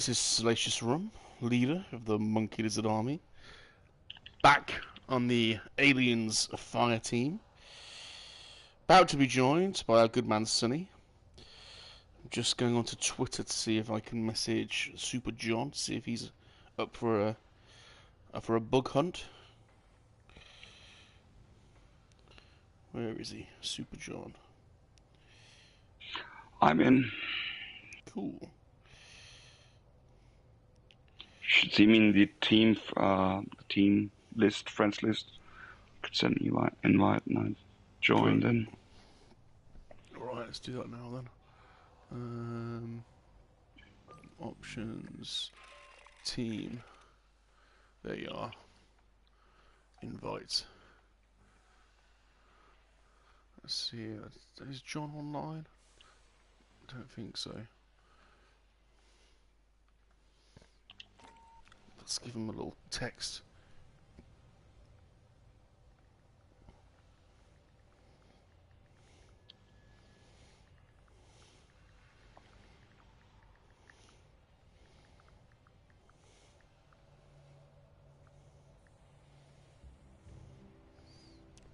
This is Salacious Rum, leader of the MoNKey-LiZaRD army, back on the Aliens Fireteam, about to be joined by our good man Sonny. I'm just going on to Twitter to see if I can message Super John to see if he's up for a bug hunt. Where is he, Super John? I'm in. Cool. Should see me in the team list, friends list. Could send an invite and I join then. Alright, let's do that now then. Options, team. There you are. Invite. Let's see. Is John online? I don't think so. Let's give him a little text.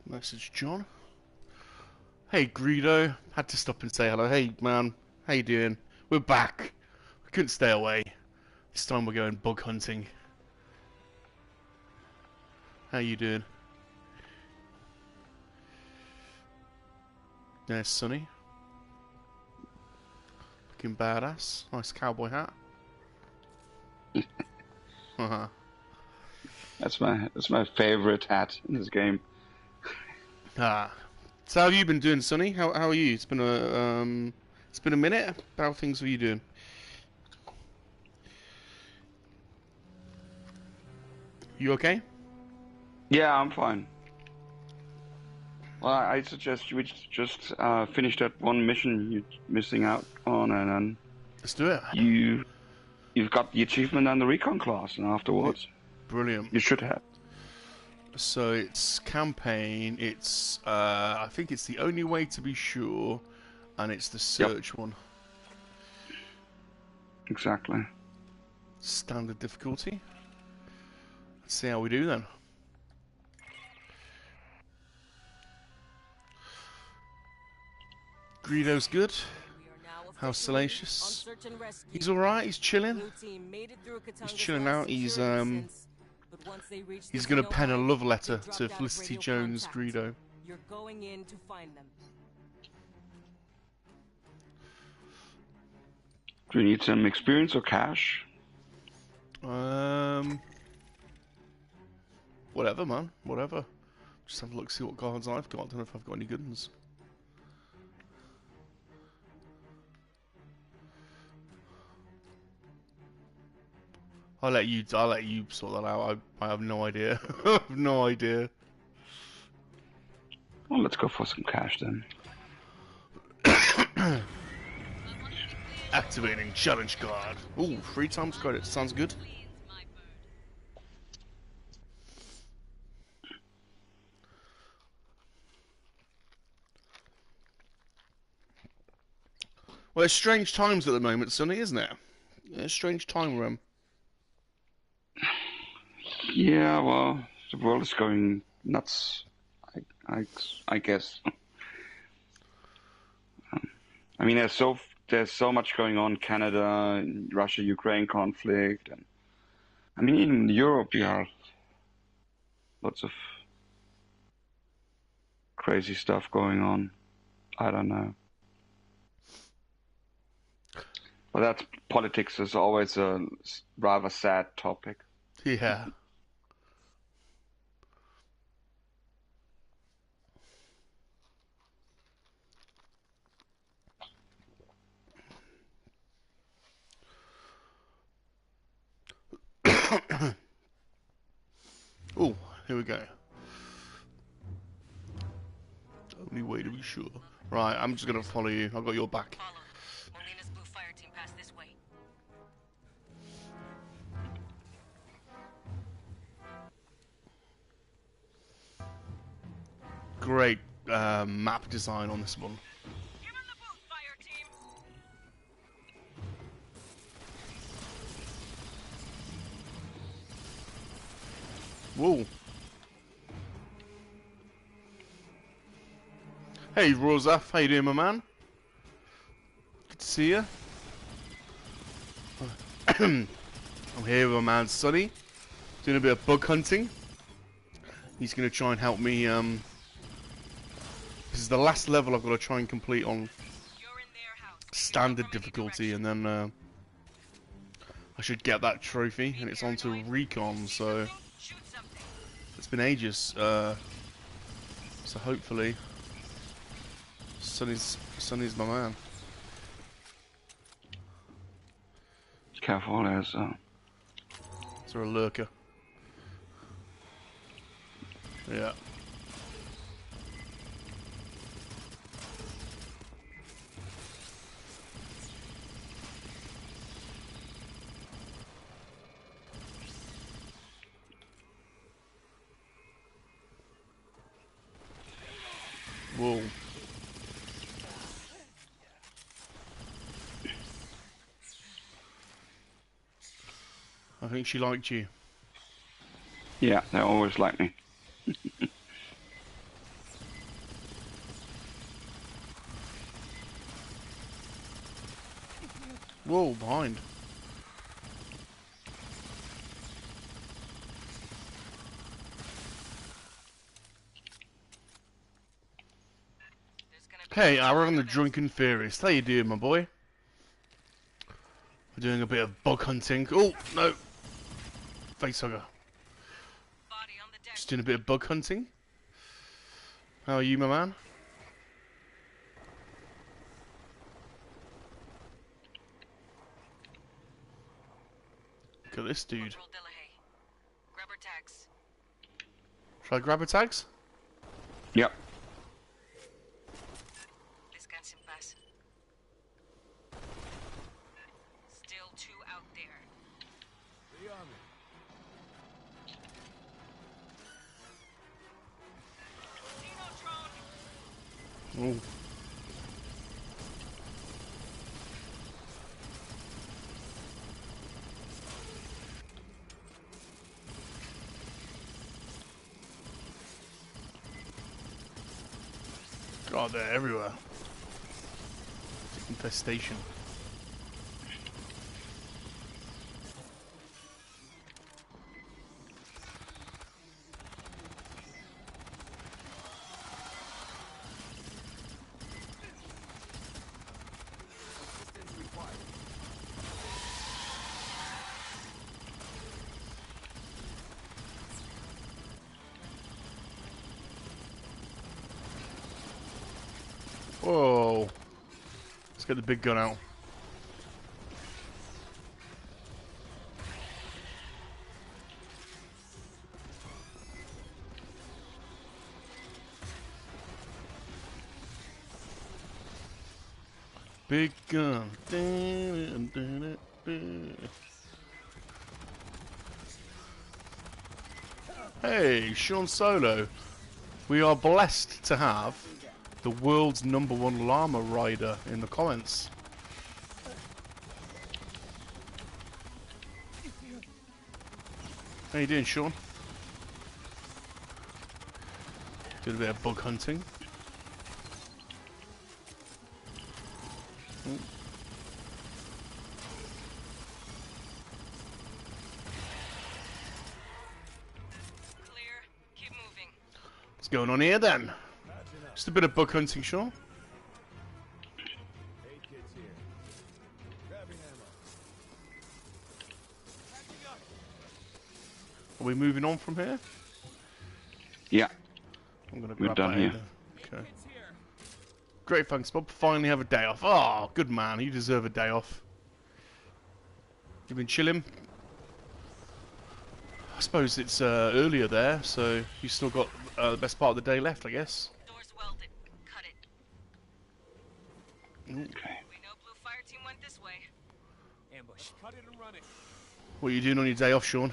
Message John. Hey Greedo, had to stop and say hello. Hey man, how you doing? We're back. We couldn't stay away. This time we're going bug hunting. How you doing? There's Sonny. Looking badass. Nice cowboy hat. That's my favorite hat in this game. Ah. So how have you been doing, Sonny? How are you? It's been a minute. How things are you doing? You okay? Yeah, I'm fine. Well, I suggest you just finish that one mission you're missing out on, and then Let's do it. you've got the achievement and the recon class, and afterwards, Brilliant. you should have. So it's campaign. It's I think it's the only way to be sure, and it's the search one. Exactly. Standard difficulty. Let's see how we do then. Greedo's good. How's Salacious? He's alright, he's chilling. He's chilling out, he's gonna pen a love letter to Felicity Jones, Greedo. You're going in to find them. Do you need some experience or cash? Whatever man, whatever. Just have a look, see what cards I've got. I don't know if I've got any good ones. I'll let you sort that out. I have no idea. I have no idea. Well, let's go for some cash then. Activating challenge card. Ooh, 3 times credit. Sounds good. Well, it's strange times at the moment, Sonny, isn't it? It's strange time, Rum. Yeah, well, the world is going nuts, I guess. I mean, there's so much going on, Canada, Russia-Ukraine conflict, and I mean, in Europe, you have lots of crazy stuff going on. I don't know. But that's politics is always a rather sad topic. Yeah. Oh, here we go. Only way to be sure. Right, I'm just gonna follow you. I've got your back. Follow. Molina's blue fire team passed this way. Great map design on this one. Give him the boot, fire team. Whoa. Hey, Rosaf, how you doing, my man? Good to see you. I'm here with my man Sonny, doing a bit of bug hunting. He's going to try and help me. This is the last level I've got to try and complete on standard difficulty, and then I should get that trophy, and it's on to recon. So it's been ages. So hopefully, Sonny's my man. Careful, there's Is there a lurker? Yeah. Whoa. I think she liked you. yeah, they always like me. Whoa, behind. Hey, Aaron the Drunken Theorist. How you doing, my boy? We're doing a bit of bug hunting. Oh, no. Facehugger. Just doing a bit of bug hunting. How are you, my man? Look at this dude. Should I grab her tags? Yep. Still two out there. Oh. God, they're everywhere. Infestation. Whoa. Let's get the big gun out. Big gun. Hey, Sean Solo. We are blessed to have the world's #1 llama rider in the comments. How you doing, Sean? Did a bit of bug hunting. Ooh. Clear. Keep moving. What's going on here then? Just a bit of bug hunting, Sean. Are we moving on from here? Yeah. I'm gonna We're grab done that here. either. Okay. Great, thanks, Bob. Finally have a day off. Oh, good man. You deserve a day off. You've been chilling. I suppose it's earlier there, so you still got the best part of the day left, I guess. Doors welded. Cut it. Ooh. Okay. We know Blue Fireteam went this way. Ambush. Cut it and run it. What are you doing on your day off, Sean?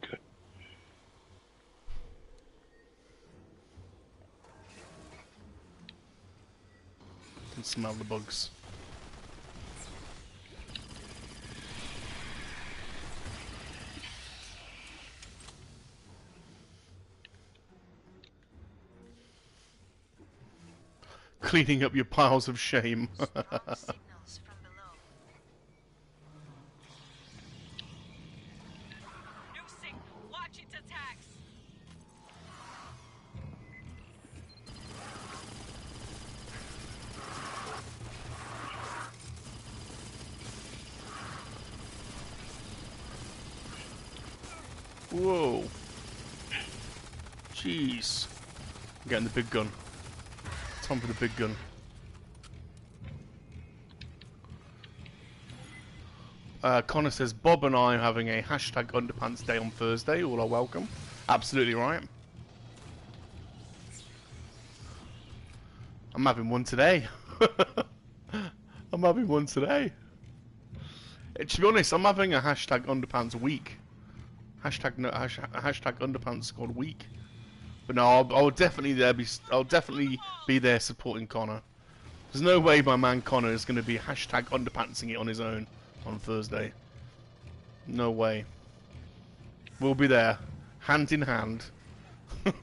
Good. Can smell the bugs. cleaning up your piles of shame. Signals from below. New signal. Watch its attacks. Whoa. Jeez. I'm getting the big gun. Time for the big gun. Connor says, Bob and I are having a hashtag underpants day on Thursday. All are welcome. Absolutely right. I'm having one today. I'm having one today. To be honest, I'm having a hashtag underpants week. Hashtag underpants squad week. But no, I'll definitely be there supporting Connor. There's no way my man Connor is going to be hashtag underpantsing it on his own on Thursday. No way. We'll be there, hand in hand. Fireteam,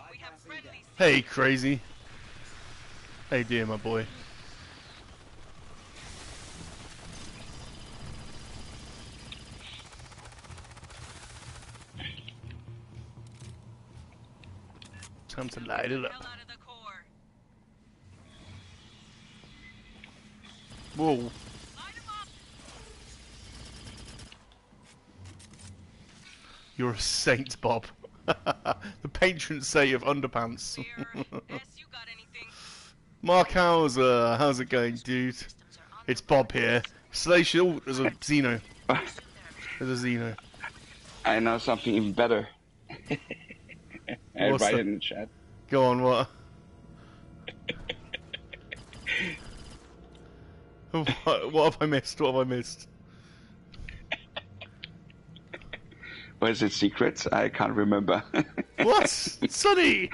we have friendlies. Hey, crazy. Hey, dear, my boy. Time to light it up. Hell out of the core. Whoa. Light 'em up. You're a saint, Bob. The patron saint of underpants. Clear. S, you got anything? Mark Hauser, how's it going, dude? It's Bob here. Salacious. Oh, there's a Xeno. There's a Xeno. I know something even better. I What's write that? it in the chat. Go on, what? What have I missed? What have I missed? Or is it secrets? I can't remember. What? Sonny!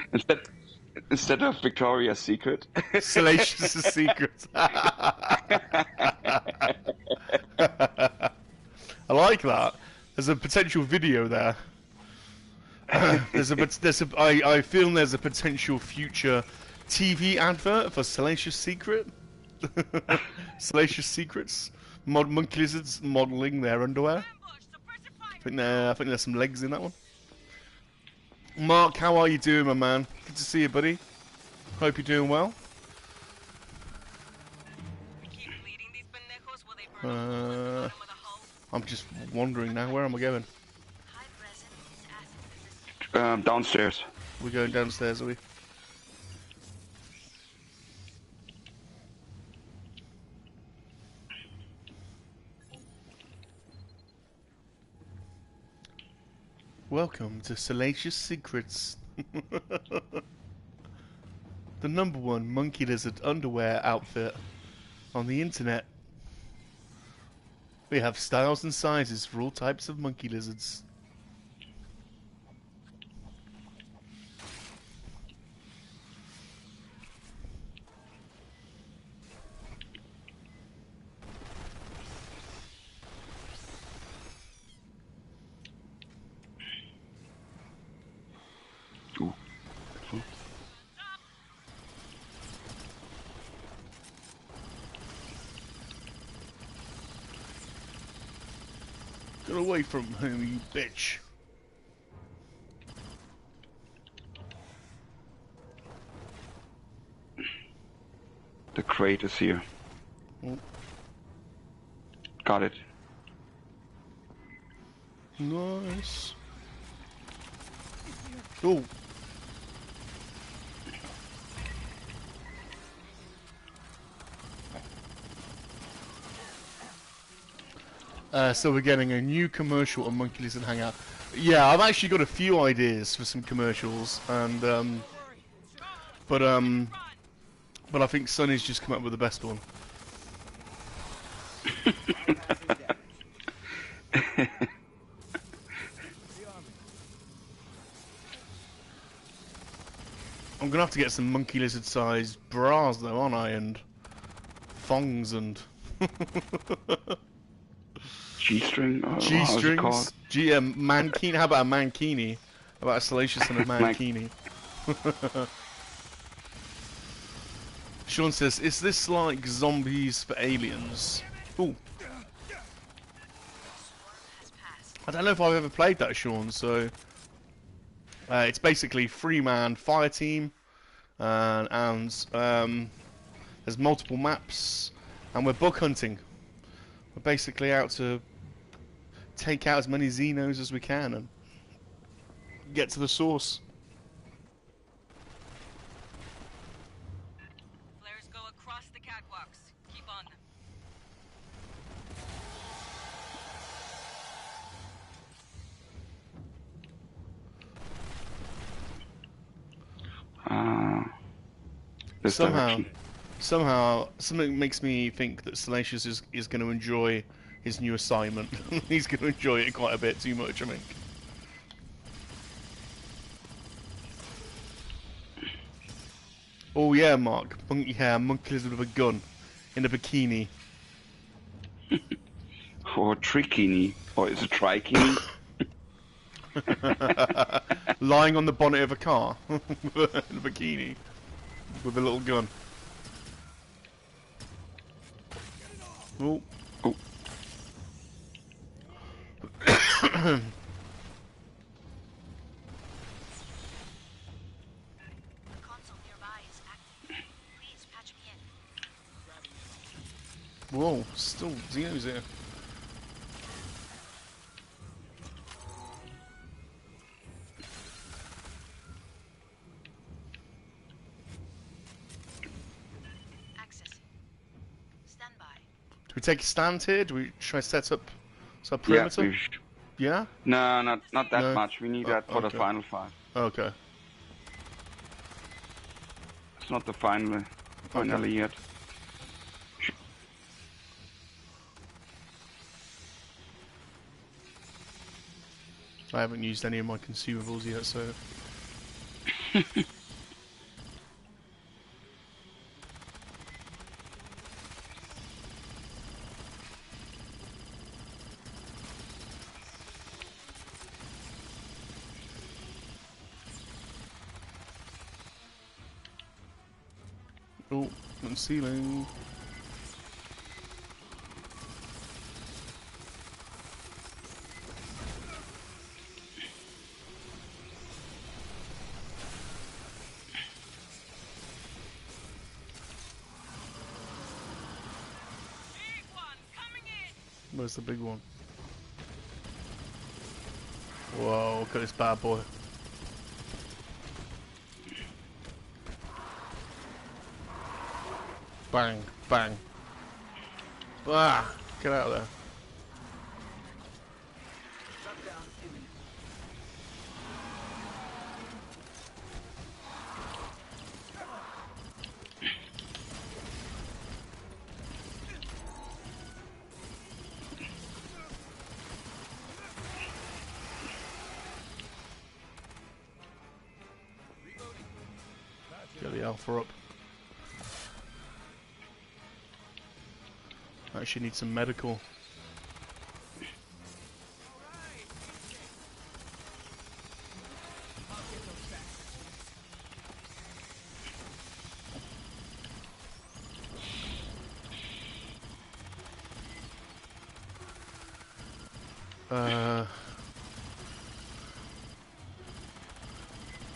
Instead of Victoria's Secret. Salacious' secret. I like that. There's a potential video there. I feel there's a potential future TV advert for Salacious Secret. Salacious Secrets. Monkey lizards modelling their underwear. Ambush, suppressive fire. I think there's some legs in that one. Mark, how are you doing, my man? Good to see you, buddy. Hope you're doing well. Keep leading these pendejos while they burn a hole at the bottom of the hull. I'm just wondering now, where am I going? High resin is acid resistant. Downstairs. We're going downstairs, are we? Welcome to Salacious Secrets. The #1 monkey lizard underwear outfit on the internet. We have styles and sizes for all types of monkey lizards. Ooh. Get away from him, you bitch. The crate is here. Oh. Got it. Nice. Oh. So we're getting a new commercial on Monkey Lizard Hangout. Yeah, I've actually got a few ideas for some commercials, and but I think Sonny's just come up with the best one. I'm gonna have to get some monkey lizard sized bras though, aren't I? And thongs and G-string? How's it called? G-strings. Mankini. How about a mankini? How about a salacious and a mankini? Sean says, is this like zombies for aliens? Ooh. I don't know if I've ever played that, Sean, so... it's basically 3-man fire team, and there's multiple maps, and we're bug hunting. We're basically out to take out as many Xenos as we can and get to the source. Flares go across the catwalks. Keep on them. This direction. Somehow, something makes me think that Salacious is going to enjoy his new assignment. He's going to enjoy it quite a bit too much, I think. Oh yeah, Mark. Monkey hair, monkey lizard with a gun. In a bikini. Or trikini. Or is it trikini? Lying on the bonnet of a car. In a bikini. With a little gun. Oh. Oh. Whoa, still Xeno's here. Do we take a stand here? Do we try to set up some perimeter? Yeah, Yeah? No, not that No? much. We need that for the okay. final fight. Okay. It's not the finally yet. I haven't used any of my consumables yet, so... Oh, on ceiling. Big one coming in. Where's the big one? Whoa, look at this bad boy. Bang, bang. Ah, get out of there. Get the alpha up. Actually need some medical.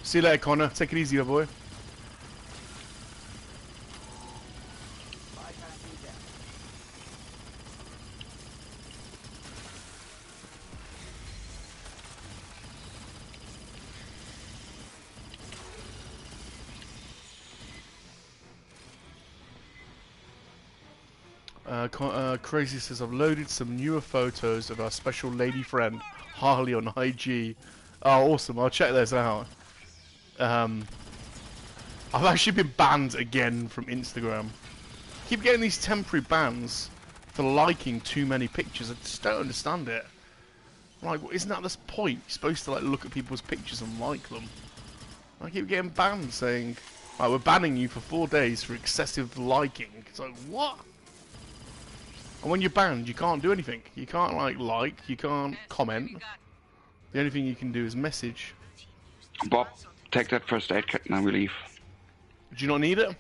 See you later, Connor. Take it easy, my boy. Crazy says, I've loaded some newer photos of our special lady friend, Harley, on IG. Oh, awesome. I'll check those out. I've actually been banned again from Instagram. Keep getting these temporary bans for liking too many pictures. I just don't understand it. Like, isn't that the point? You're supposed to, like, look at people's pictures and like them. I keep getting banned saying, right, we're banning you for 4 days for excessive liking. It's like, what? And when you're banned, you can't do anything. You can't you can't comment. The only thing you can do is message. Bob, take that first aid kit and we leave. Do you not need it?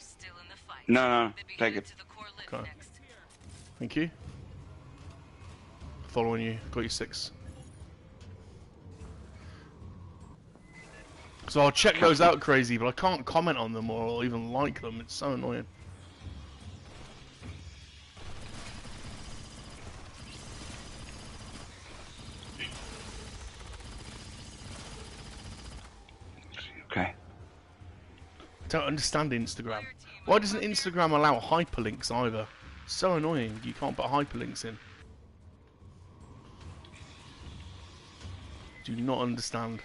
No, take it. Okay. Thank you. Following you. Got you 6. So I'll check those out, crazy, but I can't comment on them or even like them. It's so annoying. Okay. I don't understand Instagram. Why doesn't Instagram allow hyperlinks either? So annoying. You can't put hyperlinks in. Do not understand.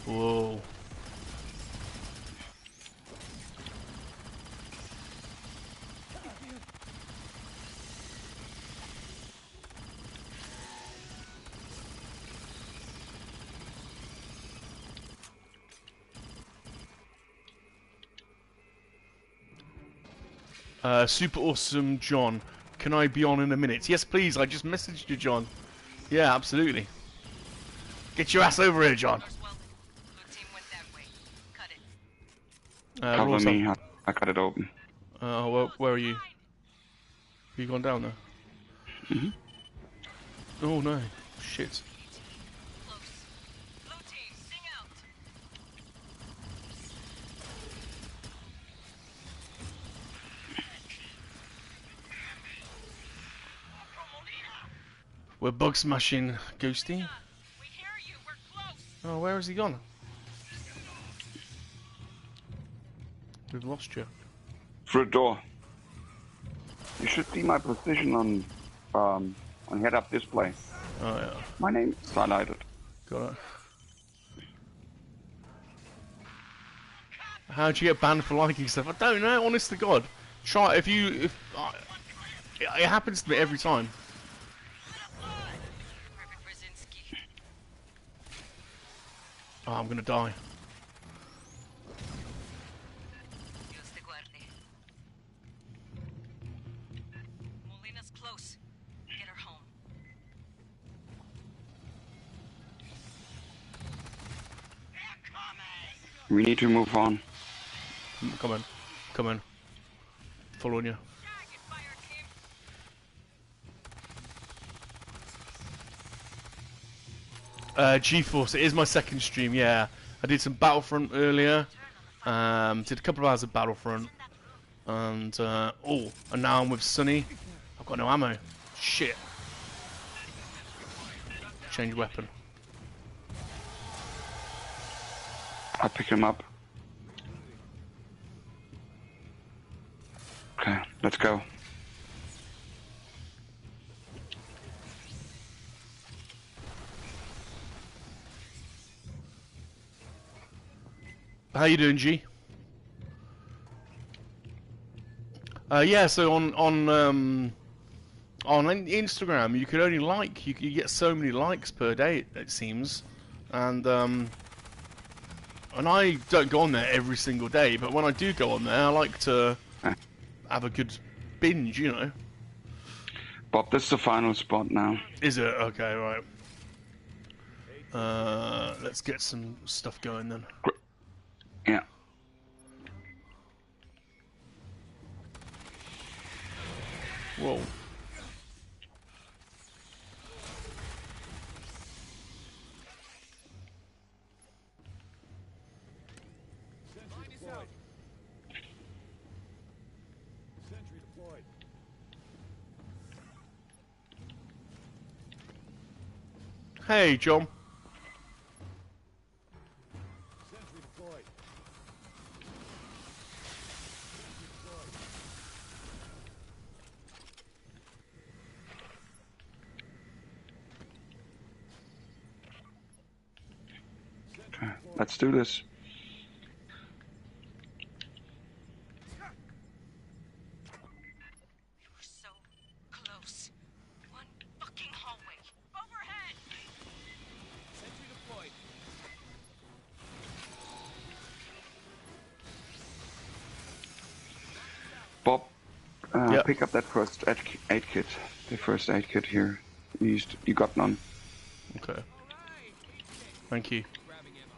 Whoa. Super awesome, John. Can I be on in a minute? Yes, please. I just messaged you, John. Yeah, absolutely. Get your ass over here, John. Cover me. I got it open. Where are you? Have you gone down there? Mhm. Oh no. Shit. We're bug smashing, Ghosty. Oh, where has he gone? We've lost you. Through the door. You should see my position on head-up display. Oh yeah. My name is highlighted. Got it. How'd you get banned for liking stuff? I don't know. Honest to God. Try if it happens to me every time. Oh, I'm gonna die. Molina's close. Get her home. We need to move on. Come on. Come on. Following you. Target, Fireteam. GeForce, it is my second stream, yeah. I did some Battlefront earlier. Did a couple of hours of Battlefront. And, and now I'm with Sunny. I've got no ammo. Shit. Change weapon. I'll pick him up. Okay, let's go. How you doing, G? Yeah, so on Instagram, you could only you get so many likes per day, it seems, and I don't go on there every single day, but when I do go on there, I like to have a good binge, you know. Bob, this is the final spot now. Is it? Okay, right. Let's get some stuff going then. Yeah. Whoa. Line is out. Sentry deployed. Hey, John. Sentry deployed. Okay, let's do this. We were so close. One fucking hallway. Overhead! Sentry deployed. Bob, Yep. Pick up that first aid kit. The first aid kit here. You got none. Okay. Thank you. Grabbing ammo.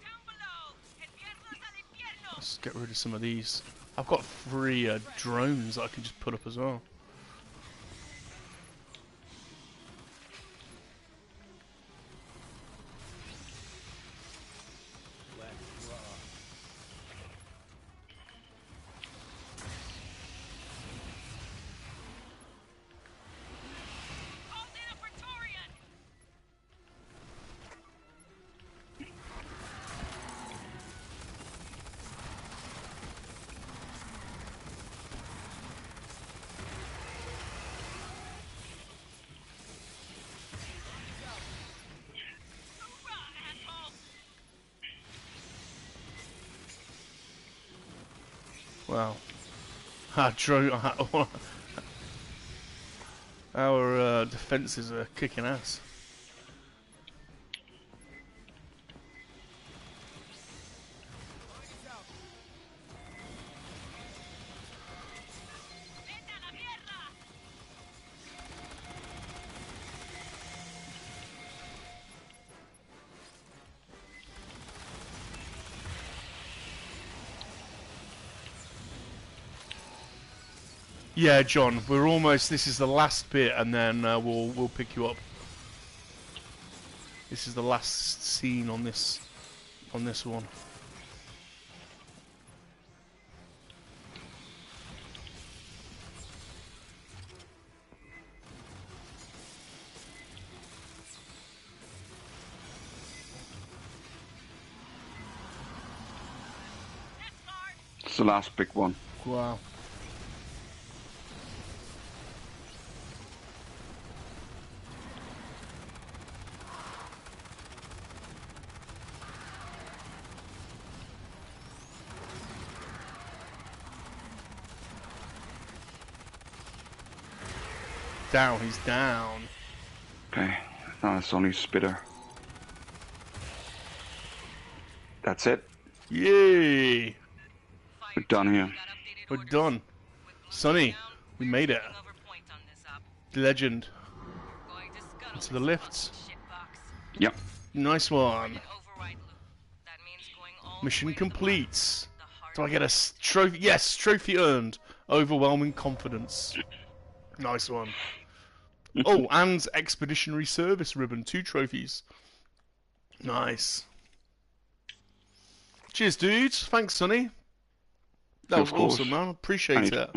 Down below! El piernas al infierno! Let's get rid of some of these. I've got 3 drones that I can just put up as well. Let's rock. Called in a Praetorian! Hoorah, asshole! Wow. Our defenses are kicking ass. ¡Vete a la mierda! Yeah, John, we're almost. This is the last bit, and then we'll pick you up. This is the last scene on this one. Left guard! It's the last big one. Wow. Down, he's down. Okay, now it's only Spitter. That's it. Yay! We're done here. Got updated We're orders. done. With Blue Sonny, down, we we're made it. taking over point on this op. Legend. Going to scuttle Into the this lifts. fucking shitbox. Yep. Nice one. An override loop. That means going all the Mission way to the complete. bottom, the heart Do I of get a trophy? Yes, trophy earned. Overwhelming confidence. Nice one. Oh, and Expeditionary Service ribbon. 2 trophies. Nice. Cheers, dudes. Thanks, Sonny. That was Of course. awesome, man. Appreciate it.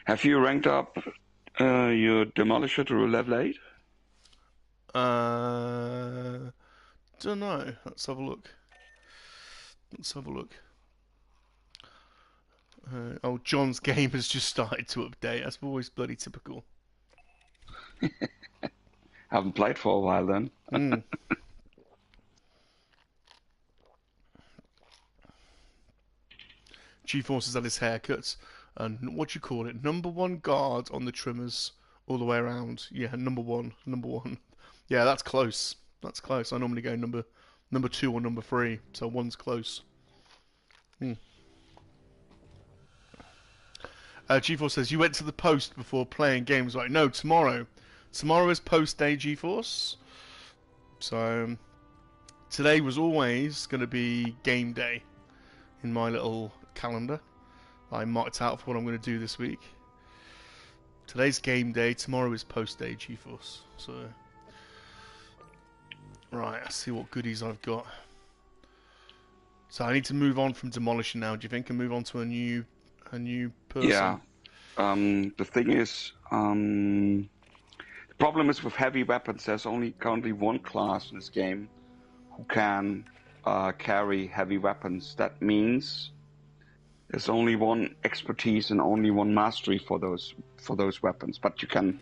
Have you ranked up your Demolisher to level 8? Don't know. Let's have a look. Oh, John's game has just started to update. That's always bloody typical. Haven't played for a while then. G-Force has had his haircuts. And what do you call it? Number 1 guard on the trimmers all the way around. Yeah, number one. Yeah, that's close. I normally go number 2 or number 3, so 1's close. G-Force says, you went to the post before playing games. Like, no, tomorrow. Tomorrow is post day, G-Force. So, today was always going to be game day in my little calendar. I marked out for what I'm going to do this week. Today's game day. Tomorrow is post day, G-Force. So, right, let's see what goodies I've got. So I need to move on from demolishing now. Do you think, and move on to a new person? Yeah. The thing is, the problem is with heavy weapons. There's only currently 1 class in this game who can carry heavy weapons. That means there's only 1 expertise and only 1 mastery for those weapons. But you can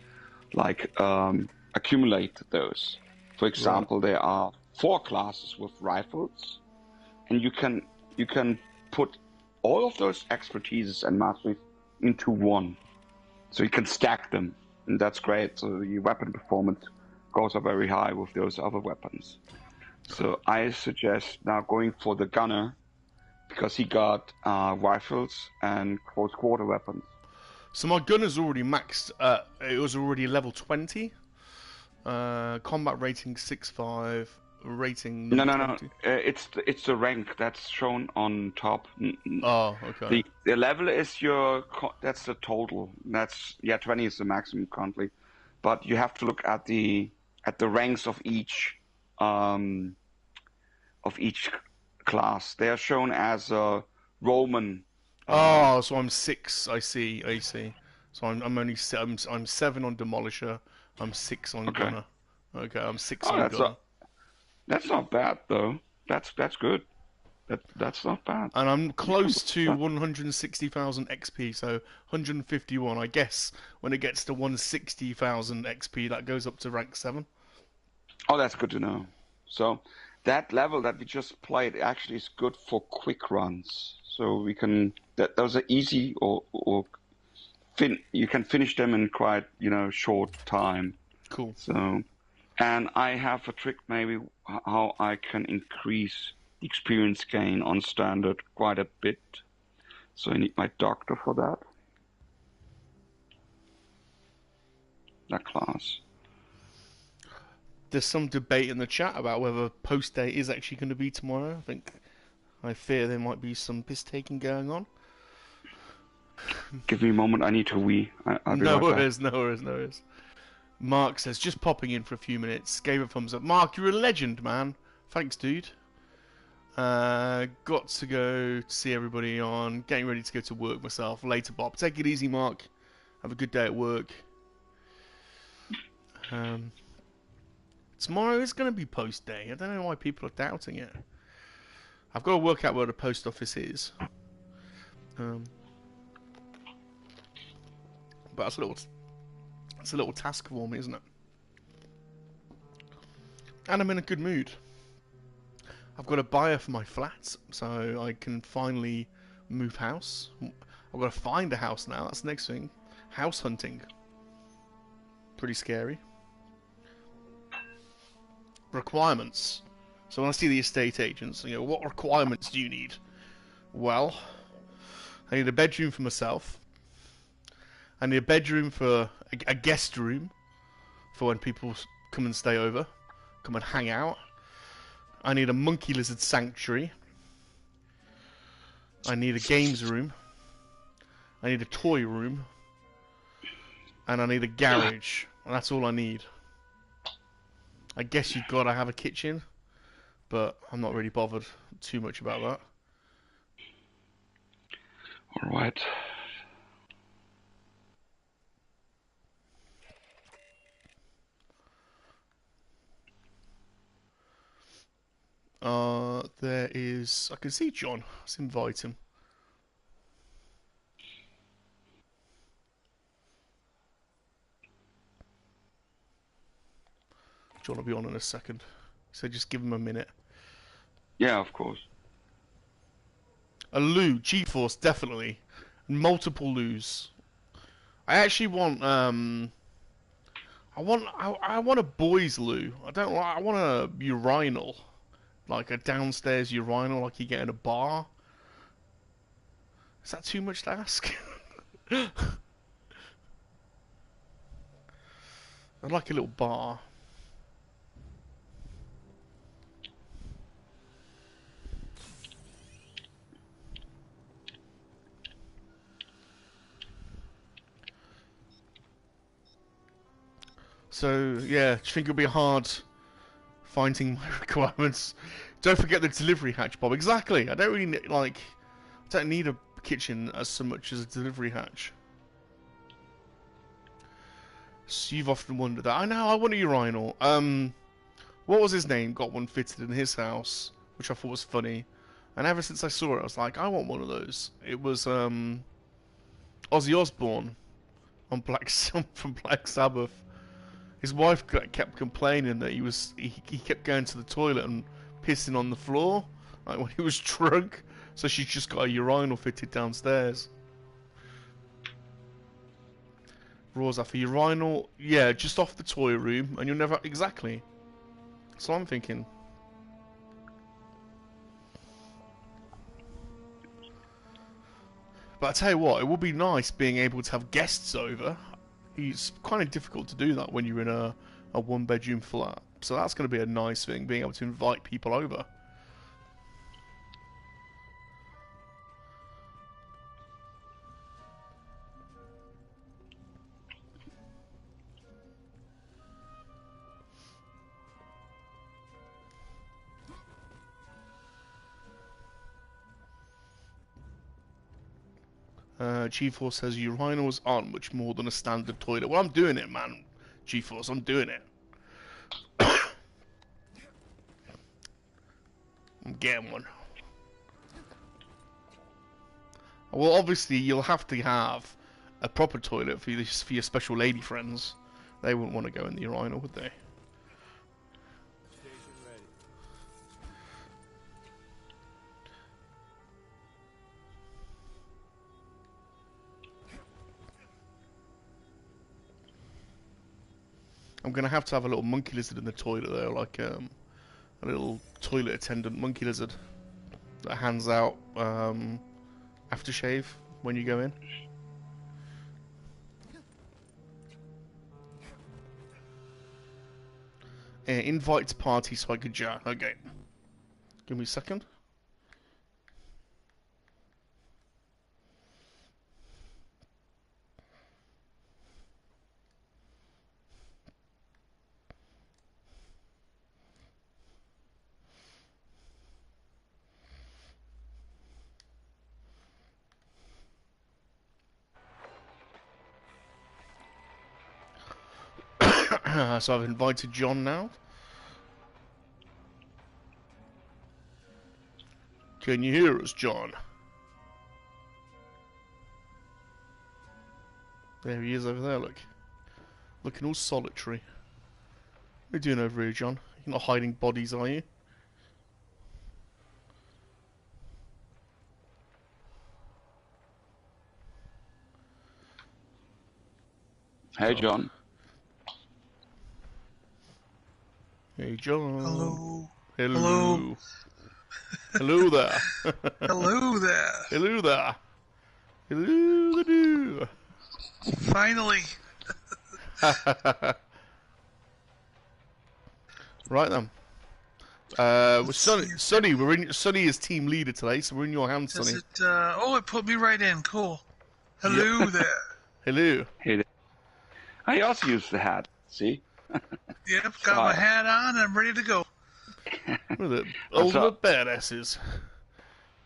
accumulate those. For example, there are 4 classes with rifles, and you can put all of those expertises and masteries into 1. So you can stack them, and that's great. So your weapon performance goes up very high with those other weapons. So I suggest now going for the gunner because he got rifles and close quarter weapons. So my gun is already maxed. It was already level 20. Combat rating 6.5. Rating No, number no, no. 20. It's the rank that's shown on top. Oh, okay. The level is your that's the total. That's 20 is the maximum currently, but you have to look at the ranks of each class. They are shown as a Roman. Oh, so I'm 6. I see. So I'm only I'm 7 on Demolisher. I'm 6 on Okay. Gunner. Okay, I'm 6 Oh, on Gunner. that's not bad though. That's good. That's not bad. And I'm close to 160,000 XP, so 151. I guess when it gets to 160,000 XP, that goes up to rank 7. Oh, that's good to know. So that level that we just played actually is good for quick runs. So we can those are easy or you can finish them in quite short time. Cool. So, and I have a trick maybe how I can increase the experience gain on standard quite a bit. So I need my doctor for that. That class. There's some debate in the chat about whether post day is actually going to be tomorrow. I fear there might be some piss taking going on. Give me a moment. I need to wee. I'll be No right back. worries, no worries. Mark says, just popping in for a few minutes. Gave a thumbs up. Mark, you're a legend, man. Thanks, dude. Got to go to see everybody on. Getting ready to go to work myself. Later, Bob. Take it easy, Mark. Have a good day at work. Tomorrow is going to be post day. I don't know why people are doubting it. I've got to work out where the post office is. But that's a little task for me, isn't it? And I'm in a good mood. I've got a buyer for my flat, so I can finally move house. I've got to find a house now. That's the next thing. House hunting. Pretty scary. Requirements. So when I see the estate agents, what requirements do you need? Well, I need a bedroom for myself. I need a bedroom for a guest room for when people come and stay over, come and hang out. I need a monkey-lizard sanctuary. I need a games room. I need a toy room. And I need a garage. And that's all I need. I guess you've got to have a kitchen, but I'm not really bothered too much about that. All right. There is... I can see John. Let's invite him. John will be on in a second. So just give him a minute. Yeah, of course. A loo, G-Force, definitely. Multiple loos. I actually want, I want a boys' loo. I want a urinal. Like a downstairs urinal like you get in a bar. Is that too much to ask? I'd like a little bar. So, yeah, do you think it'll be hard finding my requirements? Don't forget the delivery hatch, Bob. Exactly. I don't really, I don't need a kitchen as so much as a delivery hatch. So you've often wondered that. I know, I want a urinal. What was his name? Got one fitted in his house, which I thought was funny. And ever since I saw it, I was like, I want one of those. It was, Ozzy Osbourne on from Black Sabbath. His wife kept complaining that he kept going to the toilet and pissing on the floor, like when he was drunk. So she's just got a urinal fitted downstairs. Raw's for urinal, yeah, just off the toy room, and you'll never exactly. So I'm thinking, But I tell you what, it would be nice being able to have guests over. It's kind of difficult to do that when you're in a one-bedroom flat. So that's going to be a nice thing, being able to invite people over. G-Force says urinals aren't much more than a standard toilet. Well, I'm doing it, man. G-Force, I'm doing it. I'm getting one. Well, obviously, you'll have to have a proper toilet for your special lady friends. They wouldn't want to go in the urinal, would they? Station ready. I'm gonna have to have a little monkey lizard in the toilet though, like a little toilet attendant monkey lizard that hands out aftershave when you go in. Invite to party so I could jar. Okay, give me a second. So I've invited John now. Can you hear us, John? There he is over there, look. Looking all solitary. What are you doing over here, John? You're not hiding bodies, are you? Hey, John. Hey, John. Hello. Hello. Hello there. Hello there. Hello there. Hello there. Finally. Right then. Well, Sonny, Sonny is team leader today, so we're in your hands, Sonny. It put me right in. Cool. Hello there. Hello. Hey there. I also use the hat. See? Yep, got my hat on and I'm ready to go. We're the ultimate badasses.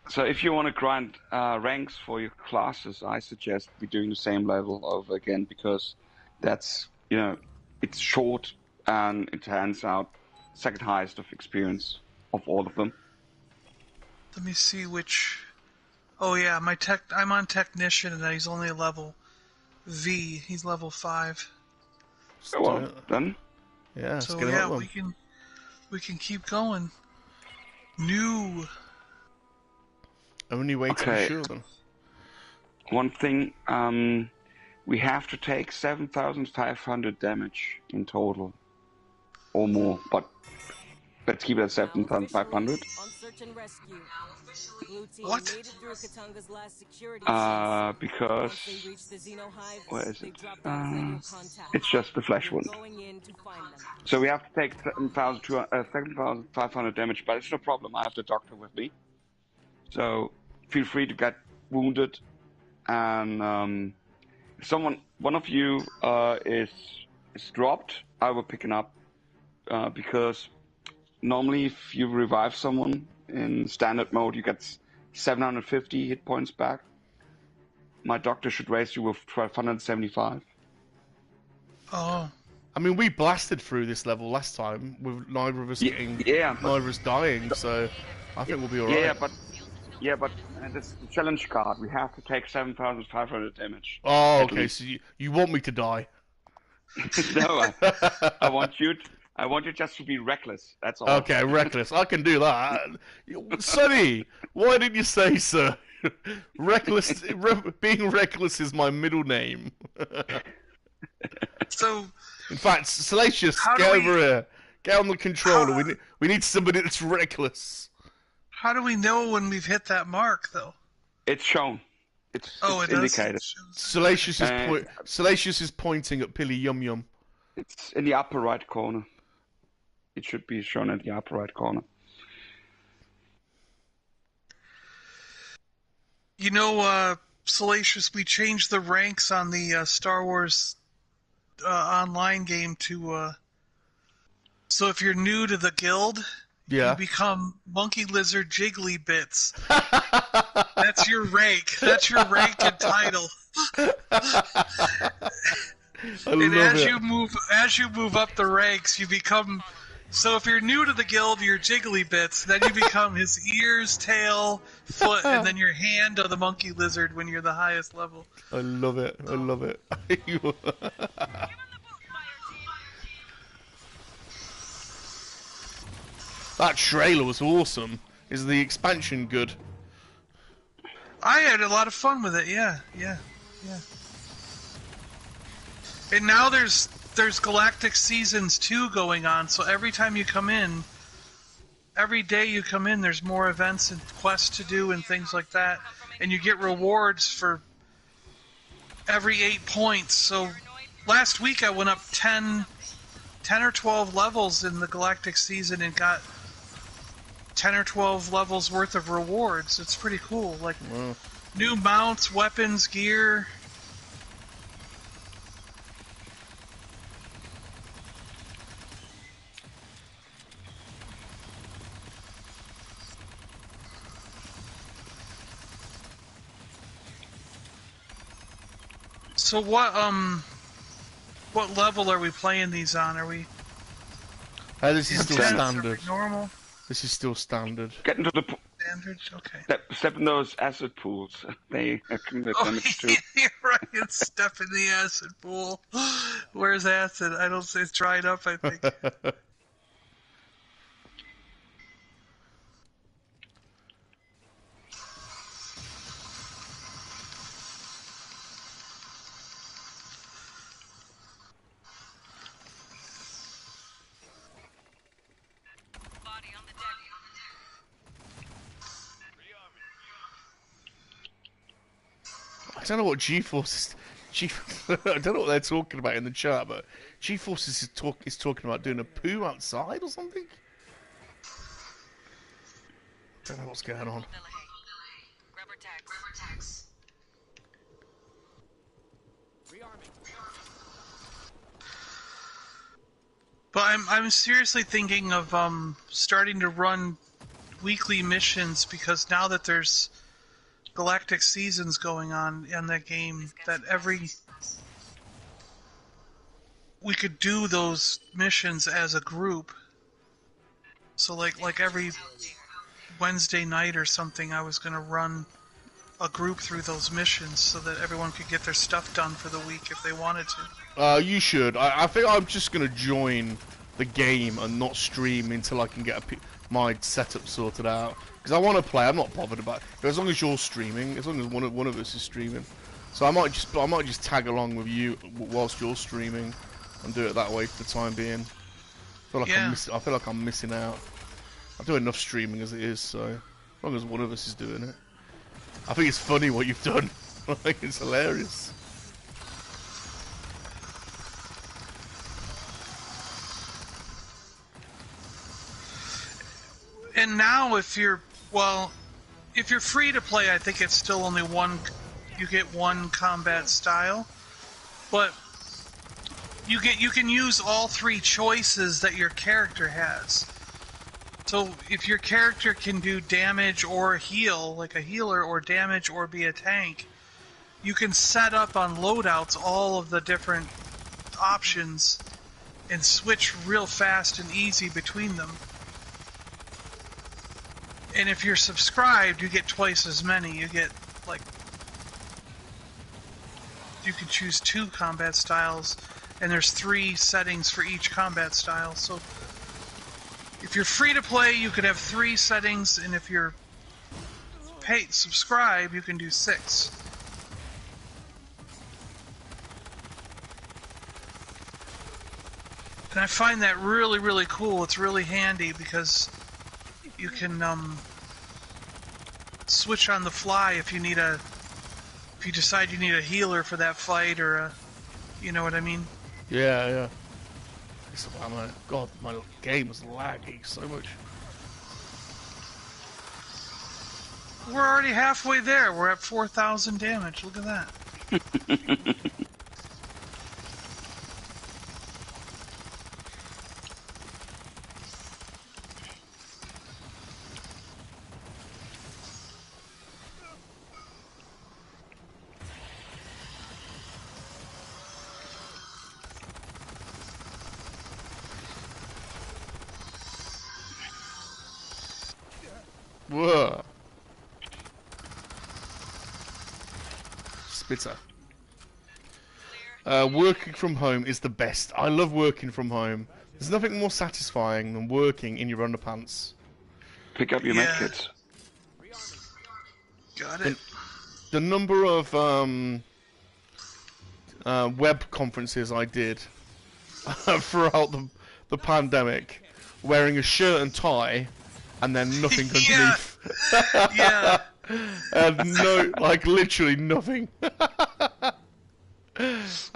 So if you want to grind ranks for your classes, I suggest we doing the same level over again, because that's, it's short and it hands out second highest of experience of all of them. Let me see which. Oh yeah, I'm on technician and he's only a level V. He's level 5. So well done. Yeah. So yeah, we can keep going. New. Only way to be sure then. One thing, we have to take 7,500 damage in total, or more. But let's keep it at 7,500. What? Because where is it? It's just the flesh wound. So we have to take 7,500 damage, but it's no problem. I have the doctor with me, so feel free to get wounded. And if one of you is dropped, I will pick it up, because normally if you revive someone in standard mode, you get 750 hit points back. My doctor should raise you with 1,275. Oh. I mean, we blasted through this level last time with neither of us neither of us dying, so I think we'll be alright. Yeah, but this is the challenge card. We have to take 7,500 damage. Oh, okay. So you want me to die? No, I want you just to be reckless. That's all. Okay, reckless. I can do that. Sonny, why didn't you say so? Reckless. Being reckless is my middle name. So. In fact, Salacious, get over here. Get on the controller. We need somebody that's reckless. How do we know when we've hit that mark, though? It's shown. It's Oh, it does. indicated. It shows- Salacious is pointing at Pilly Yum Yum. It's in the upper right corner. It should be shown in the upper right corner. You know, Salacious, we changed the ranks on the Star Wars online game to so if you're new to the guild, Yeah. you become Monkey-Lizard Jiggly Bits. That's your rank. That's your rank and title. And as you move up the ranks, you become. So if you're new to the guild, you're Jiggly Bits. Then you become his ears, tail, foot, and then your hand of the Monkey-Lizard when you're the highest level. I love it. I love it. That trailer was awesome. Is the expansion good? I had a lot of fun with it. Yeah. And now there's Galactic Seasons 2 going on, so every time you come in, every day you come in, there's more events and quests to do and things like that, and you get rewards for every 8 points. So last week I went up 10 or 12 levels in the Galactic Season and got 10 or 12 levels worth of rewards. It's pretty cool. Like new mounts, weapons, gear. So what level are we playing these on? Are we This is still intense? standard. Are we normal? This is still standard. Get into the Standard? Okay. step in those acid pools. They commit Oh, damage too. you're right. It's step in the acid pool. Where's acid? I don't say it's dried up, I think. Body on the deck. I don't know what G-Force is. I don't know what they're talking about in the chat, but G-Force is talking about doing a poo outside or something. Don't know what's going on. Rubber tags. But I'm seriously thinking of starting to run weekly missions, because now that there's Galactic Seasons going on in that game, that we could do those missions as a group. So like every Wednesday night or something, I was gonna run a group through those missions so that everyone could get their stuff done for the week if they wanted to. You should. I think I'm just gonna join the game and not stream until I can get my setup sorted out. Because I want to play. I'm not bothered about it. As long as you're streaming, as long as one of us is streaming. So I might just tag along with you whilst you're streaming and do it that way for the time being. I feel like I'm missing out. I do enough streaming as it is, so as long as one of us is doing it. I think it's funny what you've done. I think it's hilarious. And now if you're free to play, I think it's still only one. You get one combat style, but you can use all three choices that your character has. So if your character can do damage or heal, like a healer, or damage or be a tank, you can set up on loadouts all of the different options and switch real fast and easy between them. And if you're subscribed, you get twice as many. You get, like, you can choose 2 combat styles, and there's 3 settings for each combat style. So if you're free to play, you could have 3 settings, and if you're subscribe, you can do 6. And I find that really, really cool. It's really handy because you can switch on the fly if you need a if you decide you need a healer for that fight or a, you know what I mean? Yeah, yeah. God, my game is lagging so much. We're already halfway there. We're at 4,000 damage. Look at that. Whoa. Spitter. Working from home is the best. I love working from home. There's nothing more satisfying than working in your underpants. Pick up your Yeah. medkits. Got it. The number of web conferences I did throughout the pandemic, wearing a shirt and tie, and then nothing Yeah. underneath. Yeah. And no, like literally nothing.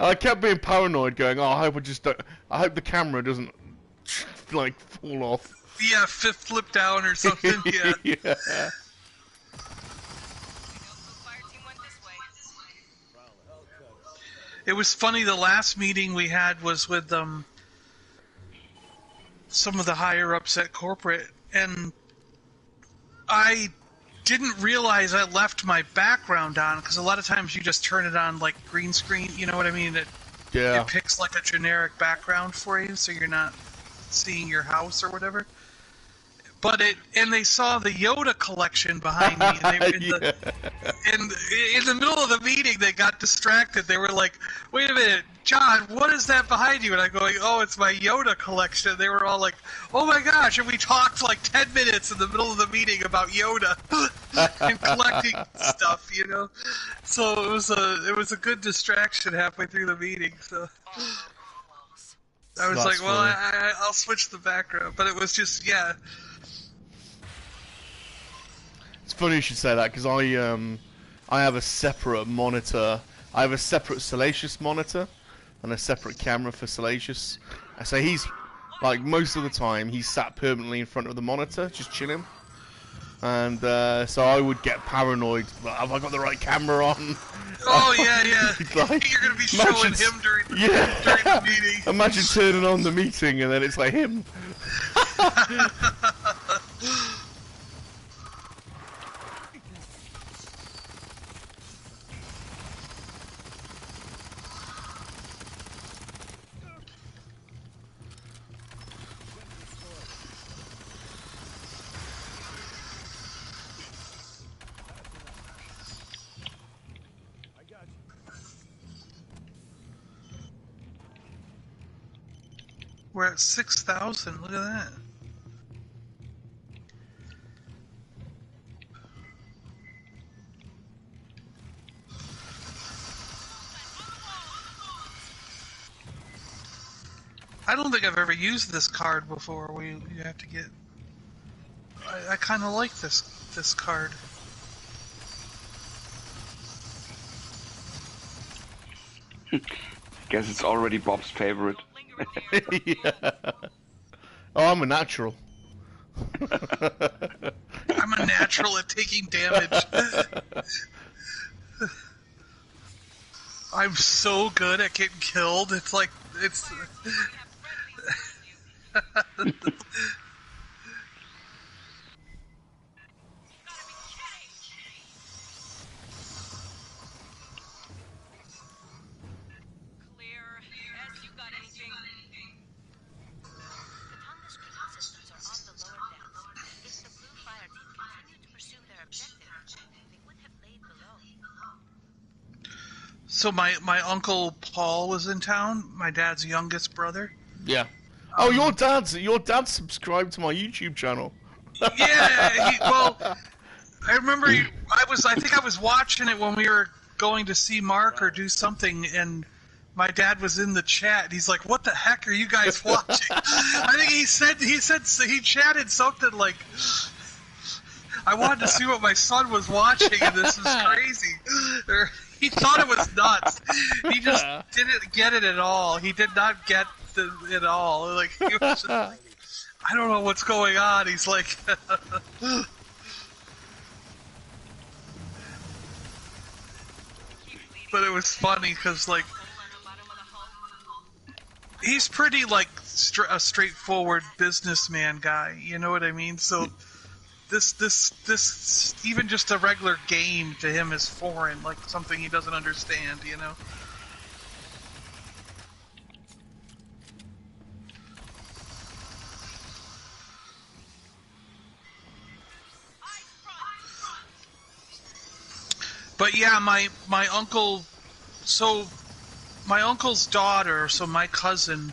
I kept being paranoid, going, "Oh, I hope the camera doesn't like fall off." Yeah, fifth flip down or something. Yeah. Yeah. Fireteam went this way. It was funny. The last meeting we had was with some of the higher ups at corporate, and I didn't realize I left my background on, because a lot of times you just turn it on like green screen. You know what I mean? It picks like a generic background for you, so you're not seeing your house or whatever. But they saw the Yoda collection behind me, and they were in the middle of the meeting, they got distracted. They were like, "Wait a minute, John, what is that behind you?" And I'm going, "Oh, it's my Yoda collection." They were all like, "Oh my gosh!" And we talked like 10 minutes in the middle of the meeting about Yoda and collecting stuff, you know. So it was a good distraction halfway through the meeting. So I was That's like, "Well, funny. I'll switch the background," but it was just It's funny you should say that, because I have a separate monitor. I have a separate Salacious monitor and a separate camera for Salacious. So he's, like, most of the time he's sat permanently in front of the monitor, just chilling. And so I would get paranoid. Have I got the right camera on? Oh yeah. Like, You're gonna be showing him during the meeting. Imagine turning on the meeting and then it's like him. We're at 6,000. Look at that. I don't think I've ever used this card before. You have to get. I kind of like this card. Guess it's already Bob's favorite. Yeah. Oh, I'm a natural. I'm a natural at taking damage. I'm so good at getting killed. It's like it's. So my uncle Paul was in town. My dad's youngest brother. Yeah. Oh, your dad's subscribed to my YouTube channel. Yeah. Well, I remember I think I was watching it when we were going to see Mark or do something, and my dad was in the chat. And he's like, "What the heck are you guys watching?" I think he chatted something like, "I wanted to see what my son was watching, and this is crazy." He thought it was nuts. He just didn't get it at all. He did not get it at all. Like, he was just like, I don't know what's going on. He's like, but it was funny because, like, he's pretty, like, a straightforward businessman guy. You know what I mean? So this, even just a regular game to him is foreign, like something he doesn't understand. You know? But yeah, my uncle, so my uncle's daughter, so my cousin,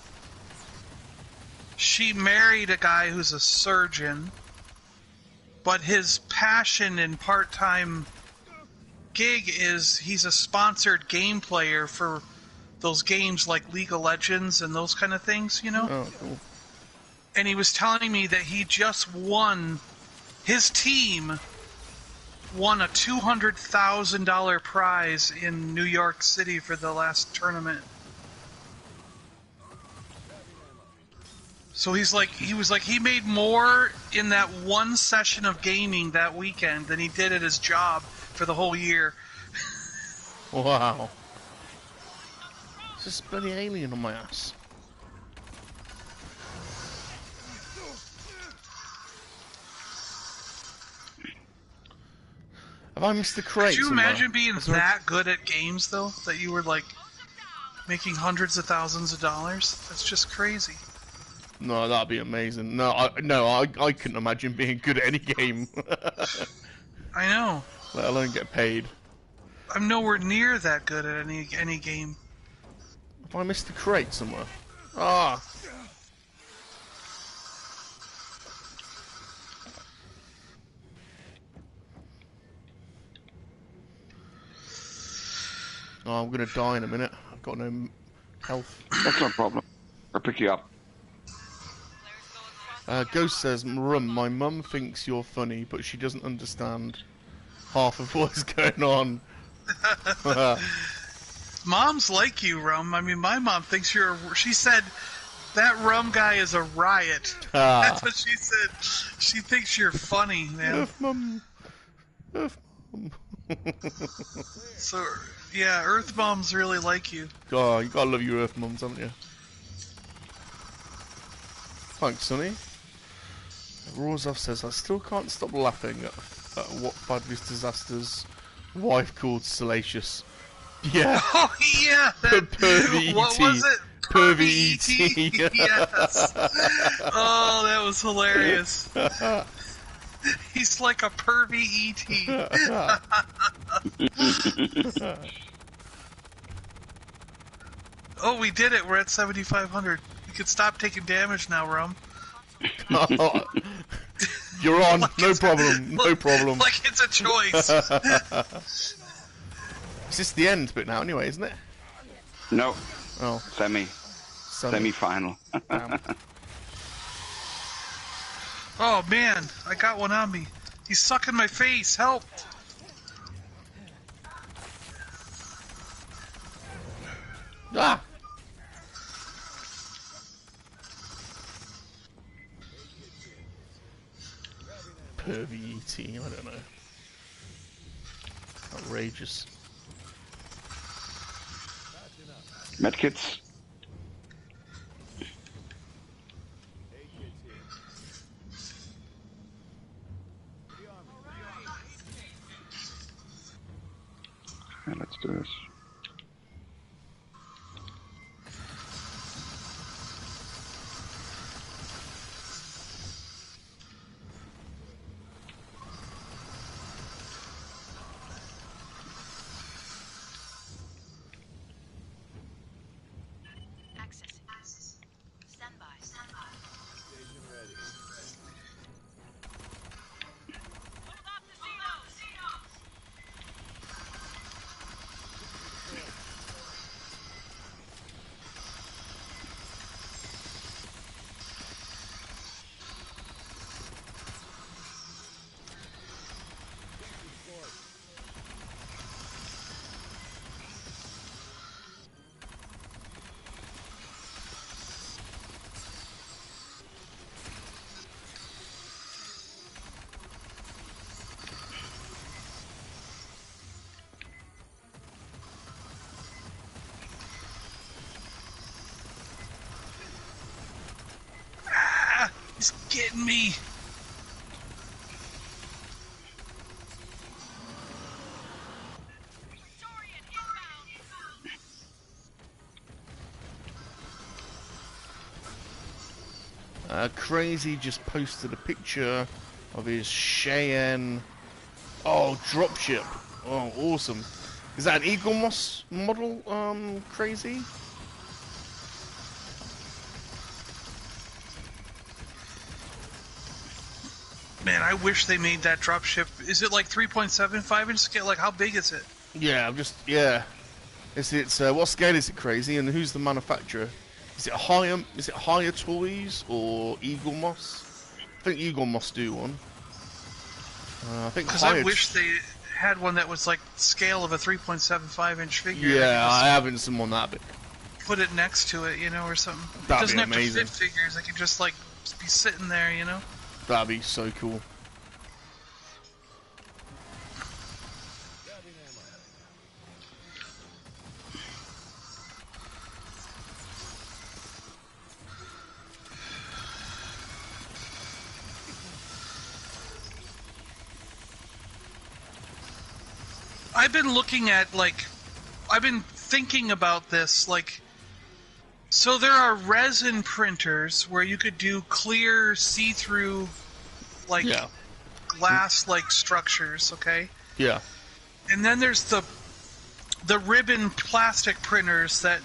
she married a guy who's a surgeon, but his passion and part-time gig is he's a sponsored game player for those games like League of Legends and those kind of things, you know? Oh, cool. And he was telling me that he just won, his team won a $200,000 prize in New York City for the last tournament. So he was like, he made more in that one session of gaming that weekend than he did at his job for the whole year. Wow. There's this bloody alien on my ass. Have I missed the crate? Could you somewhere? imagine being that good at games, though? That you were, like, making hundreds of thousands of dollars? That's just crazy. No, that'd be amazing. I couldn't imagine being good at any game. I know. Let alone get paid. I'm nowhere near that good at any game. Have I missed the crate somewhere? Ah. Oh, I'm gonna die in a minute. I've got no health. That's no problem. I'll pick you up. Ghost says, Rum, my mum thinks you're funny, but she doesn't understand half of what's going on. Moms like you, Rum. I mean, my mom thinks she said, that Rum guy is a riot. That's what she said. She thinks you're funny, man. Earth Mum. Earth Mum. So, yeah, Earth Moms really like you. God, you gotta love your Earth Mums, haven't you? Thanks, Sonny. Rozov says, I still can't stop laughing at what Badly's Disaster's wife called Salacious. Yeah. Oh, yeah. Pervy What ET. was it? Pervy ET. Yes. Oh, that was hilarious. He's like a pervy ET. Oh, we did it. We're at 7,500. We could stop taking damage now, Rum. You're on. No problem. No problem. Like it's a choice. Is this the end bit now anyway, isn't it? No. Oh. Semi-final. Damn. Oh, man. I got one on me. He's sucking my face. Help. Ah! Pervy ET, I don't know. Outrageous. Medkits. Yeah, let's do this. He's getting me. Crazy just posted a picture of his Cheyenne. Oh, dropship. Oh, awesome. Is that an Eagle Moss model, Crazy? Man, I wish they made that dropship. Is it like 3.75 inch scale? Like, how big is it? Yeah, yeah. It's what scale is it, Crazy? And who's the manufacturer? Is it Higher Toys or Eagle Moss? I think Eagle Moss do one. I think because I wish they had one that was like scale of a 3.75 inch figure. Yeah, I haven't seen one that big. Put it next to it, you know, or something. That'd It doesn't be have amazing. to fit figures. They can just like be sitting there, you know. That'd be so cool. I've been looking at, like, I've been thinking about this, like, so there are resin printers where you could do clear, see-through, like, glass-like structures, okay? Yeah. And then there's the ribbon plastic printers that,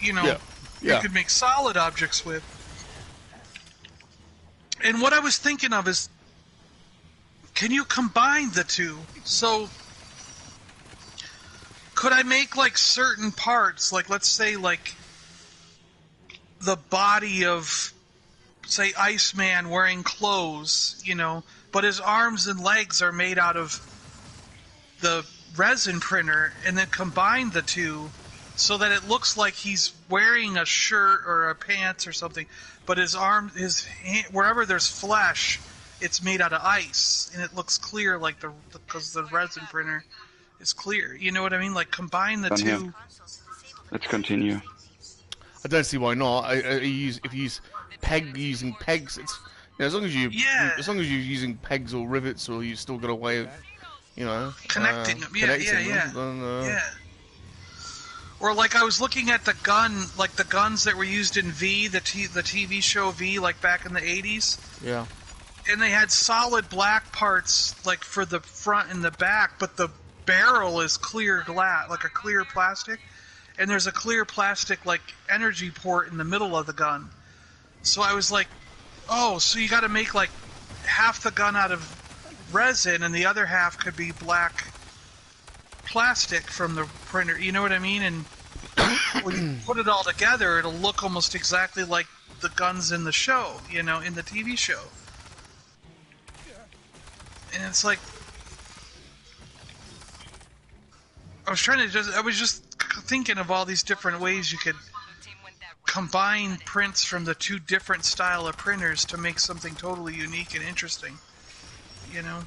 you know, you could make solid objects with. And what I was thinking of is, can you combine the two? So, could I make, like, certain parts, like, let's say, like, the body of, say, Iceman wearing clothes, you know, but his arms and legs are made out of the resin printer, and then combine the two so that it looks like he's wearing a shirt or a pants or something, but his arm, his hand, wherever there's flesh, it's made out of ice, and it looks clear, like because the resin printer is clear. You know what I mean? Like, combine the two. Let's continue. I don't see why not. If you use using pegs, it's, you know, as long as you're using pegs or rivets, or you still got a way of, you know, connecting them. Yeah. Or like I was looking at the gun, like the guns that were used in V, the TV show V, like back in the 80s. Yeah. And they had solid black parts, like for the front and the back, but the barrel is clear glass, like a clear plastic. And there's a clear plastic, like, energy port in the middle of the gun. So I was like, oh, so you gotta make, like, half the gun out of resin, and the other half could be black plastic from the printer, you know what I mean? And when you put it all together, it'll look almost exactly like the guns in the show, you know, in the TV show. And it's like, I was just thinking of all these different ways you could combine prints from the two different style of printers to make something totally unique and interesting. You know?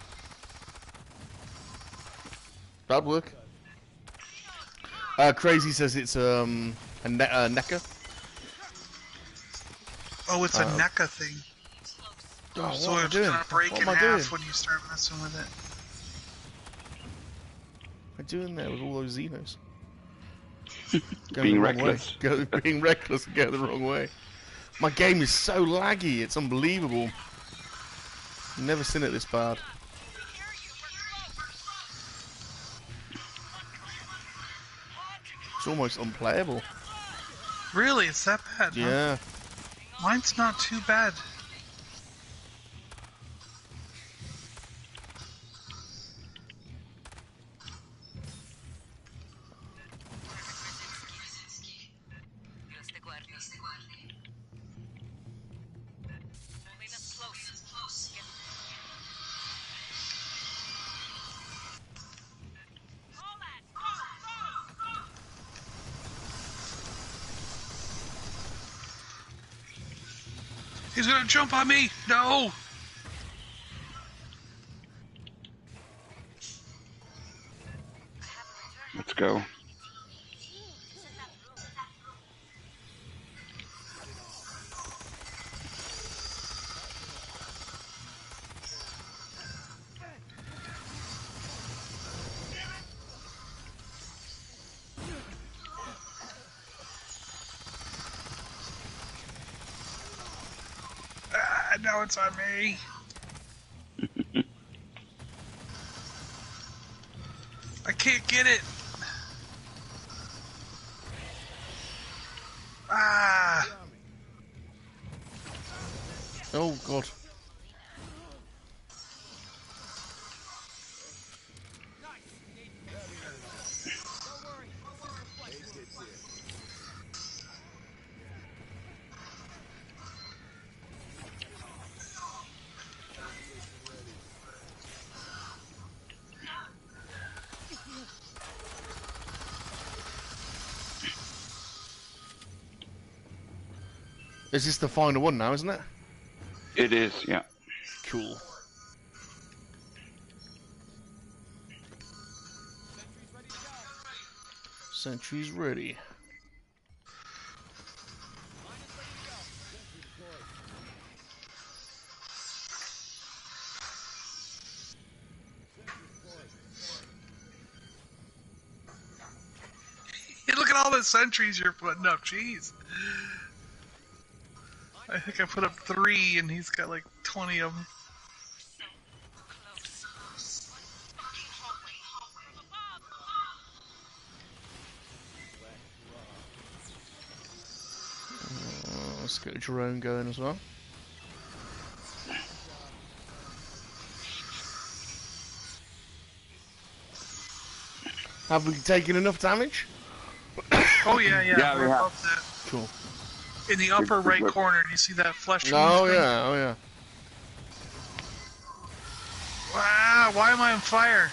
That'd work. Crazy says it's a NECA. Oh, it's a NECA thing. Oh, so it's gonna break in half when you start messing with it. What am I doing there with all those Xenos? Being reckless. Being reckless and going the wrong way. My game is so laggy, it's unbelievable. Never seen it this bad. It's almost unplayable. Really? It's that bad? Yeah. Huh? Mine's not too bad. He's gonna jump on me! No! Let's go. now it's on me. I can't get it. Ah. Oh god. Is this the final one now, isn't it? It is, yeah. Cool. Sentry's ready. Hey, look at all the sentries you're putting up. Jeez. I think I put up 3 and he's got like 20 of them. Close. One fucking hallway. From above. Let's get a drone going as well. Have we taken enough damage? Oh yeah, Yeah, we we're have. above that. Cool. In the upper right corner, do you see that flesh? Oh thing? yeah, oh yeah. Wow, why am I on fire?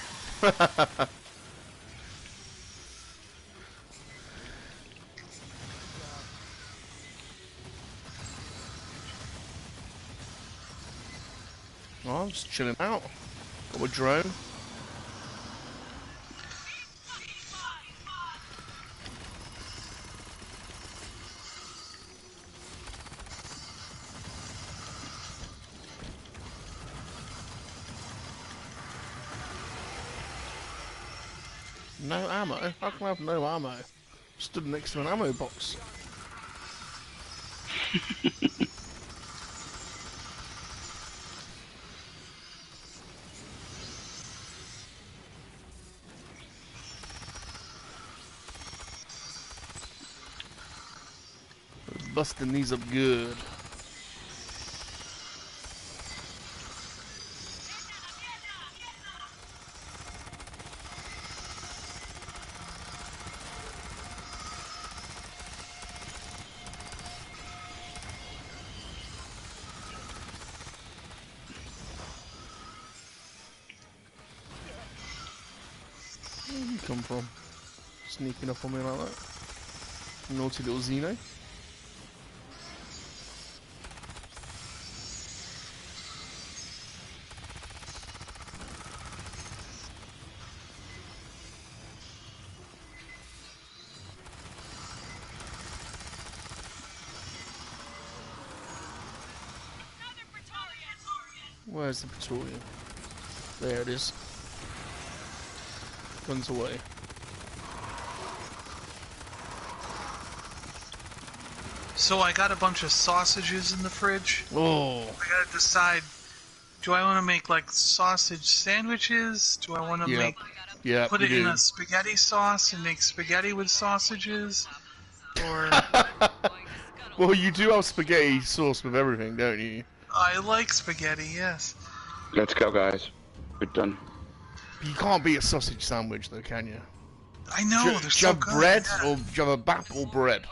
Oh, I'm just chilling out. Got my drone. No ammo? How can I have no ammo? Stood next to an ammo box. Busting these up good. Where did you come from? Sneaking up on me like that. Naughty little Xeno. Where's the Praetorian? There it is. Runs away. So I got a bunch of sausages in the fridge. Oh, I gotta decide, do I want to make like sausage sandwiches? Do I want to yep. Yep, put you it in do. a spaghetti sauce and make spaghetti with sausages? Or Well, you do have spaghetti sauce with everything, don't you? I like spaghetti, yes. Let's go, guys. We're done. But you can't beat a sausage sandwich, though, can you? I know, do they're you so have good. bread, yeah. or do you have a bap or bread?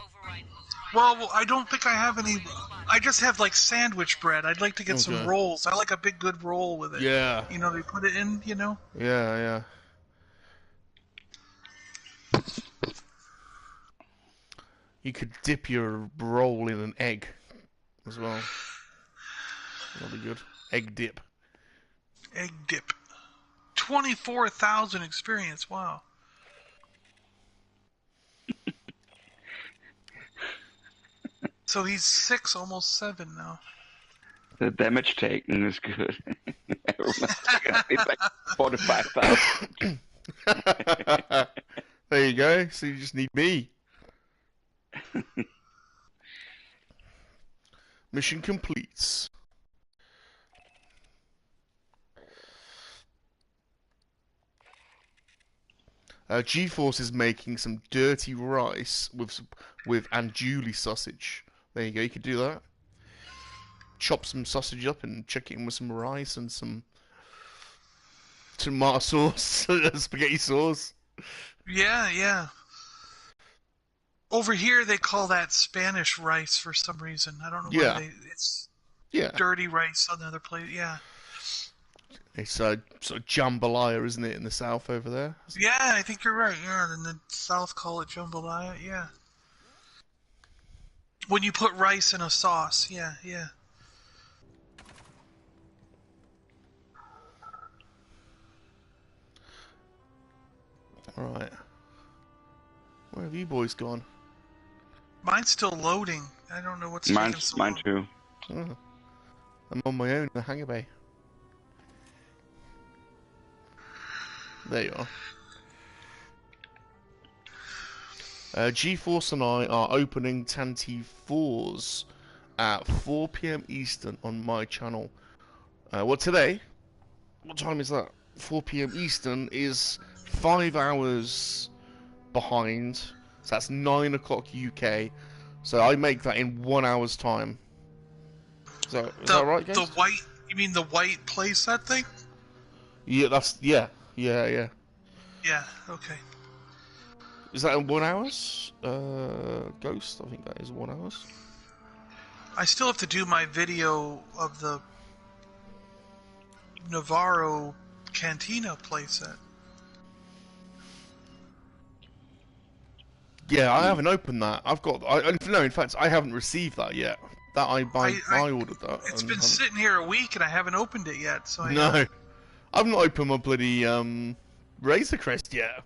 Well, I don't think I have any. I just have like sandwich bread. I'd like to get some Okay. rolls. I like a big good roll with it. Yeah. You know, they put it in, you know? Yeah, yeah. You could dip your roll in an egg as well. That'll be good. Egg dip. Egg dip. 24,000 experience, wow. So he's 6, almost 7 now. The damage taken is good. It's like 45,000. There you go. So you just need me. Mission complete. GeForce is making some dirty rice with andouille sausage. There you go. You could do that. Chop some sausage up and chuck it in with some rice and some tomato sauce, spaghetti sauce. Yeah, yeah. Over here they call that Spanish rice for some reason. I don't know Yeah. why it's Yeah. dirty rice on the other plate. Yeah. It's sort of jambalaya, isn't it, in the south over there? Yeah, I think you're right. Yeah, in the South call it jambalaya. Yeah. When you put rice in a sauce. Yeah, yeah. Alright. Where have you boys gone? Mine's still loading. I don't know what's taking so long. Mine too. Oh. I'm on my own in the hangar bay. There you are. GeForce and I are opening Tanty 4s at 4 PM Eastern on my channel. Today? What time is that? 4 PM Eastern is 5 hours behind. So that's 9 o'clock UK. So I make that in 1 hour's time. Is that right, guys? The white, you mean the white playset thing? Yeah, yeah. Yeah, okay. Is that in 1 hours? Ghost, I think that is 1 hours. I still have to do my video of the Navarro Cantina playset. Yeah, I haven't opened that. In fact, I haven't received that yet. That I ordered that. It's been sitting here a week and I haven't opened it yet. So No, I've not opened my bloody Razor Crest yet.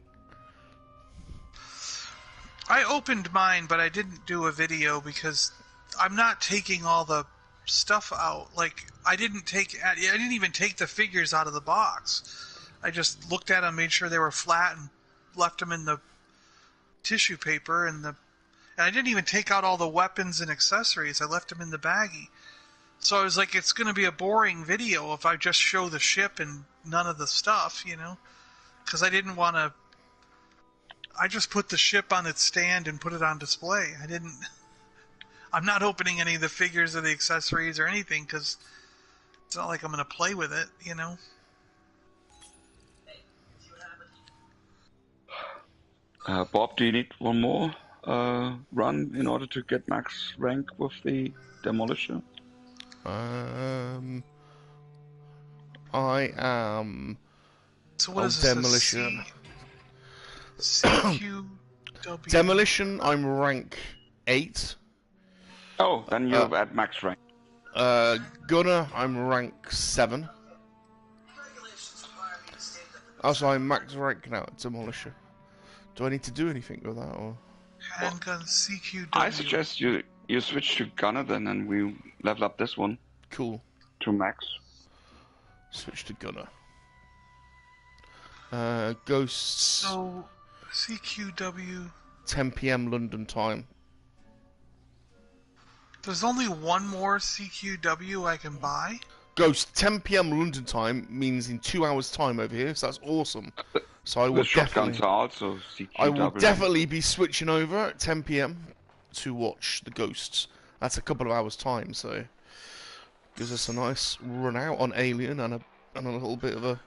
I opened mine, but I didn't do a video because I'm not taking all the stuff out. Like I didn't even take the figures out of the box. I just looked at them, made sure they were flat, and left them in the tissue paper and I didn't even take out all the weapons and accessories. I left them in the baggie. So I was like, it's going to be a boring video if I just show the ship and none of the stuff, you know? Because I didn't want to... I just put the ship on its stand and put it on display. I'm not opening any of the figures or the accessories or anything because it's not like I'm going to play with it, you know? Bob, do you need one more run in order to get max rank with the Demolisher? I am. So what is this? Demolition. CQW. Demolition. I'm rank 8. Oh, then you're at max rank. Gunner. I'm rank 7. Also, I'm max rank now at Demolisher. Do I need to do anything with that, or? Handgun CQW. I suggest you switch to Gunner then, and we level up this one. Cool. To max. Switch to Gunner. Ghosts. So, CQW. 10 PM London time. There's only one more CQW I can buy? Ghost, 10 PM London time means in 2 hours time over here, so that's awesome. So I will The shotguns are also CQW. I will definitely be switching over at 10 PM to watch the Ghosts. That's a couple of hours time, so gives us a nice run out on Alien and a little bit of a...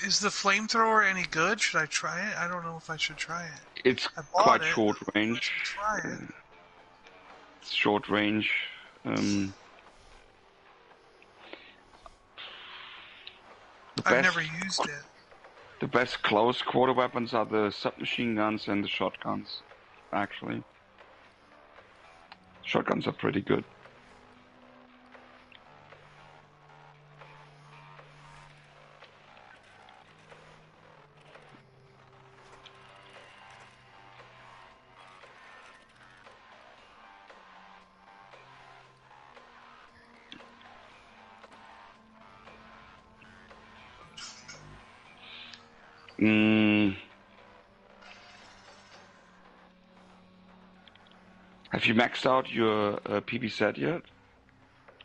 Is the flamethrower any good? Should I try it? I don't know if I should try it. It's quite short range. Try it. It's short range. I've never used it. The best close quarter weapons are the submachine guns and the shotguns, actually. Shotguns are pretty good. Have you maxed out your PP set yet?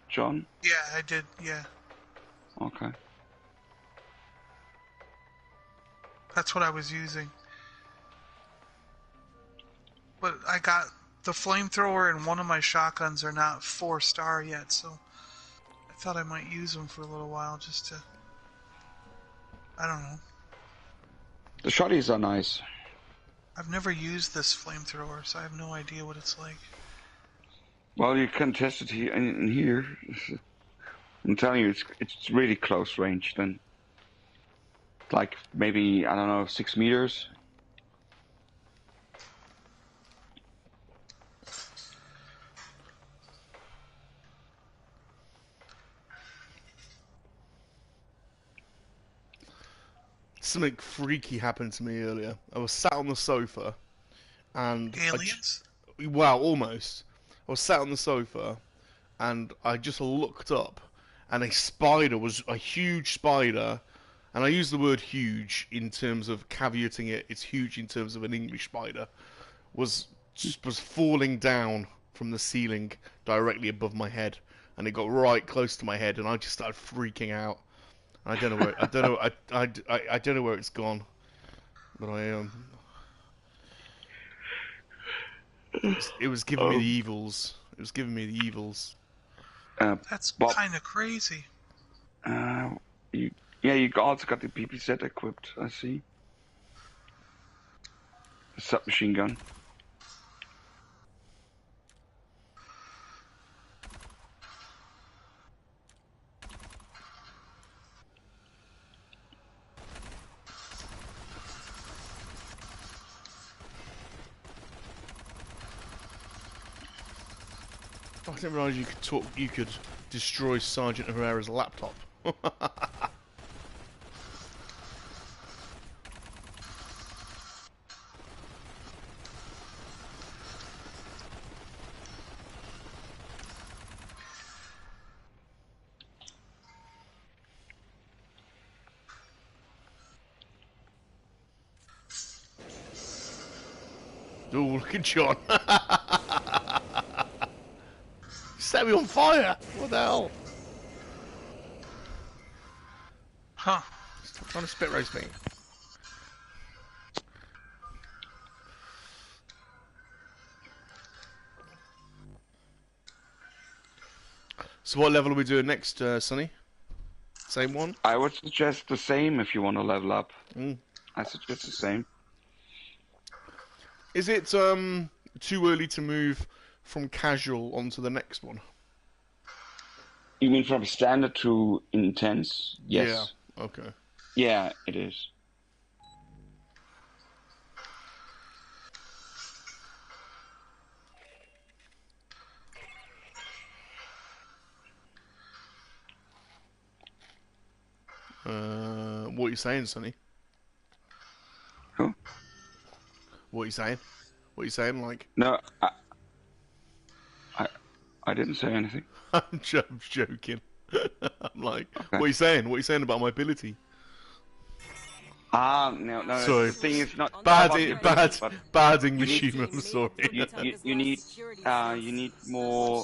John? Yeah, I did. Yeah, Okay. that's what I was using. But I got the flamethrower and one of my shotguns are not 4-star yet, so I thought I might use them for a little while just to. I don't know. The shotties are nice. I've never used this flamethrower, so I have no idea what it's like. Well, you can test it here. In here. I'm telling you, it's really close range. Then, like maybe I don't know, 6 meters. Something freaky happened to me earlier. I was sat on the sofa, and Aliens? well, almost. I was sat on the sofa, and I just looked up, and a spider was a huge spider, and I use the word huge in terms of caveating it. It's huge in terms of an English spider. Was falling down from the ceiling directly above my head, and it got right close to my head, and I just started freaking out. I don't know where I don't know where it's gone, but it was giving me the evils. It was giving me the evils. That's Bob, kind of crazy. you also got the PPZ equipped. I see. The submachine gun. I didn't realise you could talk. You could destroy Sergeant Herrera's laptop. Oh, look at John! Set me on fire! What the hell? Huh. Stop trying to spit roast me. So what level are we doing next, Sonny? Same one? I would suggest the same if you want to level up. Mm. I suggest the same. Is it too early to move from casual onto the next one? You mean from standard to intense? Yes. Yeah. Okay. Yeah, it is. What are you saying, Sonny? Who? What are you saying? What are you saying? Like, No, I didn't say anything. I'm joking. I'm like, Okay. what are you saying? What are you saying about my ability? No. Sorry. The thing is not Bad English need- humor. I'm sorry. you need more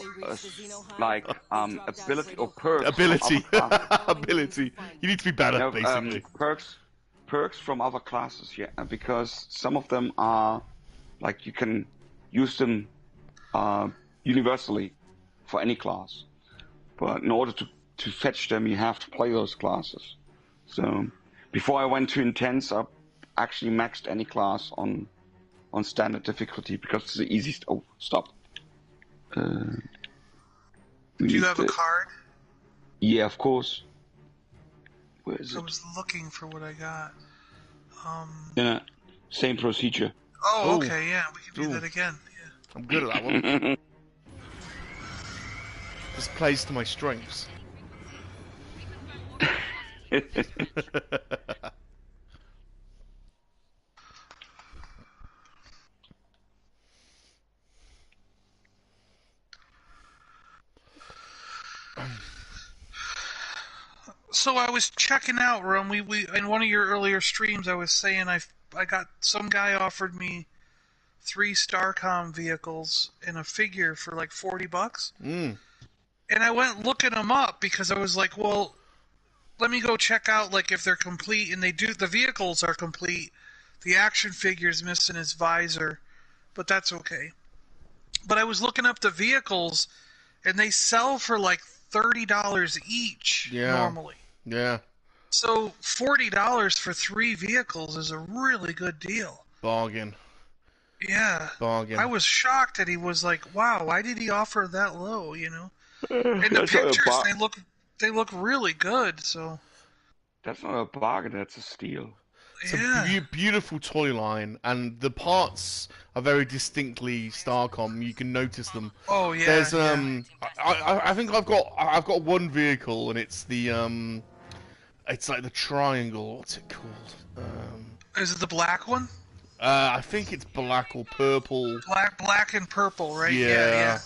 like ability or perks. Ability. From other classes. Ability. You need to be better, No, basically. perks from other classes, yeah, because some of them are like you can use them universally for any class, but in order to fetch them, you have to play those classes. So before I went to intense, I actually maxed any class on standard difficulty because it's the easiest. Oh, stop. Do you have a card? Yeah, of course. Where is I it? was looking for what I got. Yeah, same procedure. Oh, Ooh. okay, yeah, we can do Ooh. that again. Yeah. I'm good at that one. This plays to my strengths. So I was checking out, Rum. We in one of your earlier streams, I was saying I got some guy offered me 3 Starcom vehicles and a figure for like $40. Mm. And I went looking them up because I was like, well, let me go check out like if they're complete, and the vehicles are complete. The action figure's missing his visor, but that's okay. But I was looking up the vehicles, and they sell for like $30 each normally. Yeah. So $40 for 3 vehicles is a really good deal. Bargain. Yeah. Bargain. I was shocked that he was like, wow, why did he offer that low, you know? And the That's not a pictures, they look really good, so. That's not a bargain, that's a steal. It's Yeah. a beautiful toy line, and the parts are very distinctly Starcom. You can notice them. Oh yeah. There's yeah. I think I've got one vehicle, and it's the it's like the triangle. What's it called? Is it the black one? I think it's black or purple. Black and purple, right? Yeah.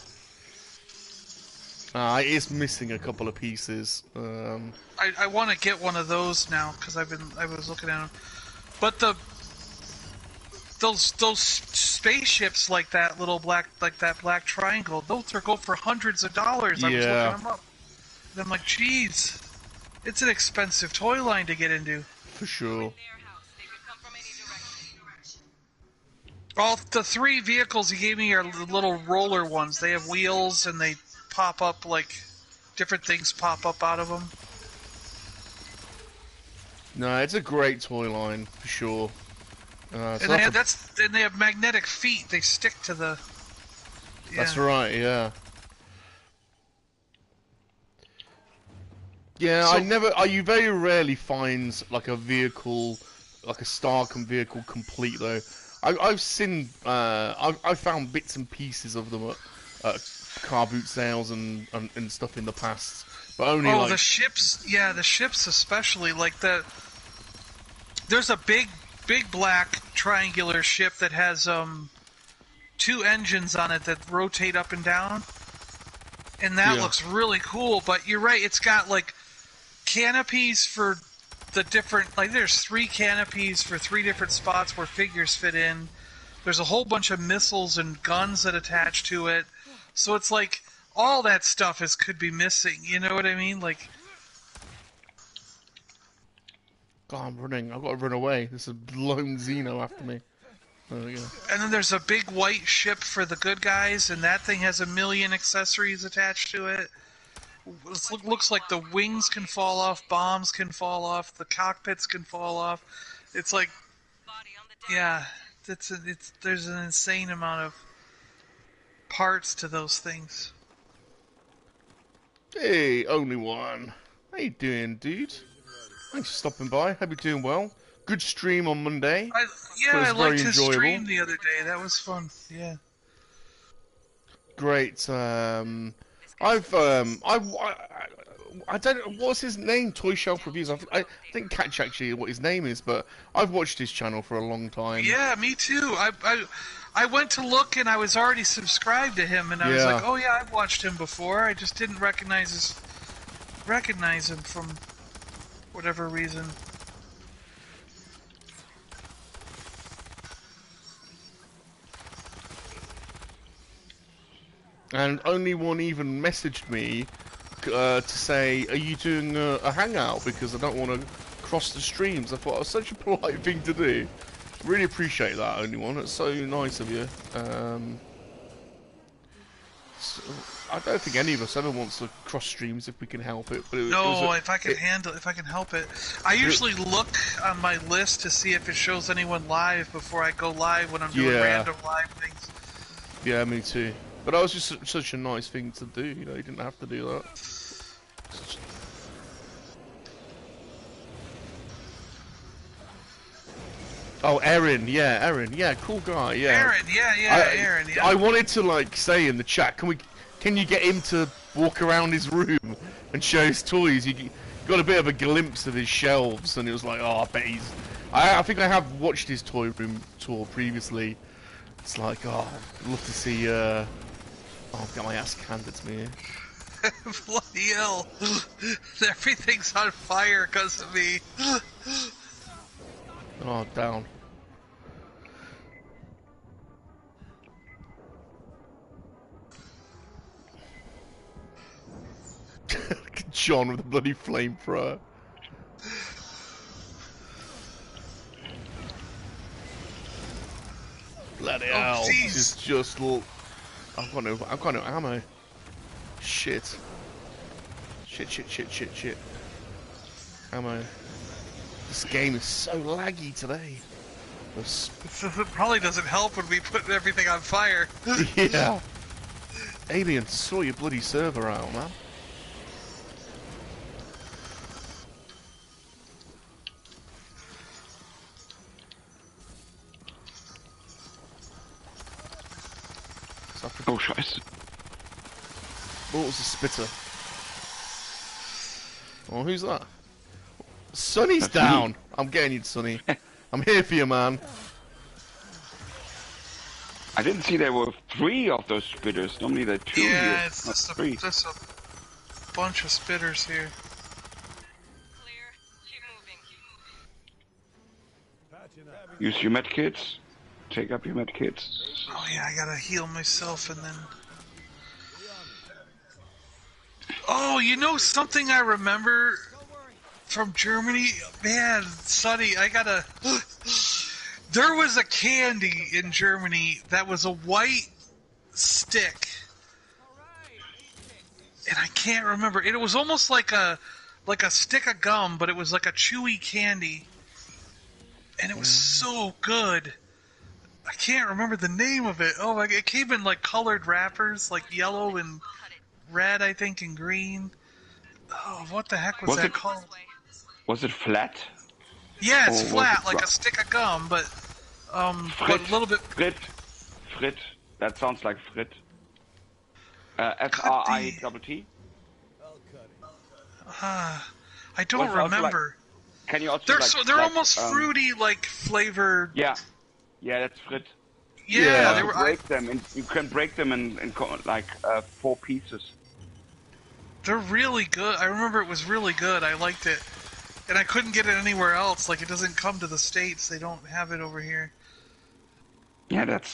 Yeah. It is missing a couple of pieces. I want to get one of those now because I was looking at them, but those spaceships like that black triangle, those are go for hundreds of dollars. I was looking them up, and I'm like, geez, it's an expensive toy line to get into. For sure. All the 3 vehicles he gave me are the little roller ones. They have wheels and they pop up like different things pop up out of them. No, it's a great toy line for sure. And they have magnetic feet. They stick to the. Yeah. That's right. Yeah. Yeah, So, you very rarely find like a vehicle, like a Starcom vehicle complete though. I've seen, I've found bits and pieces of them at car boot sales and stuff in the past, but only the ships, yeah, the ships especially, like there's a big black triangular ship that has 2 engines on it that rotate up and down, and that looks really cool. But you're right, it's got like canopies for the different, like there's 3 canopies for 3 different spots where figures fit in. There's a whole bunch of missiles and guns that attach to it. So it's like all that stuff could be missing. You know what I mean? Like, God, I'm running. I've got to run away. There's a lone Xeno after me. There we go. and then there's a big white ship for the good guys, and that thing has a million accessories attached to it. It looks like the wings can fall off, bombs can fall off, the cockpits can fall off. It's like, yeah, there's an insane amount of parts to those things. Hey, only one. How you doing, dude? Thanks for stopping by. Hope you're doing well. Good stream on Monday. I liked his stream the other day. That was fun. Yeah. Great. I don't. What's his name? Toy Shelf Reviews. I didn't catch actually what his name is, but I've watched his channel for a long time. Yeah, me too. I went to look and I was already subscribed to him, and I was like, oh yeah, I've watched him before. I just didn't recognize him from whatever reason. And only one even messaged me to say, are you doing a hangout? Because I don't want to cross the streams. I thought it was such a polite thing to do. Really appreciate that, only one. It's so nice of you. So, I don't think any of us ever wants to cross streams if we can help it. But if I can help it. I usually look on my list to see if it shows anyone live before I go live when I'm doing random live things. Yeah, me too. But that was just such a nice thing to do, you know, you didn't have to do that. Oh, Aaron, yeah, cool guy, yeah. Aaron, yeah. I wanted to, like, say in the chat, can you get him to walk around his room and show his toys? You got a bit of a glimpse of his shelves, and it was like, oh, I bet he's... I think I have watched his toy room tour previously. It's like, oh, I'd love to see, Oh, I've got my ass handed to me here. Bloody hell. Everything's on fire because of me. Oh, down. John with a bloody flamethrower. Bloody hell! jeez. This is just look. I've got no ammo. Shit. Shit. Ammo. This game is so laggy today. It probably doesn't help when we put everything on fire. Yeah. Alien, saw your bloody server out, man. Oh, scheiße. What was the spitter? Oh, who's that? Sonny's That's down. me. I'm getting you, Sonny. I'm here for you, man. I didn't see there were 3 of those spitters. Normally there are 2 here. Yeah, it's not just 3. just a bunch of spitters here. Clear. Keep moving. Patching up. Use your medkits. Take up your medkits. Oh yeah, I gotta heal myself and then... Oh, you know something I remember from Germany? Man, Sonny, I gotta... There was a candy in Germany that was a white stick. And I can't remember. It was almost like a stick of gum, but it was like a chewy candy. And it was so good. I can't remember the name of it. Oh, it came in like colored wrappers, like yellow and red, I think, and green. Oh, what the heck was Was that it- called? Was it flat? Yeah, it's or was flat, it like rough? a stick of gum, but a little bit. Frit. That sounds like Frit. F-R-I-T-T. I don't Was it also remember. Can you also They're almost fruity, like flavored. Yeah, that's Frit. Yeah, they You were. break them, and you can break them in 4 pieces. They're really good. I remember it was really good. I liked it, and I couldn't get it anywhere else. Like it doesn't come to the States. They don't have it over here. Yeah, that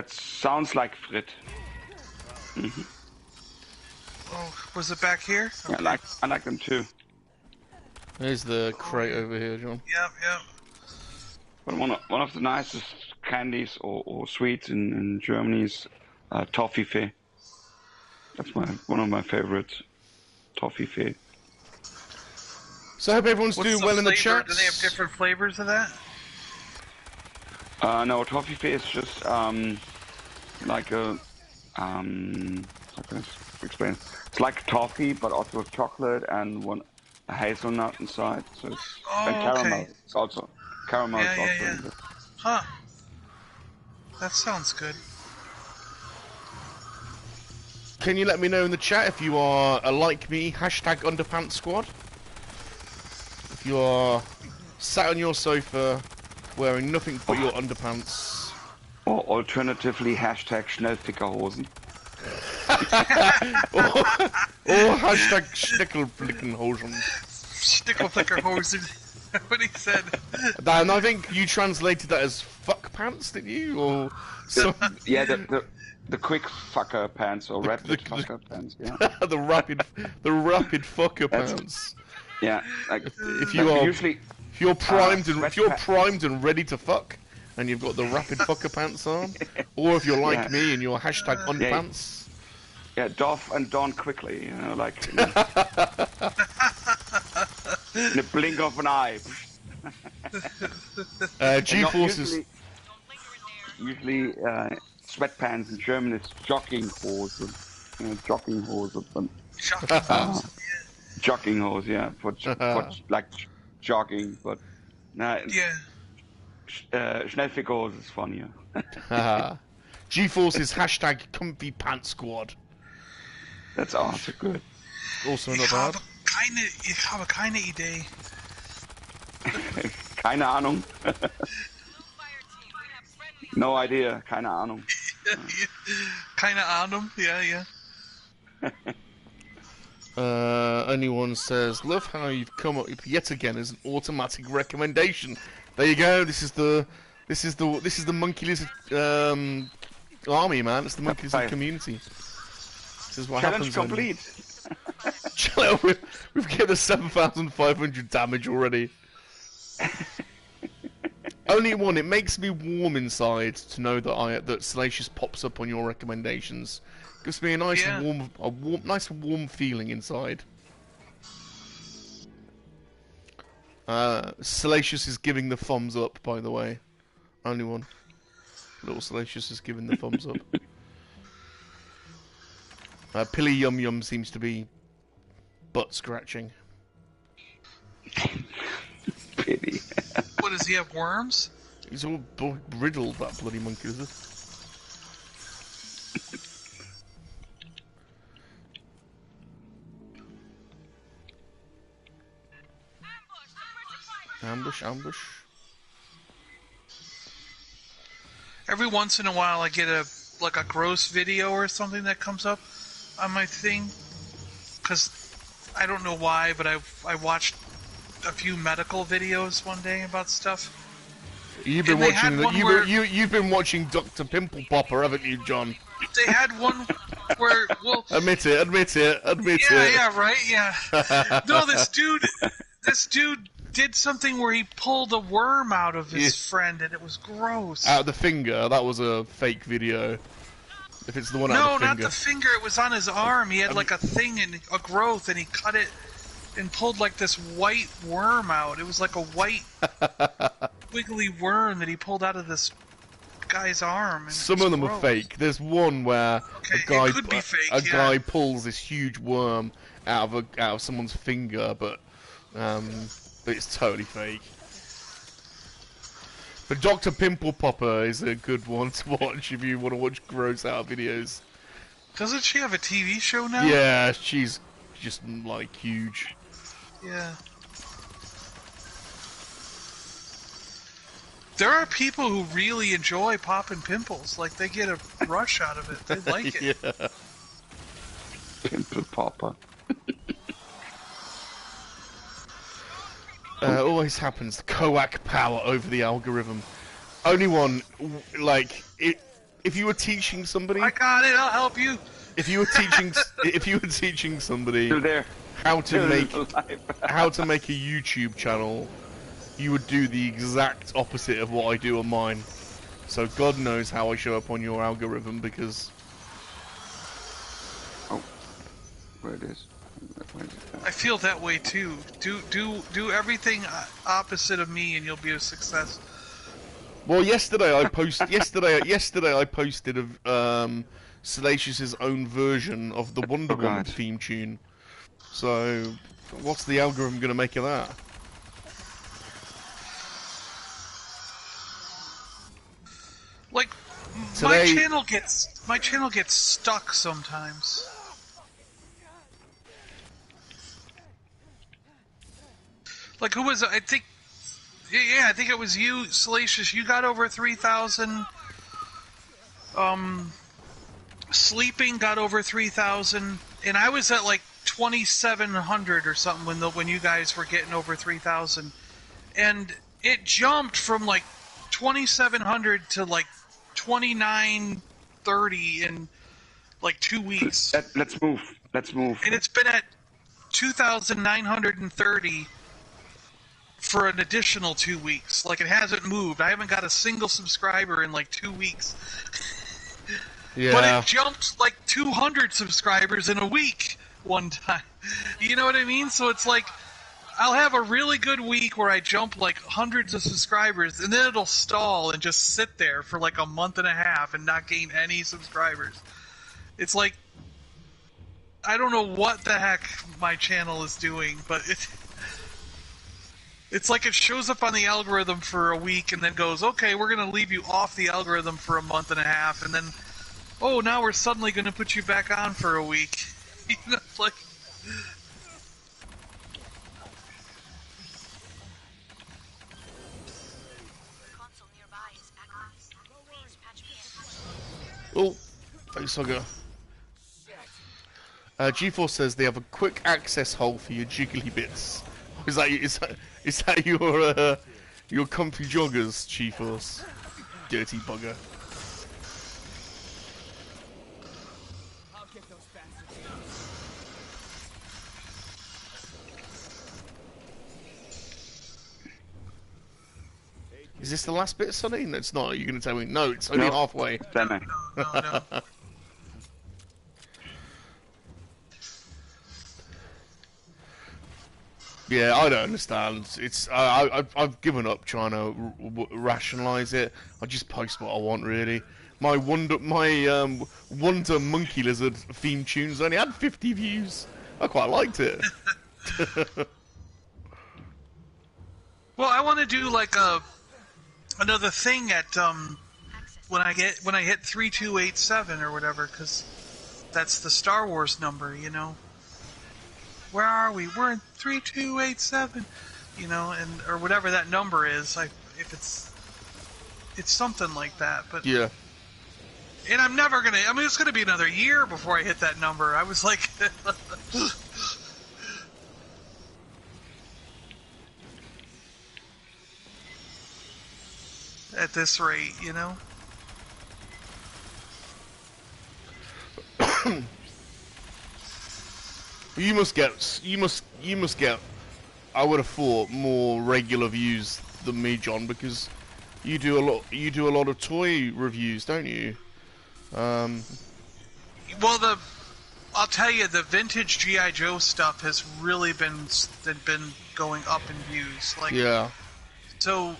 sounds like Frit. Oh, was it back here? Yeah, I like them too. There's the crate over here, John. Yep. But one of the nicest candies or sweets in Germany is Toffifee. That's one of my favorites. Toffifee. So I hope everyone's What's doing well in the flavor? chat. Do they have different flavors of that? No, Toffifee is just like a how can I explain? It's like toffee, but also with chocolate and a hazelnut inside. So it's and caramel. Okay. It's also caramel. is also Yeah. in it. Huh. That sounds good. Can you let me know in the chat if you are a like me #underpants squad? If you are sat on your sofa wearing nothing but your underpants. Or alternatively, #Schnellfickerhosen. Or #Schnickelflickenhosen. Stickleflickerhosen. What he said. And I think you translated that as fuck pants, did you? Or some... Yeah, the quick fucker pants or rapid fucker pants. Yeah, the rapid fucker pants. yeah. Like If you are usually if you're primed sweat and ready to fuck, and you've got the rapid fucker pants on, or if you're like Yeah. me and you're #underpants. yeah, doff and don quickly. Like in the blink of an eye. G-forces. Usually, sweatpants in German is Jogginghose. Jogginghose. Shocking. Jogginghose, yeah, for like jogging, but nah, Yeah. Schnellfickerhose is funnier. G-forces #comfy pants squad. That's also good. Also not bad. Ich habe keine Idee. Keine Ahnung. Fireteam, we have friendly. No idea. Keine Ahnung. Kinda on them. Yeah. Anyone says, love how you've come up yet again as an automatic recommendation. There you go. This is the MoNKey-LiZaRD army, man. It's the MoNKey-LiZaRD community. This is what Challenge happens. complete. Chill out, we've given us 7,500 damage already. Only one. It makes me warm inside to know that Salacious pops up on your recommendations. Gives me a nice warm feeling inside. Salacious is giving the thumbs up, by the way. Only one. Little Salacious is giving the thumbs up. Pilly Yum Yum seems to be butt scratching. Pity. What, does he have worms? He's all riddled, that bloody monkey, is it? Ambush, ambush. Every once in a while I get a gross video or something that comes up on my thing. Because I don't know why, but I watched a few medical videos one day about stuff. You've been watching you've been watching Dr. Pimple Popper, haven't you, John? They had one where, well, admit it. Yeah, right, yeah. No, this dude did something where he pulled a worm out of his friend, and it was gross. Out of the finger? That was a fake video. If it's the one out of the finger. No, not the finger. It was on his arm. He had like a thing and a growth, and he cut it and pulled like this white worm out. It was like a white wiggly worm that he pulled out of this guy's arm. Some of them are fake. There's one where a guy pulls this huge worm out of someone's finger, but it's totally fake. But Dr. Pimple Popper is a good one to watch if you want to watch gross out videos. Doesn't she have a TV show now? Yeah, she's just like huge. Yeah. There are people who really enjoy popping pimples. Like, they get a rush out of it. They like it. Yeah. Pimple Popper. Always happens. The KoWaK power over the algorithm. Only one, like, if you were teaching somebody... I got it, I'll help you. If you were teaching somebody how to make a YouTube channel, you would do the exact opposite of what I do on mine. So God knows how I show up on your algorithm, because... Oh, where it is. I feel that way too. Do everything opposite of me, and you'll be a success. Well, yesterday I posted Salacious's own version of the Wonder Woman theme tune. So, what's the algorithm going to make of that? Like, Today... my channel gets stuck sometimes. Like, who was it? I think it was you, Salacious. You got over 3,000. Sleeping got over 3,000, and I was at like 2,700 or something when you guys were getting over 3,000, and it jumped from like 2,700 to like 2,930 in like 2 weeks. Let's move. And it's been at 2,930 for an additional 2 weeks. Like, it hasn't moved. I haven't got a single subscriber in like 2 weeks. Yeah. But it jumped like 200 subscribers in a week one time. You know what I mean? So it's like, I'll have a really good week where I jump like hundreds of subscribers, and then it'll stall and just sit there for like a month and a half and not gain any subscribers. It's like, I don't know what the heck my channel is doing, but it's like it shows up on the algorithm for a week and then goes, okay, we're going to leave you off the algorithm for a month and a half, and then, oh, now we're suddenly going to put you back on for a week. You know, like... Oh, thanks, Hugger. G4 says they have a quick access hole for your jiggly bits. Is that your comfy joggers, G-Force? Dirty bugger. Is this the last bit, Sonny? No, it's not. You're going to tell me, no, it's only No. halfway. Then No. Yeah, I don't understand. It's I've given up trying to rationalize it. I just post what I want, really. My Wonder MoNKey-LiZaRD theme tunes only had 50 views. I quite liked it. Well, I want to do like another thing at when I hit 3287 or whatever, because that's the Star Wars number, you know. Where are we? We're in 3287, you know, and or whatever that number is. Like if it's something like that, but Yeah. And I'm never gonna. I mean, it's gonna be another year before I hit that number. I was like. At this rate, you know. You must get. I would have thought more regular views than me, John, because you do a lot of toy reviews, don't you? Well, I'll tell you, the vintage G.I. Joe stuff has really been going up in views. Like, Yeah. So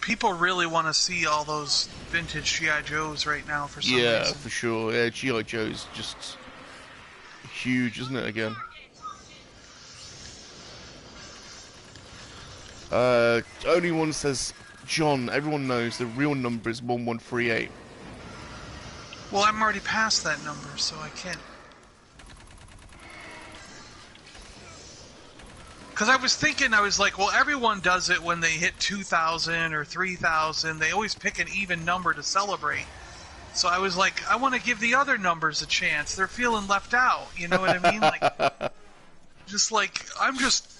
people really want to see all those vintage G.I. Joes right now for some Yeah, reason. for sure. Yeah, G.I. Joe's just huge, isn't it, again? Only one says, John, everyone knows the real number is 1138. Well, I'm already past that number, so I can't. Because I was thinking, I was like, well, everyone does it when they hit 2,000 or 3,000. They always pick an even number to celebrate. So I was like, I want to give the other numbers a chance. They're feeling left out. You know what I mean? Like, just like I'm just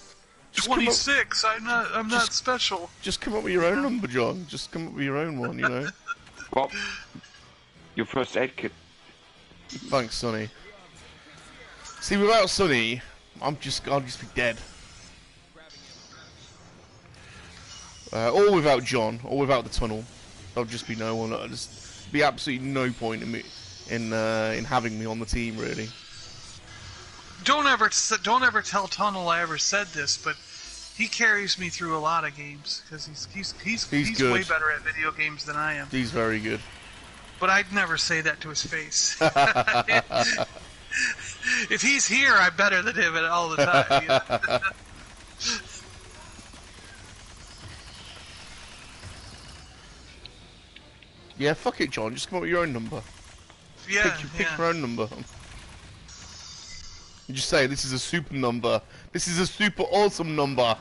26. I'm not special. Just come up with your own number, John. Just come up with your own one, you know. Well, your first aid kit. Thanks, Sonny. See, without Sonny, I'll just be dead. Or without John, or without the tunnel, there'll just be no one. There'll just be absolutely no point in me in having me on the team, really. Don't ever tell Tunnel I ever said this, but he carries me through a lot of games because he's good. way better at video games than I am. He's very good. But I'd never say that to his face. If he's here, I'm better than him all the time. You know? Yeah, fuck it, John. Just come up with your own number. Yeah, Pick your own number. You just say, this is a super number. This is a super awesome number.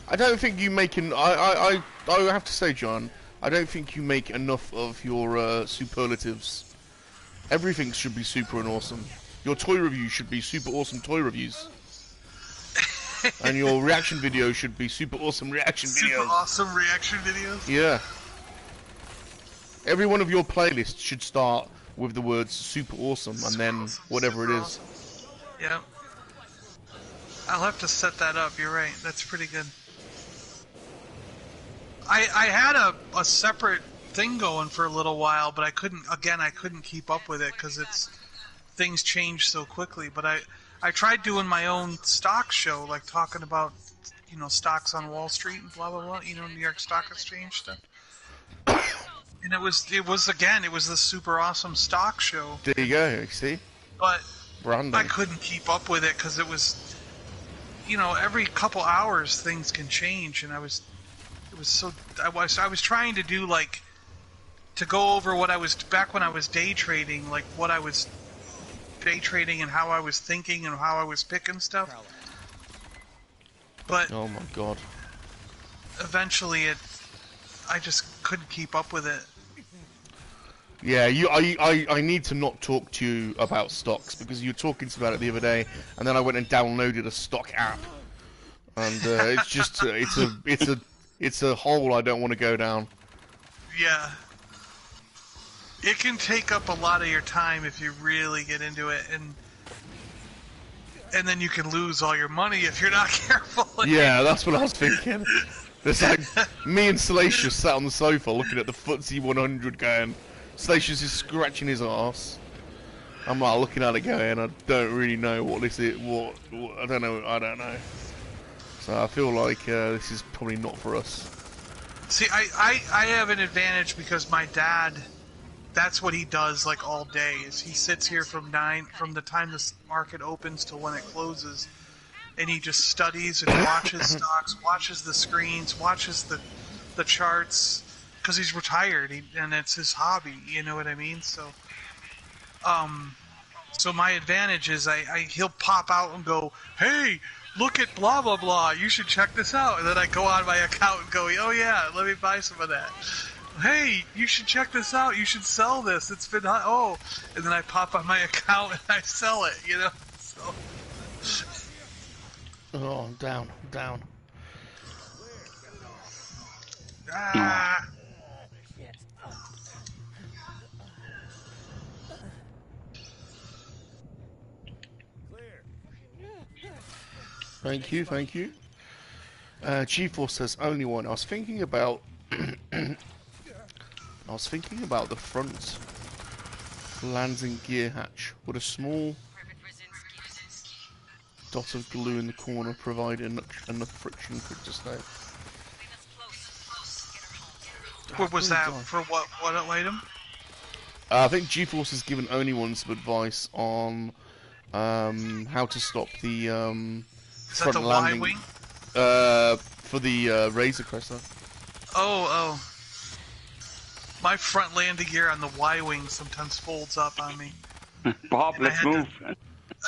I don't think you make I have to say, John, I don't think you make enough of your superlatives. Everything should be super and awesome. Your toy review should be super awesome toy reviews. And your reaction video should be super awesome reaction videos. Super awesome reaction videos? Yeah. Every one of your playlists should start with the words super awesome and then whatever it is. Awesome. Yeah. I'll have to set that up, you're right. That's pretty good. I had a separate thing going for a little while, but I couldn't keep up with it because things change so quickly. But I tried doing my own stock show, like talking about, you know, stocks on Wall Street and blah blah blah, you know, New York Stock Exchange stuff. And it was the super awesome stock show. There you go, you see? But Branding. I couldn't keep up with it because it was, you know, every couple hours things can change, and I was trying to do to go over what I was back when I was day trading, like what I was day trading and how I was thinking and how I was picking stuff. But oh my god. Eventually I just couldn't keep up with it. Yeah, I need to not talk to you about stocks because you were talking about it the other day, and then I went and downloaded a stock app, and it's it's a hole I don't want to go down. Yeah. It can take up a lot of your time if you really get into it, and then you can lose all your money if you're not careful. Yeah, that's what I was thinking. There's like me and Salacious sat on the sofa looking at the FTSE 100 going. Salacious is scratching his arse. I'm like looking at it going, I don't really know what this is. What I don't know. So I feel like this is probably not for us. See, I have an advantage because my dad, that's what he does like all day. Is he sits here from the time the market opens till when it closes, and he just studies and watches stocks, watches the screens, watches the charts, because he's retired and it's his hobby. You know what I mean? So my advantage is he'll pop out and go, hey, look at blah blah blah, you should check this out, and then I go on my account and go, oh yeah, let me buy some of that. Hey, you should check this out, you should sell this, it's been hot. Oh, and then I pop on my account and I sell it, you know. So. Oh, I'm down. Ah. Thank you. G4 says only one. I was thinking about the front landing gear hatch. Would a small dot of glue in the corner provide enough friction for it to stay? What was that for? What item? I think G-Force has given only one some advice on how to stop the Is that the Y-wing? For the Razor Crest. Oh. My front landing gear on the Y-wing sometimes folds up on me. Bob, let's move. I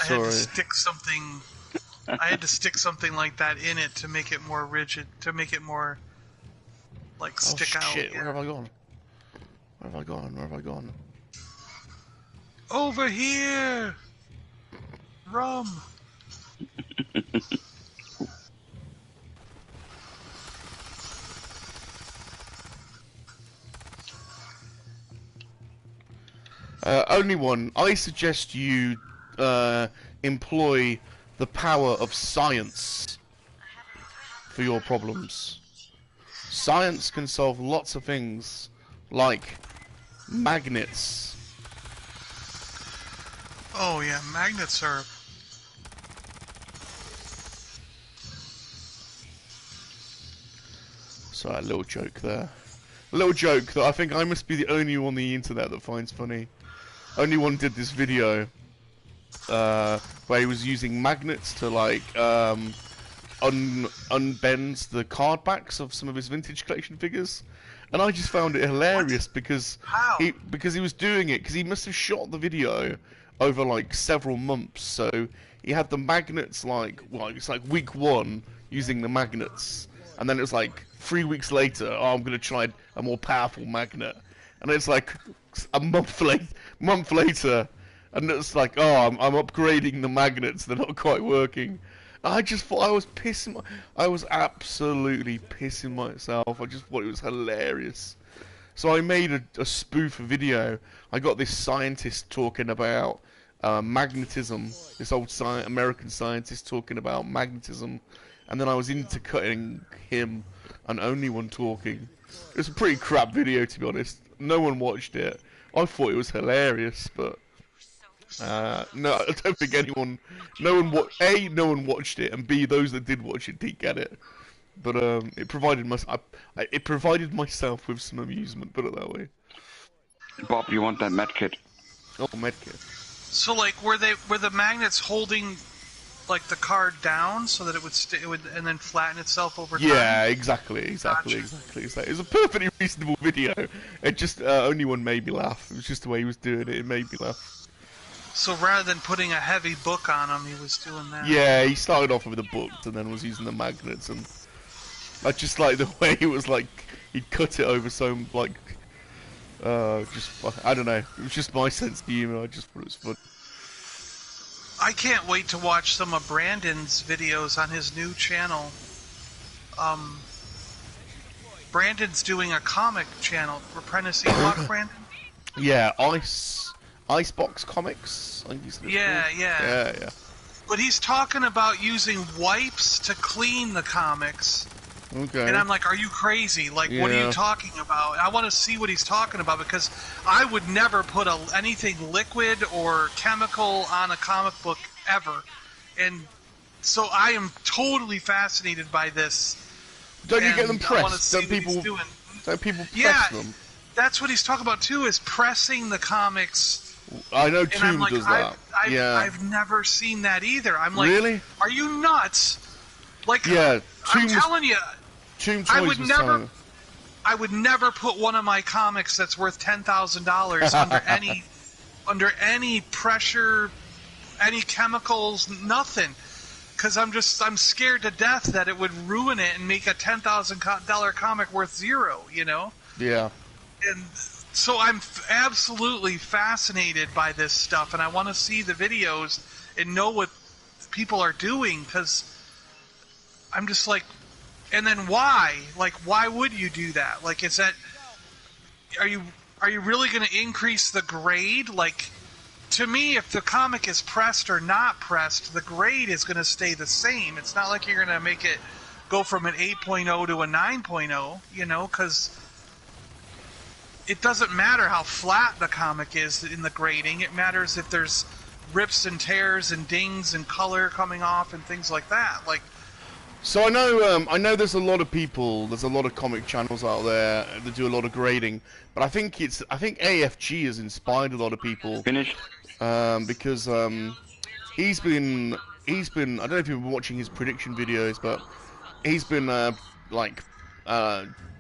had to stick something. I had to stick something like that in it to make it more rigid, to make it more like stick out. Shit! Yeah. Where have I gone? Over here, rum. Only one. I suggest you employ the power of science for your problems. Science can solve lots of things, like magnets. Oh yeah, magnets are. Sorry, a little joke there. A little joke that I think I must be the only one on the internet that finds funny. Only one did this video where he was using magnets to like unbend the card backs of some of his vintage collection figures, and I just found it hilarious because he was doing it because he must have shot the video over like several months. So he had the magnets it's like week 1 using the magnets, and then it was like 3 weeks later, oh, I'm gonna try a more powerful magnet, and it's like a month later, and it's like, oh, I'm upgrading the magnets, they're not quite working. I just thought I was absolutely pissing myself. I just thought it was hilarious. So I made a spoof video. I got this scientist talking about magnetism, this old American scientist talking about magnetism, and then I was intercutting him and only one talking. It was a pretty crap video, to be honest. No one watched it. I thought it was hilarious, but no, I don't think anyone. No one watched it, and B, those that did watch it didn't get it. But it provided myself with some amusement. Put it that way. Bob, you want that medkit? Oh, medkit. So like, were the magnets holding like the card down so that it would and then flatten itself over time? Yeah, exactly. Gotcha. It was a perfectly reasonable video. It just only one made me laugh. It was just the way he was doing it. It made me laugh. So rather than putting a heavy book on him, he was doing that. Yeah, he started off with the books and then was using the magnets, and I just like the way it was like he'd cut it over so like just I don't know. It was just my sense of humor. I just thought it was fun. I can't wait to watch some of Brandon's videos on his new channel. Brandon's doing a comic channel. Apprenticing what, Brandon? Yeah, Icebox Comics. I think he's Yeah. yeah. But he's talking about using wipes to clean the comics. Okay. And I'm like, are you crazy? Like, what are Yeah. you talking about? I want to see what he's talking about because I would never put anything liquid or chemical on a comic book ever. And so I am totally fascinated by this. Don't you get them and I wanna pressed? see Don't what he's people? doing. Don't people press Yeah, them? that's what he's talking about too, is pressing the comics. I know And I'm Tomb like, does that. I've never seen that either. I'm like, Really? are you nuts? Like, Yeah, I'm telling you, Tomb I Toys would was never, telling- I would never put one of my comics that's worth $10,000 under any pressure, any chemicals, nothing. Because I'm scared to death that it would ruin it and make a $10,000 comic worth zero. You know? Yeah. And so I'm absolutely fascinated by this stuff, and I want to see the videos and know what people are doing, because I'm just like, and then why? Like, why would you do that? Like, is that, are you really going to increase the grade? Like, to me, if the comic is pressed or not pressed, the grade is going to stay the same. It's not like you're going to make it go from an 8.0 to a 9.0, you know, because it doesn't matter how flat the comic is in the grading. It matters if there's rips and tears and dings and color coming off and things like that. Like, So I know there's a lot of people, there's a lot of comic channels out there that do a lot of grading, but I think AFG has inspired a lot of people. Finished. Because he's been I don't know if you've been watching his prediction videos, but he's been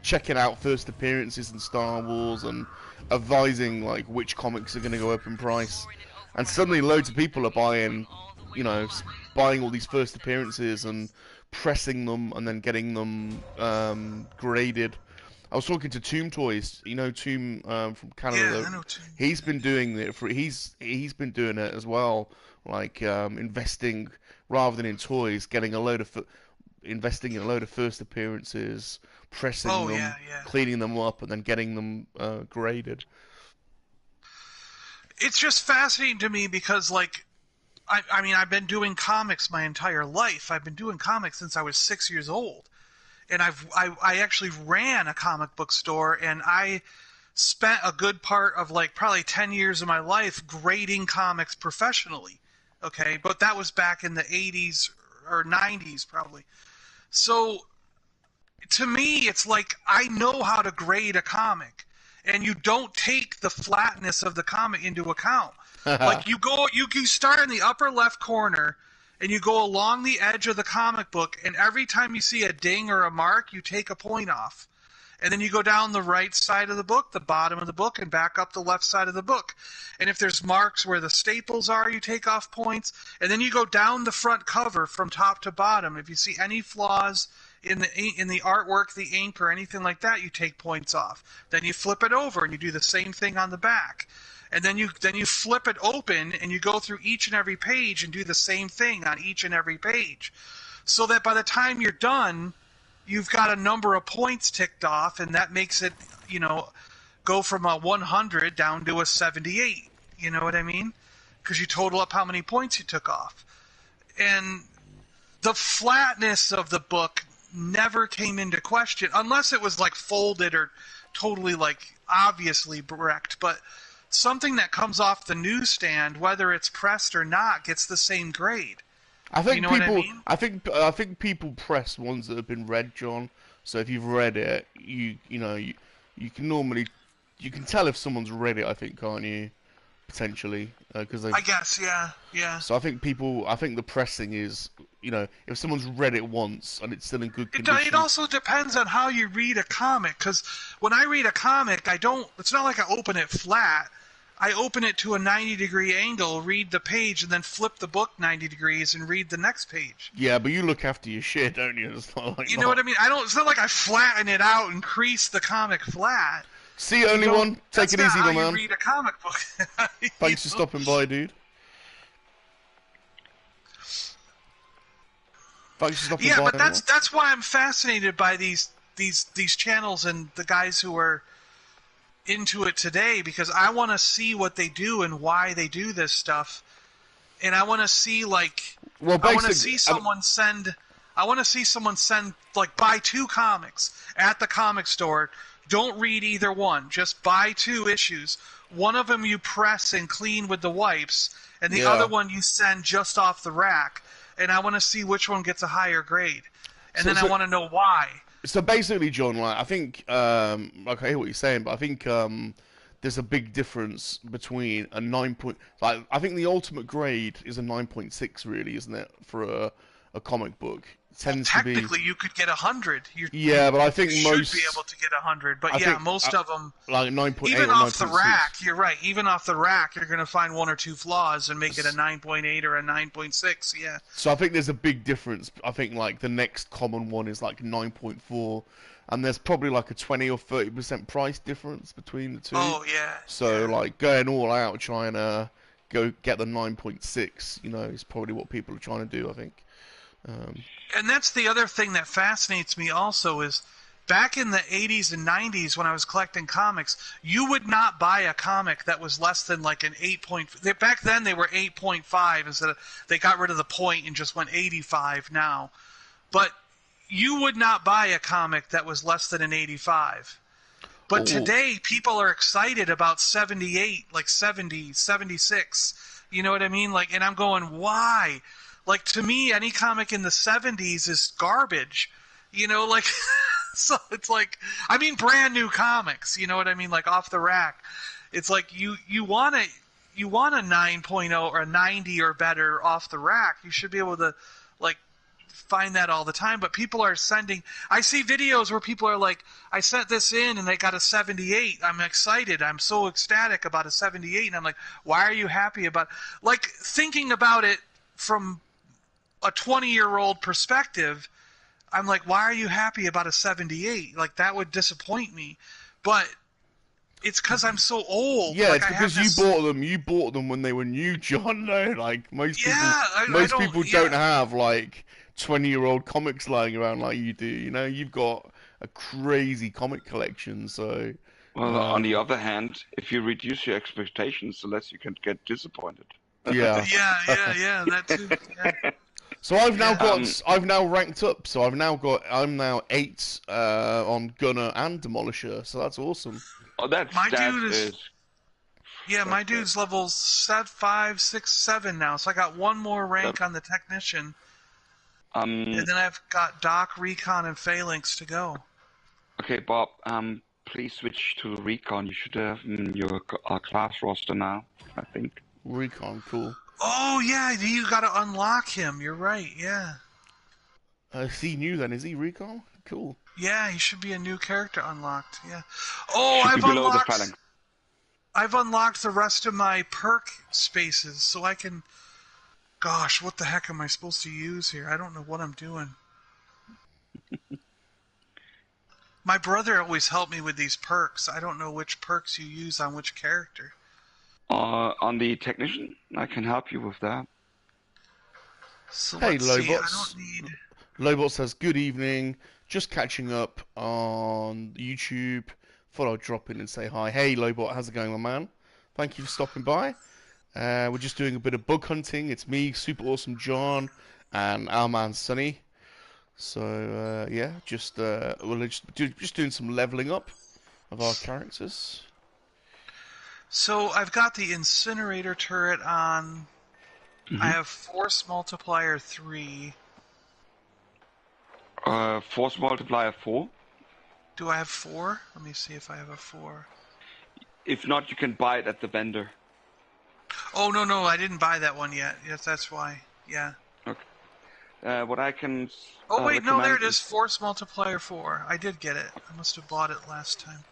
checking out first appearances in Star Wars and advising like which comics are going to go up in price, and suddenly loads of people are buying all these first appearances and pressing them and then getting them graded. I was talking to Tomb Toys, you know Tomb from Canada. yeah, I know too. He's been doing it he's been doing it as well, like investing rather than in toys, getting investing in a load of first appearances, pressing them, yeah. cleaning them up, and then getting them graded. It's just fascinating to me because, like, I mean, I've been doing comics my entire life. I've been doing comics since I was 6 years old. And I actually ran a comic book store, and I spent a good part of like probably 10 years of my life grading comics professionally. Okay, but that was back in the 80s or 90s probably. So to me, it's like I know how to grade a comic, and you don't take the flatness of the comic into account. Like you start in the upper left corner, and you go along the edge of the comic book, and every time you see a ding or a mark, you take a point off. And then you go down the right side of the book, the bottom of the book, and back up the left side of the book. And if there's marks where the staples are, you take off points. And then you go down the front cover from top to bottom. If you see any flaws in the artwork, the ink, or anything like that, you take points off. Then you flip it over, and you do the same thing on the back. And then you flip it open, and you go through each and every page and do the same thing on each and every page. So that by the time you're done, you've got a number of points ticked off, and that makes it, go from a 100 down to a 78. You know what I mean? Because you total up how many points you took off. And the flatness of the book never came into question, unless it was like folded or totally like obviously wrecked. But something that comes off the newsstand, whether it's pressed or not, gets the same grade. I think You know what I people. mean? I think people press ones that have been read, John. So if you've read it, you can tell if someone's read it. I think, can't you? Potentially, because I guess, yeah. So I think the pressing is, if someone's read it once and it's still in good condition. It also depends on how you read a comic, because when I read a comic, it's not like I open it flat. I open it to a 90-degree angle, read the page, and then flip the book 90 degrees and read the next page. Yeah, but you look after your shit, don't you? It's not like You know what I mean? It's not like I flatten it out and crease the comic flat. See, only one. Take it easy, my man. man. Read a comic book. Thanks for stopping by, dude. Thanks for stopping by. Yeah, but that's why I'm fascinated by these these channels and the guys who are into it today, because I want to see what they do and why they do this stuff, and I want to see like Well, I want to basically, see someone send. I want to see someone send, like, buy 2 comics at the comic store. Don't read either one. Just buy 2 issues. One of them you press and clean with the wipes, and the Yeah. other one you send just off the rack. And I want to see which one gets a higher grade. And then I want to know why. So basically, John, like, I think, like, I hear what you're saying, but I think there's a big difference between a 9 point. Like, I think the ultimate grade is a 9.6, really, isn't it, for a comic book? It tends to be. Technically, you could get 100. Yeah, but I think you most should be able to get 100. But I yeah, think, most of them, like 9.8 even or off the 9.6. rack, you're right. Even off the rack, you're going to find 1 or 2 flaws and make it a 9.8 or a 9.6. Yeah. So I think there's a big difference. I think like the next common one is like 9.4, and there's probably like a 20 or 30% price difference between the two. Oh yeah. So yeah. like going all out trying to go get the 9.6, you know, is probably what people are trying to do, I think. And that's the other thing that fascinates me also is back in the 80s and 90s when I was collecting comics, you would not buy a comic that was less than like an 8 point. Back then they were 8.5 instead of, they got rid of the point and just went 85 now. But you would not buy a comic that was less than an 85. But today people are excited about 78, like 70, 76. You know what I mean? Like, and I'm going, why? Like, to me, any comic in the 70s is garbage. You know, like, so it's like, I mean, brand new comics, you know what I mean? Like, off the rack. It's like, you want a 9.0 or a 90 or better off the rack. You should be able to, like, find that all the time. But people are sending, I see videos where people are like, I sent this in and they got a 78. I'm excited. I'm so ecstatic about a 78. And I'm like, why are you happy about, like, thinking about it from a 20-year-old perspective, I'm like, why are you happy about a 78? Like, that would disappoint me. But it's because I'm so old. Yeah, like, it's because you bought them when they were new, John. No, like most people don't have like 20-year-old comics lying around like you do. You know, you've got a crazy comic collection. So, well, on the other hand, if you reduce your expectations, the less you can get disappointed. Yeah. yeah, that too. Yeah. So I've now ranked up. So I'm now 8 on Gunner and Demolisher. So that's awesome. Oh, my dude's level 5, 6, 7 now. So I got one more rank on the Technician, and then I've got Doc, Recon, and Phalanx to go. Okay, Bob. Please switch to Recon. You should have your class roster now, I think. Recon, cool. Oh, yeah, you gotta unlock him. You're right, yeah. Is he new then? Is he Recon? Cool. Yeah, he should be a new character unlocked, yeah. I've unlocked the rest of my perk spaces, so I can... Gosh, what the heck am I supposed to use here? I don't know what I'm doing. My brother always helped me with these perks. I don't know which perks you use on which character. On the Technician, I can help you with that. So hey, let's Lobots. see. I don't need... Lobot says, good evening. Just catching up on YouTube. Thought I'd drop in and say hi. Hey, Lobot, how's it going, my man? Thank you for stopping by. We're just doing a bit of bug hunting. It's me, Super Awesome John, and our man Sunny. So, yeah, just doing some leveling up of our characters. So I've got the Incinerator turret on. Mm-hmm. I have Force Multiplier 3. Force Multiplier 4. Do I have 4? Let me see if I have a 4. If not, you can buy it at the vendor. Oh, no, I didn't buy that one yet. Yes, that's why. Yeah. Okay. What I can... Oh, wait, no, there it is. Force Multiplier 4. I did get it. I must have bought it last time.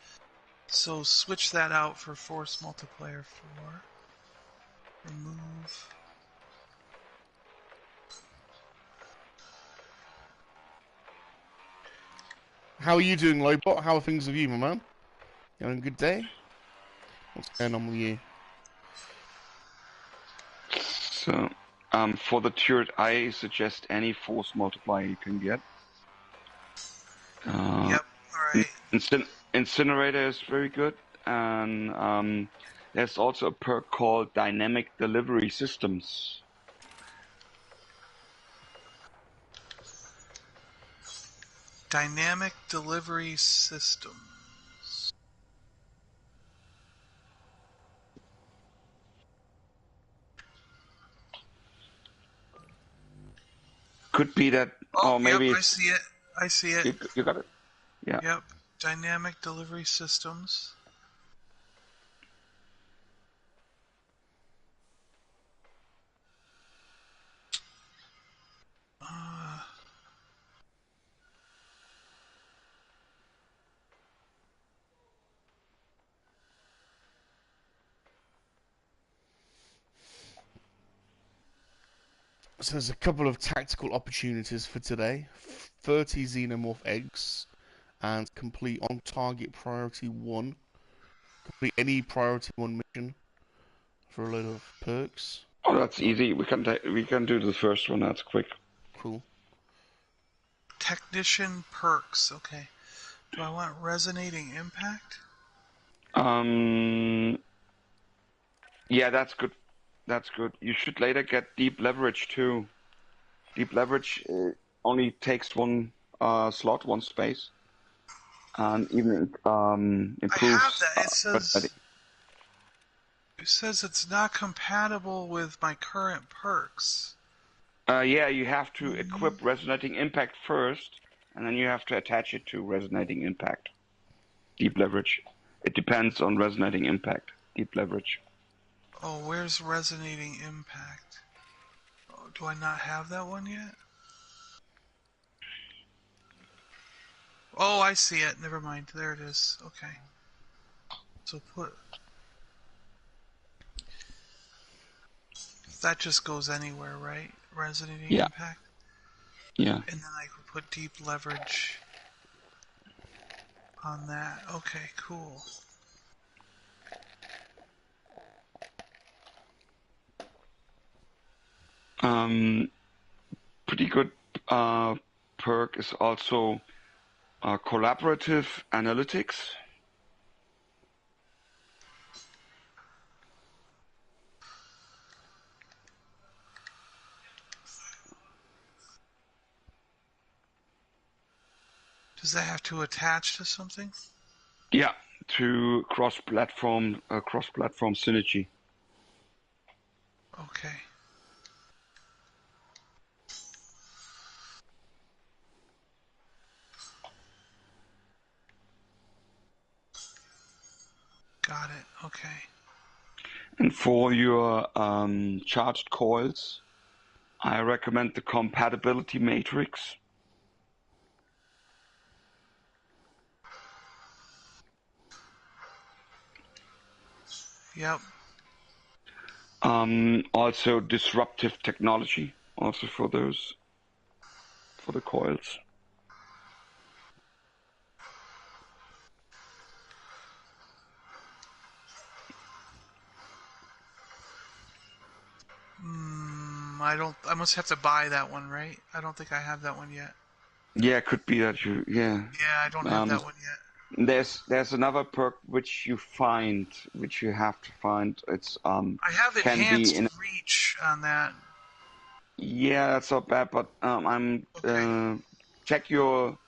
So switch that out for Force Multiplier 4. Remove. How are you doing, Lobot? How are things with you, my man? You having a good day? What's going on with you? So, for the turret, I suggest any force multiplier you can get. Yep. right. Incinerator is very good, and there's also a perk called Dynamic Delivery Systems. Dynamic delivery system. Could be that, Oh, or maybe yep, I it's see it. I see it. you got it. Yeah. Yep. Dynamic delivery systems. So there's a couple of tactical opportunities for today. 30 xenomorph eggs and complete on target priority 1. Complete any priority 1 mission for a load of perks. Oh, that's easy. We can do the first one. That's quick. Cool. Technician perks. Okay. Do I want resonating impact? Yeah, that's good. That's good. You should later get deep leverage too. Deep leverage only takes one slot, one space, and even improves. I have that. It says it's not compatible with my current perks. Yeah, you have to equip Resonating Impact first, and then you have to attach it to Resonating Impact. Deep leverage. It depends on Resonating Impact. Deep leverage. Oh, where's resonating impact? Oh, do I not have that one yet? Oh, I see it. Never mind. There it is. Okay. So that just goes anywhere, right? Resonating Yeah. impact? Yeah. And then I could put deep leverage on that. Okay, cool. Pretty good perk is also collaborative analytics. Does that have to attach to something? Yeah, to cross-platform synergy. Okay. Got it. Okay. And for your charged coils, I recommend the compatibility matrix. Yep. Also disruptive technology, also for the coils. I must have to buy that one, right? I don't think I have that one yet. Yeah, could be that you. Yeah. Yeah, I don't have that one yet. There's another perk which you have to find. It's I have can enhanced be in. reach on that. Yeah, that's not bad, but Okay. check your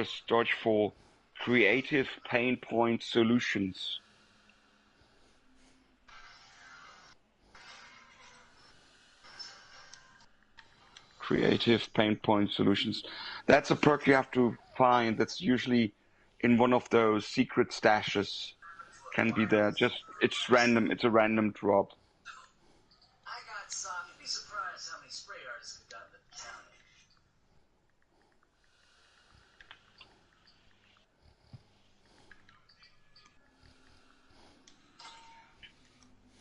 storage for creative pain point solutions. Creative pain point solutions. That's a perk you have to find. That's usually in one of those secret stashes. Can be there. Just it's random. It's a random drop. I got some. You'd be surprised how many spray artists we got in the county.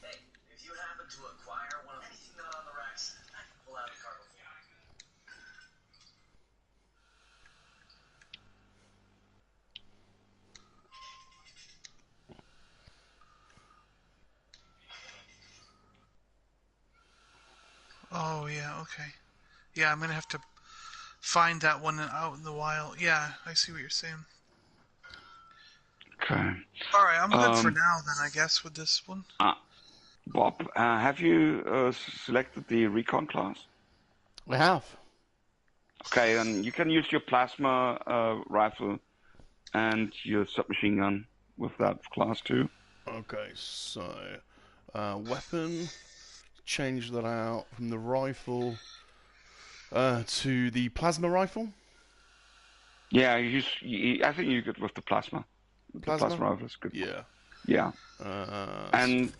Hey, if you happen to acquire one of anything not on the racks, I can pull out a cargo for you. Oh, yeah, okay. Yeah, I'm gonna have to find that one out in the wild. Yeah, I see what you're saying. Okay. All right, I'm good for Um, now then, I guess, with this one. Bob, have you selected the recon class? I have. Okay, and you can use your plasma rifle and your submachine gun with that class too. Okay, so weapon, change that out from the rifle to the plasma rifle. Yeah, I think you're good with the plasma. The Plasma? plasma rifle is good. Yeah. Yeah. And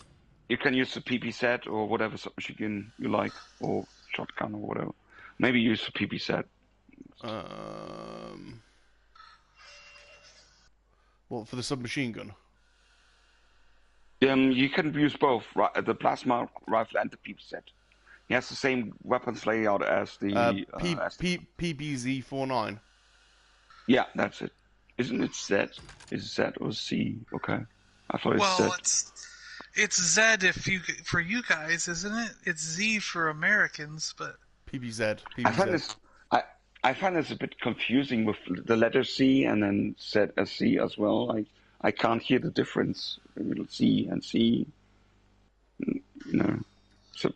you can use the PP set or whatever submachine gun you like, or shotgun or whatever. Maybe use the PP set. What, for the submachine gun? You can use both the plasma rifle and the PP set. He has the same weapons layout as the. PBZ-49. Yeah, that's it. Isn't it Z? Is it Z or C? Okay, I thought it's Well, Z. it's Z for you guys, isn't it? It's Z for Americans, but PBZ. I find this a bit confusing with the letter C and then Z as C as well. I can't hear the difference between C and C. You know, so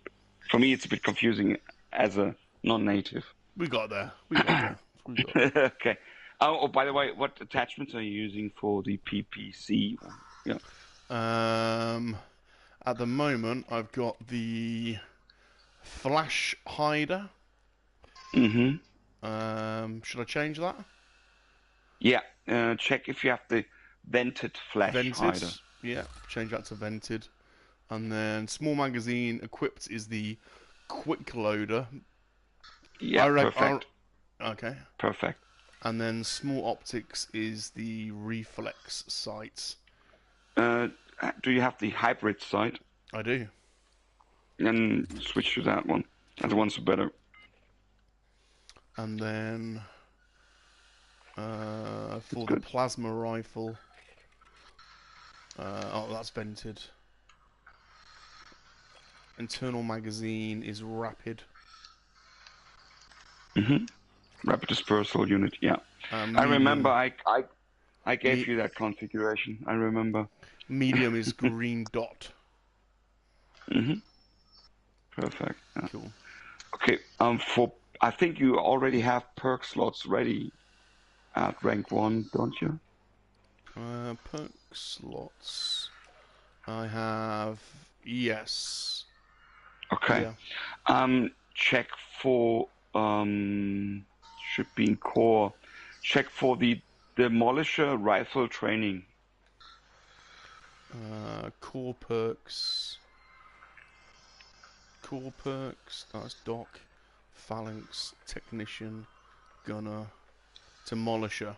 for me it's a bit confusing as a non-native. We got there. Okay. Oh, by the way, what attachments are you using for the PPC? Yeah. At the moment, I've got the flash hider. Mm-hmm. Should I change that? Yeah. Check if you have the vented flash hider. Yeah, change that to vented. And then small magazine equipped is the quick loader. Yeah, perfect. Okay. Perfect. And then small optics is the reflex sights. Do you have the hybrid sight? I do. Then switch to that one. That one's better. And then for the plasma rifle, that's vented. Internal magazine is rapid. Mm-hmm. Rapid dispersal unit, yeah. I remember I gave you that configuration. I remember. Medium is green dot. Mm-hmm. Perfect. Yeah. Cool. Okay. I think you already have perk slots ready at rank 1, don't you? Perk slots. I have, yes. Okay. Yeah. Check for should be in core. Check for the demolisher rifle training. Core perks. That's doc. Phalanx, technician, gunner, demolisher.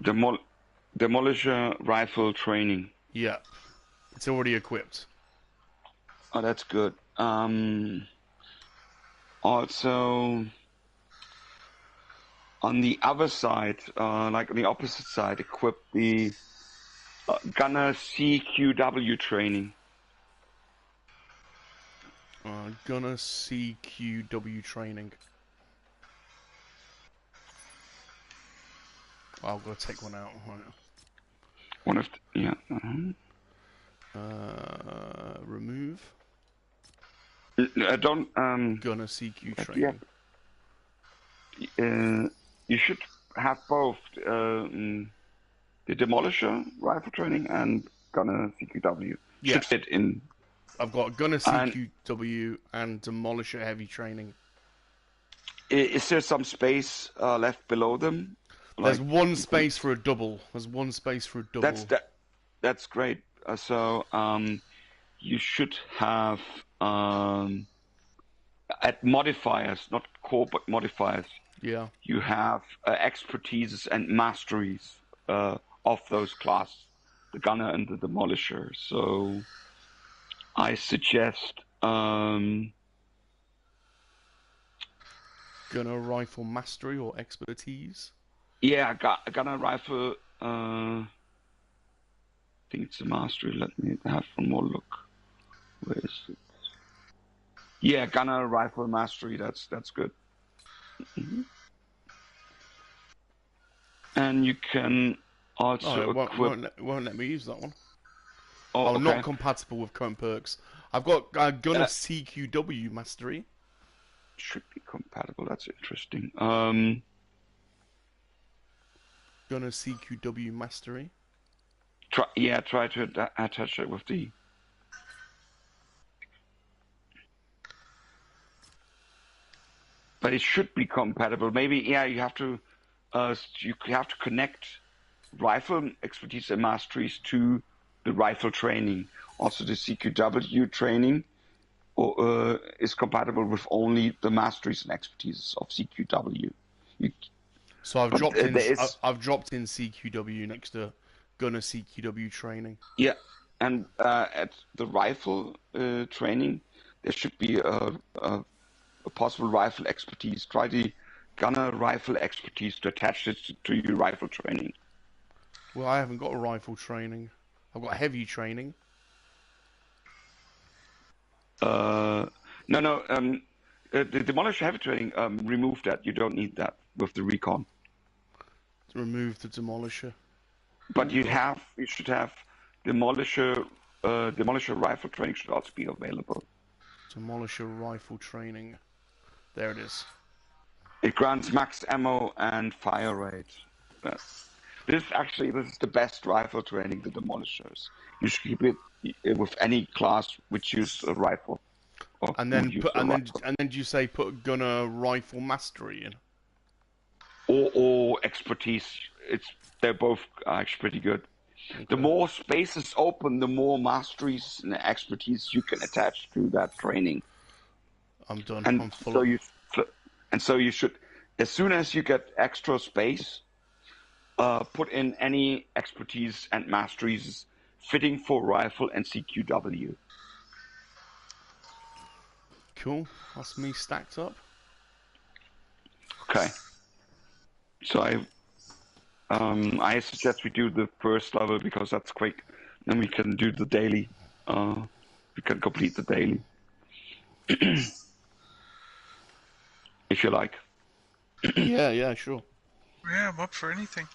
Demolisher rifle training. Yep. It's already equipped. Oh, that's good. Also, on the other side, like on the opposite side, equip the gunner CQW training. Gunner CQW training. Oh, I've got to take one out. One of the, yeah. Remove. Don't. Gunner CQ training. Yeah. You should have both the demolisher rifle training and gunner CQW. Yeah. Should fit in. I've got gunner CQW and demolisher heavy training. Is there some space left below them? There's one space for a double. That's great. So you should have at modifiers, not core but modifiers. Yeah. You have expertises and masteries of those classes, the gunner and the demolisher. So I suggest gunner rifle mastery or expertise. Yeah, gunner rifle. I think it's a mastery. Let me have one more look. Where is it? Yeah, gunner rifle mastery. That's good. Mm-hmm. And you can Oh, also it won't, equip. won't let me use that one. Oh, Oh, okay. not compatible with current perks. I've got Gunner CQW Mastery. Should be compatible. That's interesting. Gunner CQW Mastery. Try to attach it with the. But it should be compatible. Maybe you have to connect rifle expertise and masteries to the rifle training. Also, the CQW training is compatible with only the masteries and expertise of CQW. So I've dropped in. I've dropped in CQW next to Gunner CQW training. Yeah, and at the rifle training, there should be a possible rifle expertise. Try the gunner rifle expertise to attach it to your rifle training. Well, I haven't got a rifle training. I've got heavy training. No. The Demolisher heavy training, remove that. You don't need that with the recon. Remove the Demolisher. But you should have Demolisher rifle training should also be available. Demolisher rifle training. There it is. It grants max ammo and fire rate. This is the best rifle training, the Demolishers. You should keep it with any class which uses a rifle. And then do you say put Gunner rifle mastery in? Or expertise. They're both actually pretty good. Okay. The more space is open, the more masteries and expertise you can attach to that training. I'm done. And I'm full. So you should, as soon as you get extra space, put in any expertise and masteries fitting for rifle and CQW. Cool. That's me stacked up. Okay. So I suggest we do the first level because that's quick. Then we can do the daily. We can complete the daily. If you like. Yeah, sure. Yeah, I'm up for anything.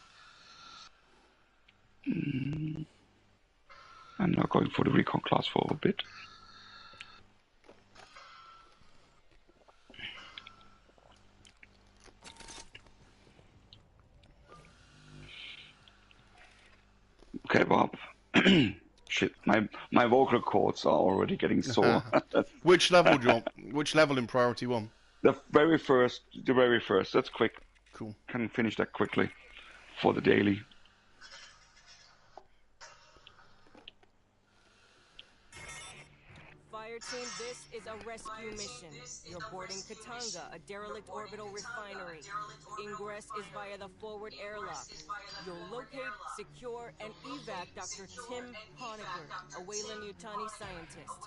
I'm now going for the recon class for a bit. Okay, Bob. Shit, my vocal cords are already getting sore. Which level drop? Which level in priority 1? The very first. That's quick. Cool. Can finish that quickly for the daily. Fireteam, this is a rescue mission. You're boarding Katanga, a derelict orbital refinery. Ingress is via the forward airlock. You'll locate, secure, and evac Dr. Tim Honecker, a Weyland-Yutani scientist.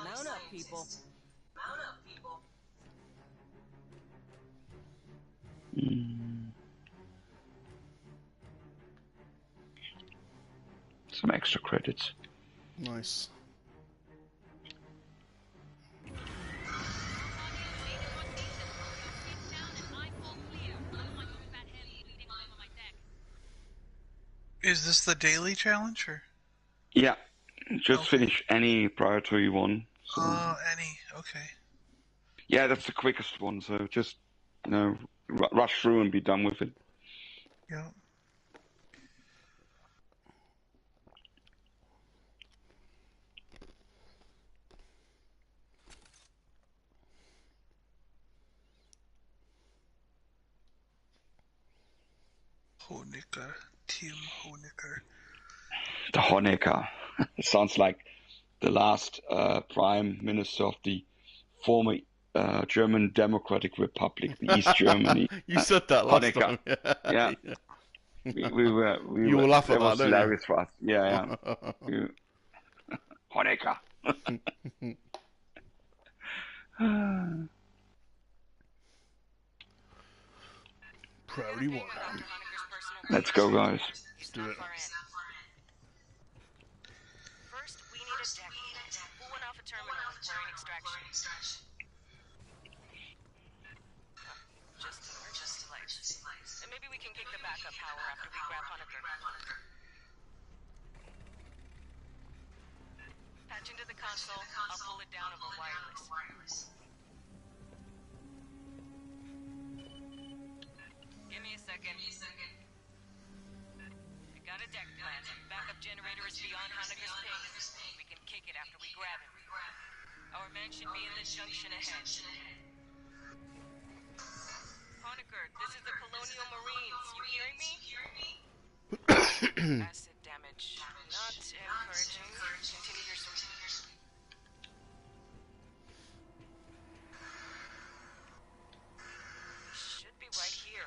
Mount up, people. Some extra credits. Nice. Is this the daily challenge, or? Yeah, just finish any priority 1. So. Any, okay. Yeah, that's the quickest one, so just, rush through and be done with it. Yeah. Honecker. Tim Honecker. The Honecker. It sounds like the last Prime Minister of the former German Democratic Republic, the East Germany. You said that last Honecker. time. Yeah. We were. You will laugh at that, was don't hilarious you? for us. Yeah. Honecker. Priority 1. Let's go, guys. Let's do it. First, we need a deck. Pull one off a terminal with chlorine extraction. Just And maybe we can kick the backup power after we grab Honecker. Patch into the console. I'll pull it down over wireless. Give me a second. I got a deck plan. Backup generator is beyond Honecker's ping. We can kick it after we grab him. Our men should be in the junction ahead. Honecker, this is the Colonial Marines. You hearing me? Acid damage. Not encouraging. Continue your search. Should be right here.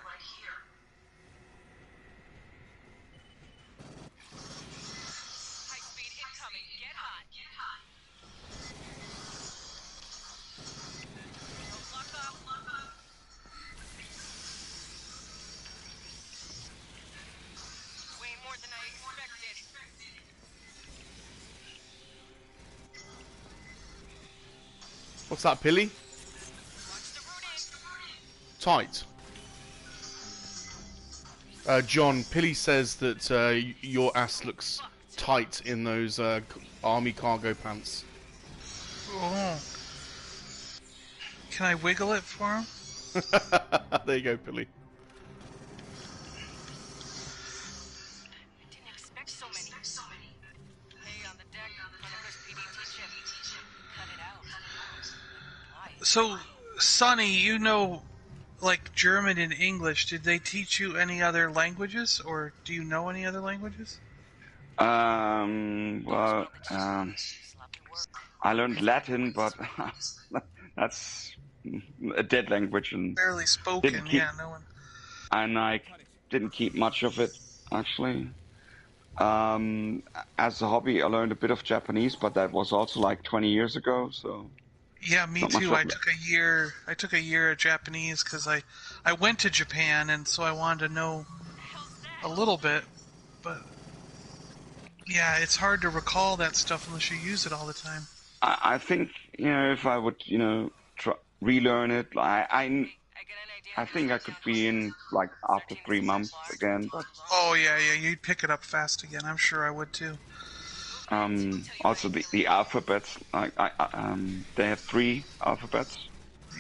High speed incoming. Get hot. Lock up. Way more than I expected. What's that, Pilly? Watch the route in. Tight. John, Pilly says that your ass looks tight in those army cargo pants. Oh. Can I wiggle it for him? There you go, Pilly. Didn't expect so many. Hey, on the deck, Honecker's PDT chip. Cut it out. Why? So, Sonny, you know, like German and English. Did they teach you any other languages, or do you know any other languages? Well, Sloppy work. I learned Latin, but that's a dead language, and Barely spoken. Didn't keep- Yeah, no one. I didn't keep much of it actually. As a hobby, I learned a bit of Japanese, but that was also like 20 years ago. So Yeah, me Not much too. of I it. took a year. I took a year of Japanese because I went to Japan, and so I wanted to know a little bit. But yeah, it's hard to recall that stuff unless you use it all the time. I think if I would relearn it, I think I could be in like after 3 months again. But Oh yeah, you'd pick it up fast again. I'm sure I would too. also the alphabets, they have 3 alphabets.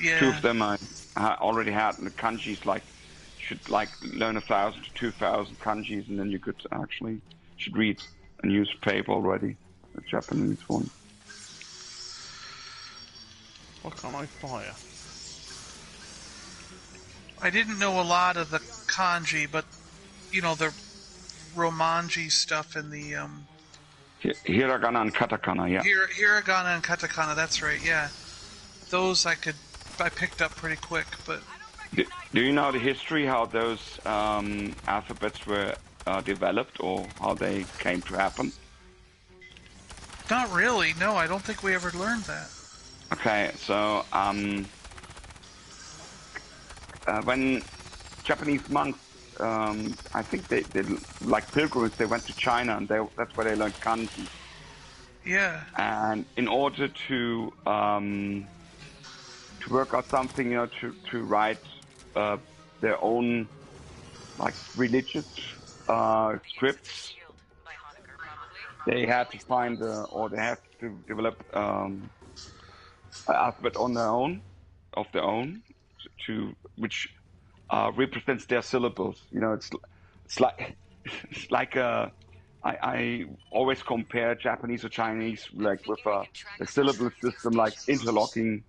Yeah. 2 of them I already had, and the kanjis should learn 1,000 to 2,000 kanjis, and then you should read and use paper already, the Japanese one. What can I fire? I didn't know a lot of the kanji, but the romanji stuff in the Hiragana and katakana, yeah. hiragana and katakana. That's right. Yeah, those I picked up pretty quick. But Do you know the history, how those alphabets were developed, or how they came to happen? not really. No, I don't think we ever learned that. Okay, so when Japanese monks, I think they like pilgrims, they went to China, and that's where they learned kanji. Yeah. And in order to work out something, to write their own religious scripts, they had to find or they had to develop an alphabet of their own, which represents their syllables. It's like I always compare Japanese or Chinese with the syllable system, like interlocking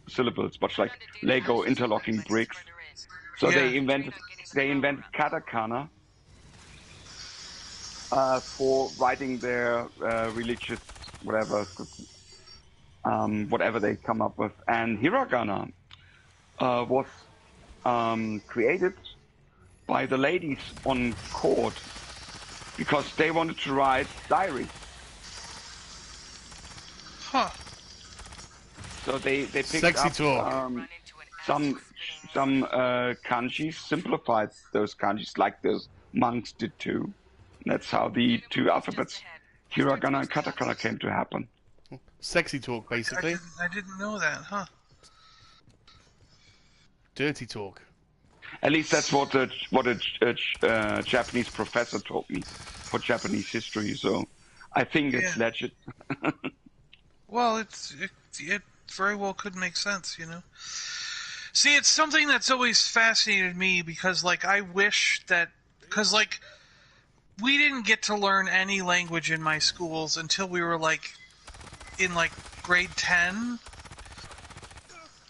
syllables, much like Lego interlocking bricks. So Yeah. they invented katakana for writing their religious whatever they come up with, and hiragana was created by the ladies on court because they wanted to write diaries. Huh. So they picked Sexy up talk. some kanjis, simplified those kanjis like those monks did too. And that's how the 2 alphabets, hiragana and katakana, came to happen. Sexy talk, basically. I didn't know that, huh? Dirty talk. At least that's what a Japanese professor told me for Japanese history. So I think it's legit. Well, it very well could make sense, you know. See, it's something that's always fascinated me because, like, I wish that because, like, we didn't get to learn any language in my schools until we were like in like grade 10,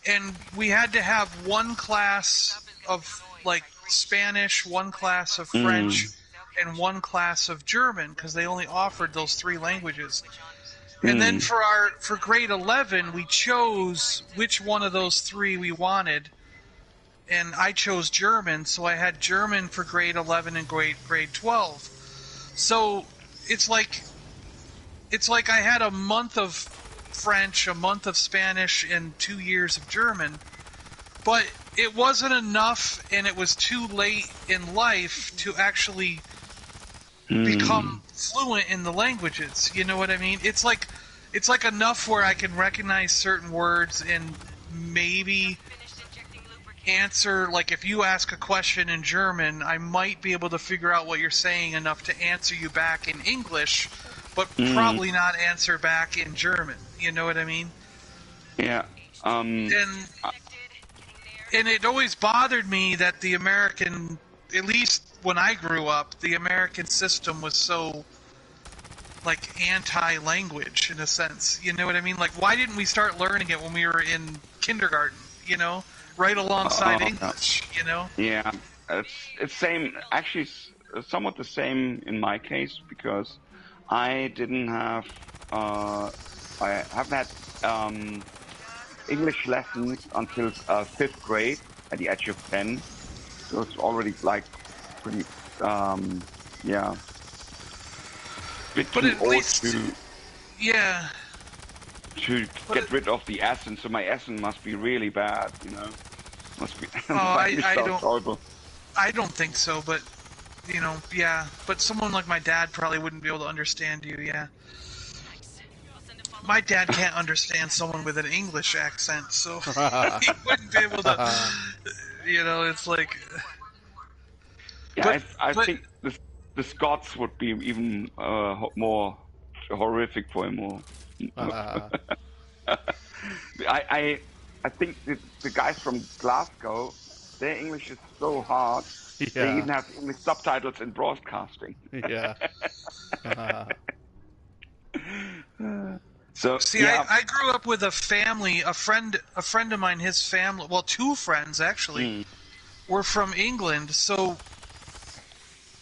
and we had to have one class of like Spanish, one class of French, and one class of German because they only offered those 3 languages. And then for grade 11, we chose which one of those 3 we wanted, and I chose German, so I had German for grade 11 and grade 12. So it's like I had a month of French, a month of Spanish, and 2 years of German, but it wasn't enough, and it was too late in life to actually become fluent in the languages. You know what I mean? It's like enough where I can recognize certain words and maybe answer. Like if you ask a question in German, I might be able to figure out what you're saying enough to answer you back in English, but probably not answer back in German. You know what I mean? Yeah. And it always bothered me that the American, at least when I grew up, the American system was so like anti-language in a sense. You know what I mean? Like, why didn't we start learning it when we were in kindergarten? You know, right alongside English. You know? Yeah, it's same. Actually, somewhat the same in my case because I didn't have. I haven't had English lessons until 5th grade at the age of 10. So it's already like pretty. Yeah. Bit But too at old least, to get rid of the accent, so my accent must be really bad, you know. Must be. I don't think so, but you know, yeah. But someone like my dad probably wouldn't be able to understand you, yeah. My dad can't understand someone with an English accent, so he wouldn't be able to. You know, it's like. Yeah, I think the Scots would be even more horrific for him. I think the guys from Glasgow, their English is so hard. Yeah. They even have English subtitles in broadcasting. Yeah. So see, yeah. I grew up with a family, a friend of mine, his family, well, 2 friends actually, were from England, so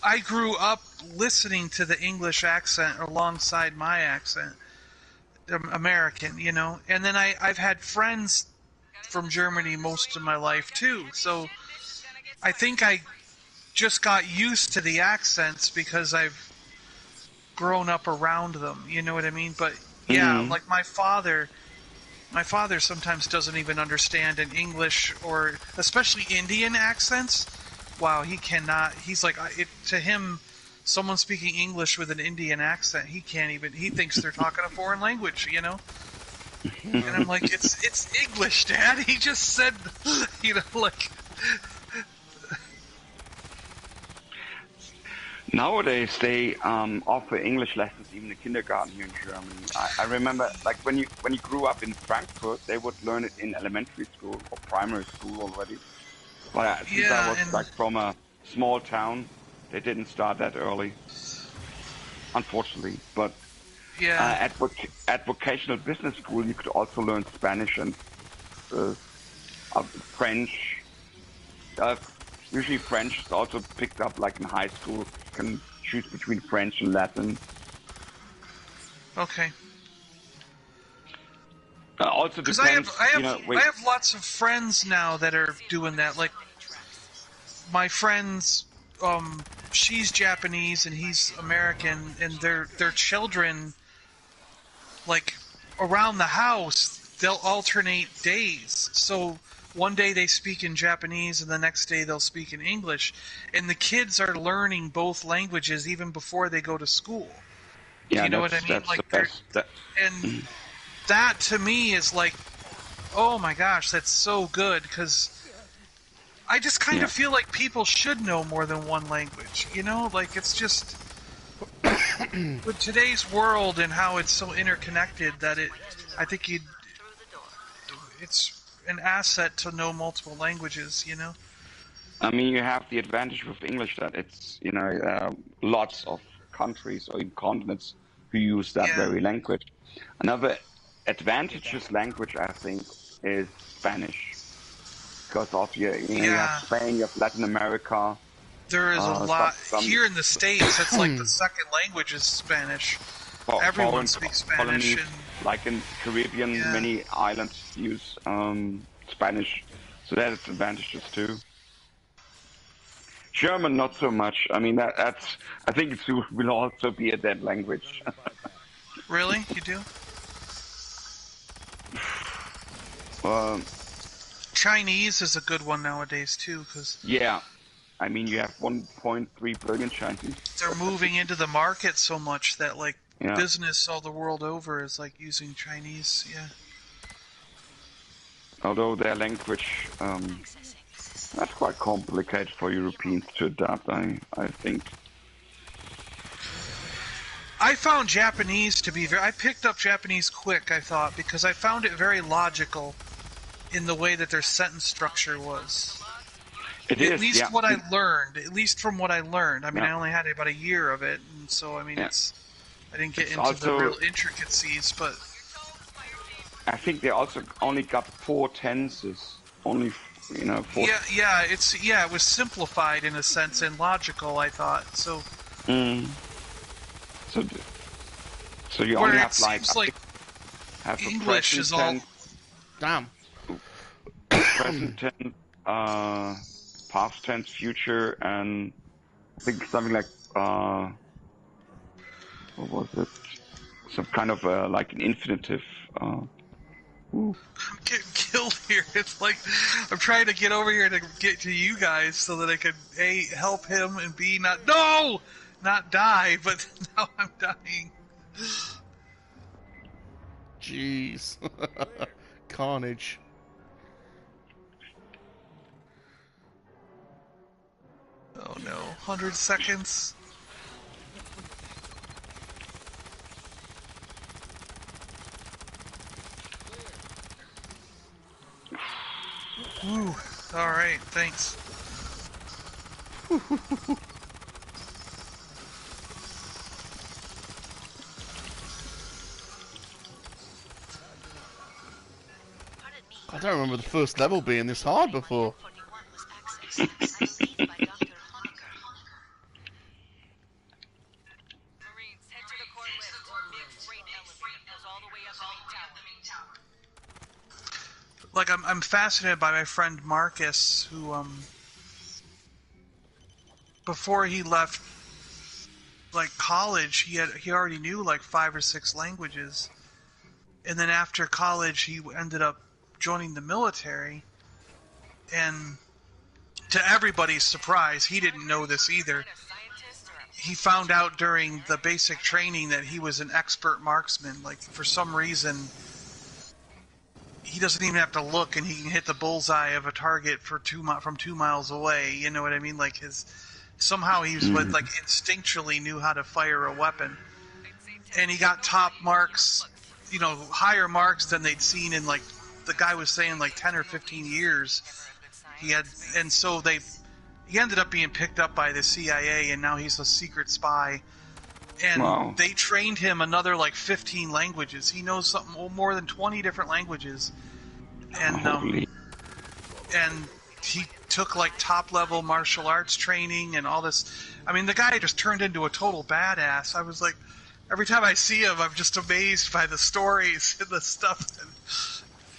I grew up listening to the English accent alongside my accent, American, you know. And then I've had friends from Germany most of my life too, so I think I just got used to the accents because I've grown up around them, you know what I mean? But yeah, like my father sometimes doesn't even understand an English or especially Indian accents. Wow, he cannot. He's like, to him, someone speaking English with an Indian accent, he can't even. He thinks they're talking a foreign language, you know. And I'm like, it's English, Dad. He just said, you know, like. Nowadays, they offer English lessons even in kindergarten here in Germany. I remember, like when you grew up in Frankfurt, they would learn it in elementary school or primary school already. But since I was like from a small town, they didn't start that early, unfortunately. But at vocational business school, you could also learn Spanish and French. Usually French is also picked up like in high school. You can choose between French and Latin. Okay. Also depends. I have lots of friends now that are doing that. Like my friends, she's Japanese and he's American, and their children, like around the house, they'll alternate days. So one day they speak in Japanese and the next day they'll speak in English. And the kids are learning both languages even before they go to school. Yeah, you know what I mean? Like and that to me is like, oh my gosh, that's so good because I just kind of feel like people should know more than one language, you know? Like, it's just... with today's world and how it's so interconnected that I think it's an asset to know multiple languages, you know? I mean, you have the advantage with English that it's, lots of countries or even continents who use that very language. Another advantageous language, I think, is Spanish. Because of you have Spain, you have Latin America. There is a lot. Here in the States, it's like the second language is Spanish. Everyone speaks Spanish. Like in Caribbean, many islands use Spanish. So that is advantages too. German, not so much. I mean, that's. I think it will also be a dead language. Really? You do? Chinese is a good one nowadays too, because yeah, I mean, you have 1.3 billion Chinese. They're moving into the market so much that like business all the world over is like using Chinese. Yeah. Although their language. That's quite complicated for Europeans to adapt, I think. I found Japanese to be I picked up Japanese quick, I thought, because I found it very logical in the way that their sentence structure was. At least what I learned. At least from what I learned. I mean, I only had about a year of it, and so, I mean, I didn't get into the real intricacies, but... I think they also only got 4 tenses. Only... 4. It was simplified in a sense and logical, I thought. So, so you only have have English is all present tense, past tense, future, and I think something like what was it? Some kind of like an infinitive. I'm getting killed here. It's like I'm trying to get over here to get to you guys so that I could A, help him, and B, not die, but now I'm dying. Jeez. Carnage. Oh no, 100 seconds. Ooh, alright, thanks. I don't remember the first level being this hard before. Like, I'm fascinated by my friend Marcus, who, before he left, like, college, he already knew, like, 5 or 6 languages. And then after college, he ended up joining the military. And to everybody's surprise, he didn't know this either. He found out during the basic training that he was an expert marksman. Like, for some reason... he doesn't even have to look, and he can hit the bullseye of a target from 2 miles away. You know what I mean? Like somehow he was like instinctually knew how to fire a weapon, and he got top marks, higher marks than they'd seen in like the guy was saying like 10 or 15 years. And so he ended up being picked up by the CIA, and now he's a secret spy. And they trained him another like 15 languages. He knows more than 20 different languages. And and he took like top level martial arts training and all this. I mean, the guy just turned into a total badass. I was like, every time I see him, I'm just amazed by the stories and the stuff that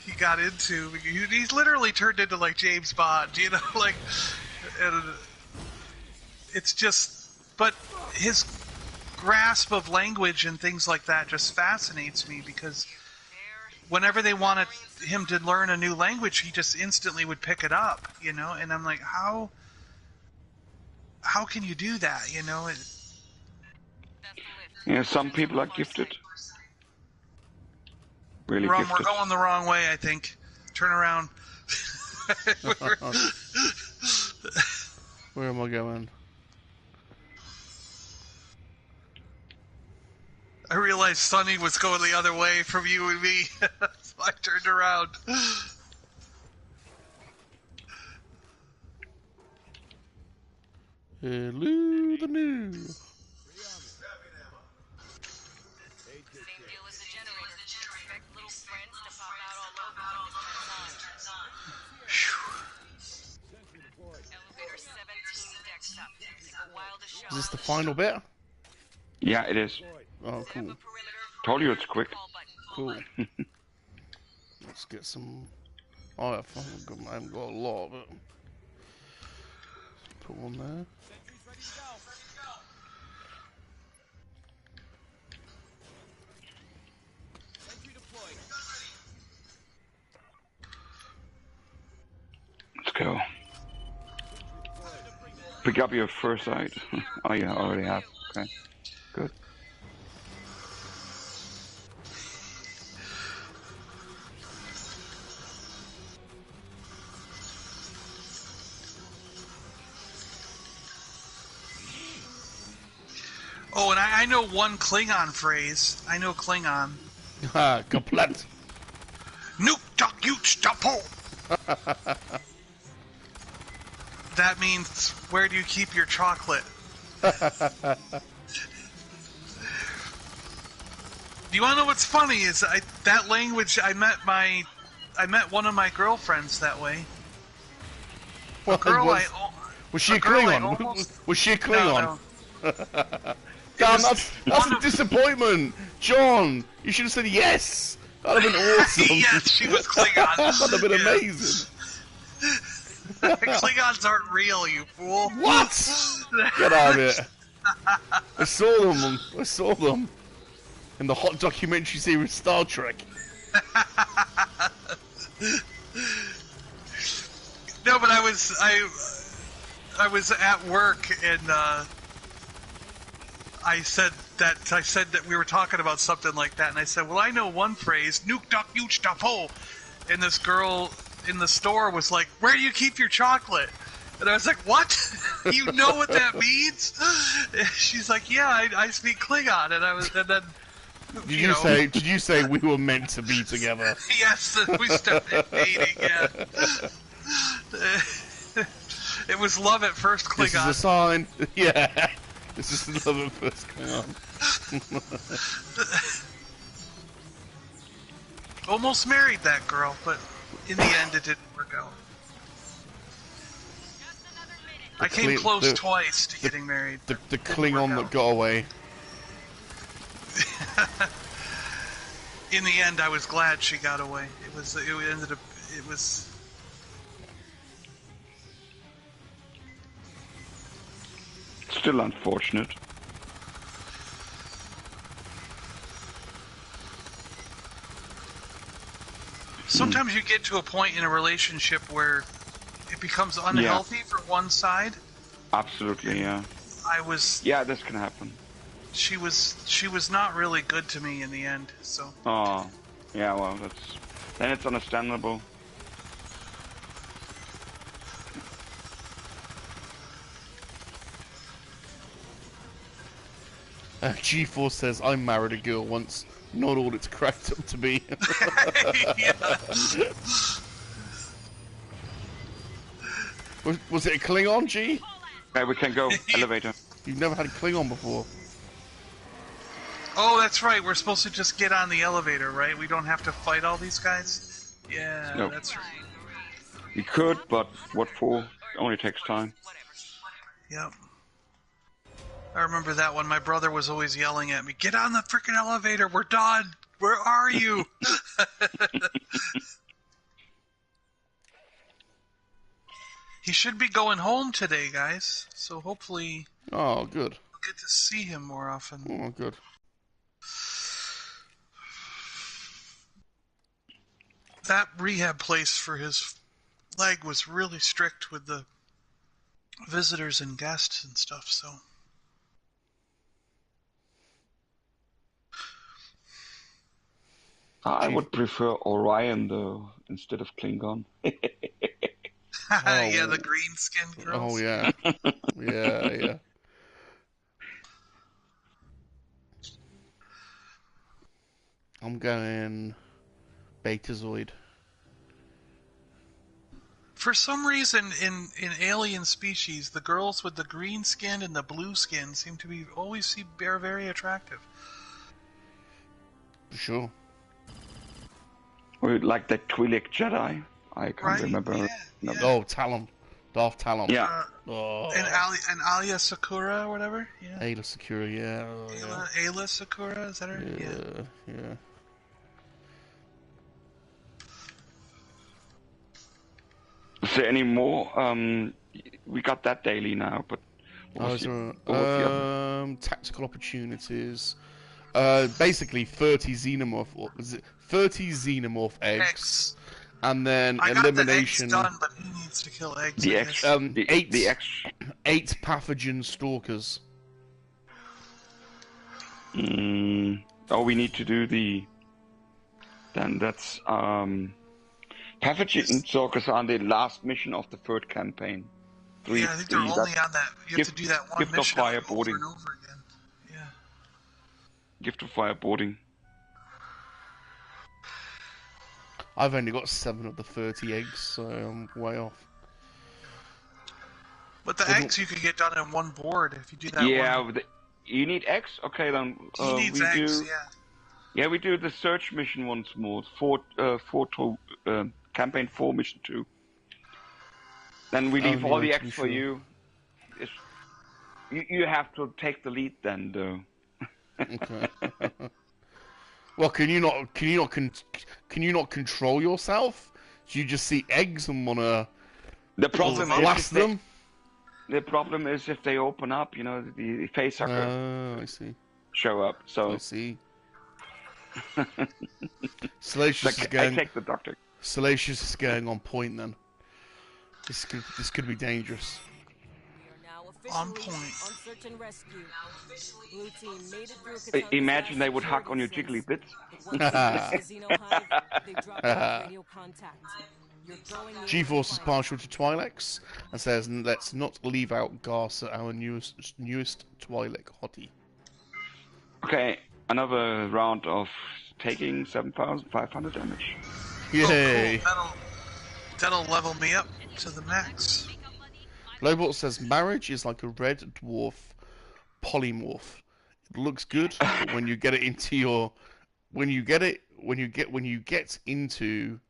he got into. He's literally turned into like James Bond, like, and it's just, but his grasp of language and things like that just fascinates me, because whenever they wanted him to learn a new language, he just instantly would pick it up, and I'm like, how can you do that, some people are gifted. Really Rum, gifted. we're going the wrong way, I think. Turn around. Where am I going? I realized Sonny was going the other way from you and me, so I turned around. Hello, the new. Same deal as the generator. Expect little friends to pop out all over when this turns on. Sentry deployed. Elevator 17 decks up. Take a while to show. Is this the final bit? Yeah, it is. Deployed. Oh, Have cool. a perimeter. Told you it's quick. Call button. Cool. Let's get some. Oh, I haven't got a lot of it. Put one there. Sentry's ready to go. Sentry deployed. Let's go. Pick up your first sight. Oh, yeah, I already have. Okay, good. Oh, and I know one Klingon phrase. I know Klingon. Ha, komplett. Nuke duck yuch dapo. That means, where do you keep your chocolate? Do you want to know what's funny? Is that language? I met one of my girlfriends that way. What Girl, was she a girl I Klingon? almost- Was she a Klingon? No. Damn, was that's one a of- disappointment, John. You should have said yes. That'd have been awesome. Yes, she was Klingon. That'd have been Yeah. amazing. Klingons aren't real, you fool. What? Get out of it. I saw them. I saw them in the hot documentary series Star Trek. No, but I was at work and I said that we were talking about something like that, and I said, well, I know one phrase, nuke duck yuch dapo, and this girl in the store was like, where do you keep your chocolate? And I was like, what? You know what that means? She's like, yeah, I speak Klingon, and then Did you say we were meant to be together? yes, we started dating. Yeah. It was love at first Klingon. This is a sign. Yeah. This is love at first Klingon. Almost married that girl, but in the end it didn't work out. I came close twice to getting married. The Klingon that got away. In the end, I was glad she got away. It was Still unfortunate. sometimes you get to a point in a relationship where it becomes unhealthy for one side. Absolutely, yeah. Yeah, this can happen. She was not really good to me in the end, so. Oh, yeah, well, then it's understandable. G-Force says, I married a girl once. Not all it's cracked up to be. was it a Klingon, G? Yeah, we can go. Elevator. You've never had a Klingon before. Oh, that's right. We're supposed to just get on the elevator, right? We don't have to fight all these guys? Yeah, Nope. that's right. We could, but what for? It only takes time. Yep. I remember that one. My brother was always yelling at me, "Get on the freaking elevator! We're done! Where are you?" He should be going home today, guys. So hopefully Oh, good. we'll get to see him more often. Oh, good. That rehab place for his leg was really strict with the visitors and guests and stuff, so... I would prefer Orion, though, instead of Klingon. Yeah, the green skinned girls. Oh yeah, yeah. I'm going Betazoid. For some reason, in alien species, the girls with the green skin and the blue skin seem to be always very attractive. For sure. Or like that Twi'lek Jedi. I can't Right? remember. Yeah, No. yeah. Oh, Talon. Darth Talon. Yeah. Oh. And Alia Sakura or whatever. Yeah. Ayla Secura, yeah. Oh, yeah. Ayla Sakura, is that her? Yeah. Is there any more? We got that daily now, but what was the other? Tactical opportunities. Basically 30 xenomorph, or is it 30 xenomorph eggs, and then I elimination. got the eggs done, but he needs to kill eggs. The I X, guess. eight pathogen stalkers. Oh, we need to do the. Then that's pathogen stalkers are on the last mission of the third campaign. Yeah, I think they're only on that. You have to do that one gift of mission over fireboarding. and over again. Yeah. Gift of fireboarding. I've only got 7 of the 30 eggs, so I'm way off. But the eggs you could get done in one board if you do that. Yeah, you need eggs. Okay, then he needs eggs. do. Yeah, we do the search mission once more. Campaign 4, mission 2. Then we leave all the eggs for you. You have to take the lead then, though. Okay. Well, can you not control yourself? Do you just see eggs and wanna blast them? The problem is if they open up, you know, the facehuggers I see. show up. So I see. Salacious is going. I take the doctor. Salacious is going on point then. This could be dangerous. On point. On search and rescue. Blue team made it through Imagine they would hack on your jiggly bits. G-Force is partial to Twi'leks and says, let's not leave out Garza, our newest Twi'lek hottie. Okay, another round of taking 7,500 damage. Yay! Oh, cool. That'll level me up to the max. Lobot says marriage is like a red dwarf polymorph. It looks good, but when you get it into your, when you get into,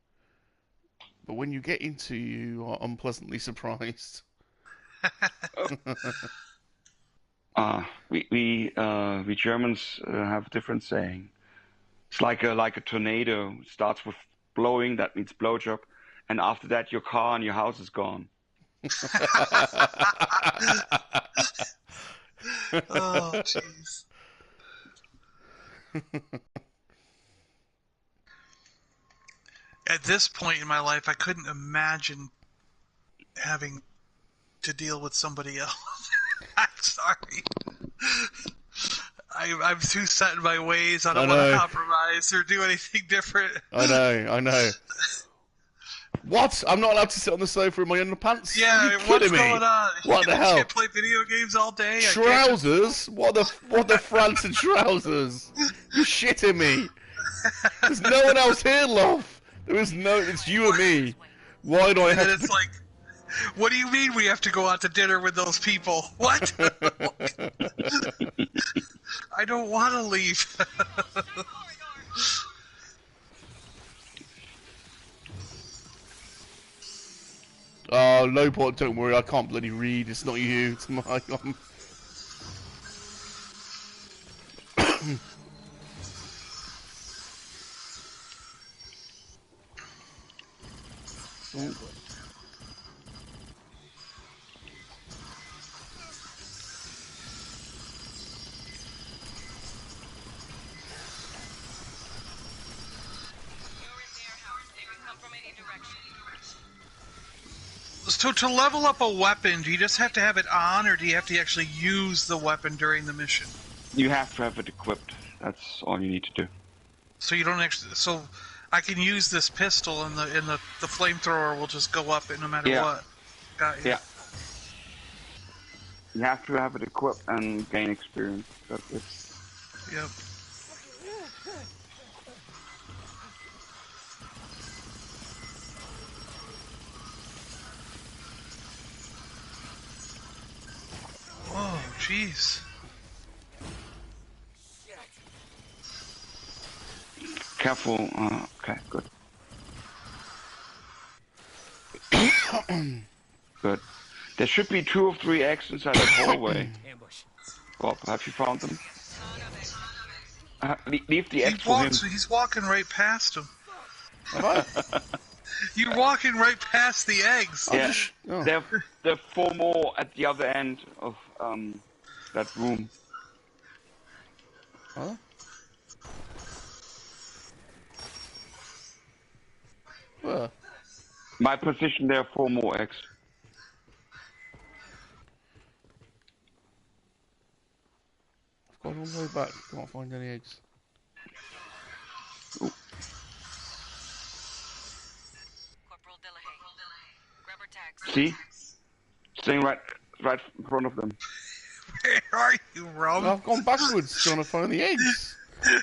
you are unpleasantly surprised. We Germans have a different saying. It's like a tornado. It starts with blowing, that means blowjob, and after that your car and your house is gone. Oh, jeez. At this point in my life, I couldn't imagine having to deal with somebody else. I'm sorry. I'm too set in my ways. I don't want to compromise or do anything different. I know. What? I'm not allowed to sit on the sofa in my underpants? Yeah, what's going on? What the hell? I can't play video games all day. Trousers? What the France and trousers? You're shitting me. There's no one else here, love. It's you and me. Why do I have to... It's like, what do you mean we have to go out to dinner with those people? What? I don't want to leave. Oh, Lobot, don't worry, I can't bloody read. It's not you. It's my... Ooh. So to level up a weapon, do you just have to have it on, or do you have to actually use the weapon during the mission? You have to have it equipped. That's all you need to do. So you don't actually. So I can use this pistol, and the flamethrower will just go up no matter what. Got you. Yeah. You have to have it equipped and gain experience. That's it. Yep. Oh, jeez. Careful. Okay, good. Good. There should be 2 or 3 eggs inside that hallway. Ambush. Bob, have you found them? Leave the eggs for him. He's walking right past him. Have I? You're walking right past the eggs. Yeah. Oh. There are 4 more at the other end of that room. Huh? Where? My position, there are 4 more eggs. I've gone all the way back. Can't find any eggs. Corporal Delahaye. Grab her tags. See? Staying right in front of them. Where are you, Rum? I've gone backwards trying to find the eggs.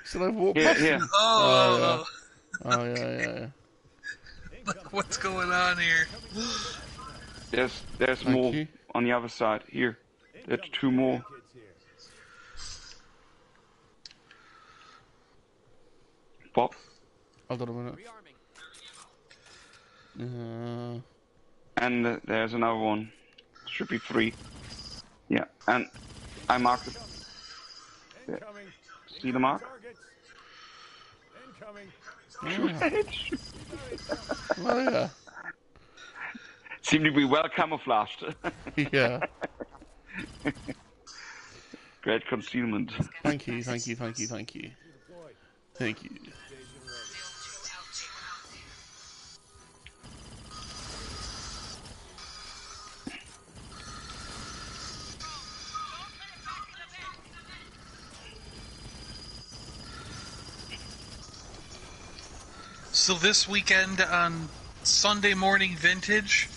So I've walked Here, past here. them. Oh, Oh, yeah. look what's going on here. There's Thank more you. on the other side. Here. There's 2 more. Bob. Hold on a minute. Rearming. And there's another one. Should be 3. Yeah, and I marked it. Yeah. Incoming. See the mark? Targets. Incoming. Oh, yeah. Seem to be well camouflaged. Yeah. Great concealment. Thank you. Thank you. Thank you. So this weekend on Sunday Morning Vintage,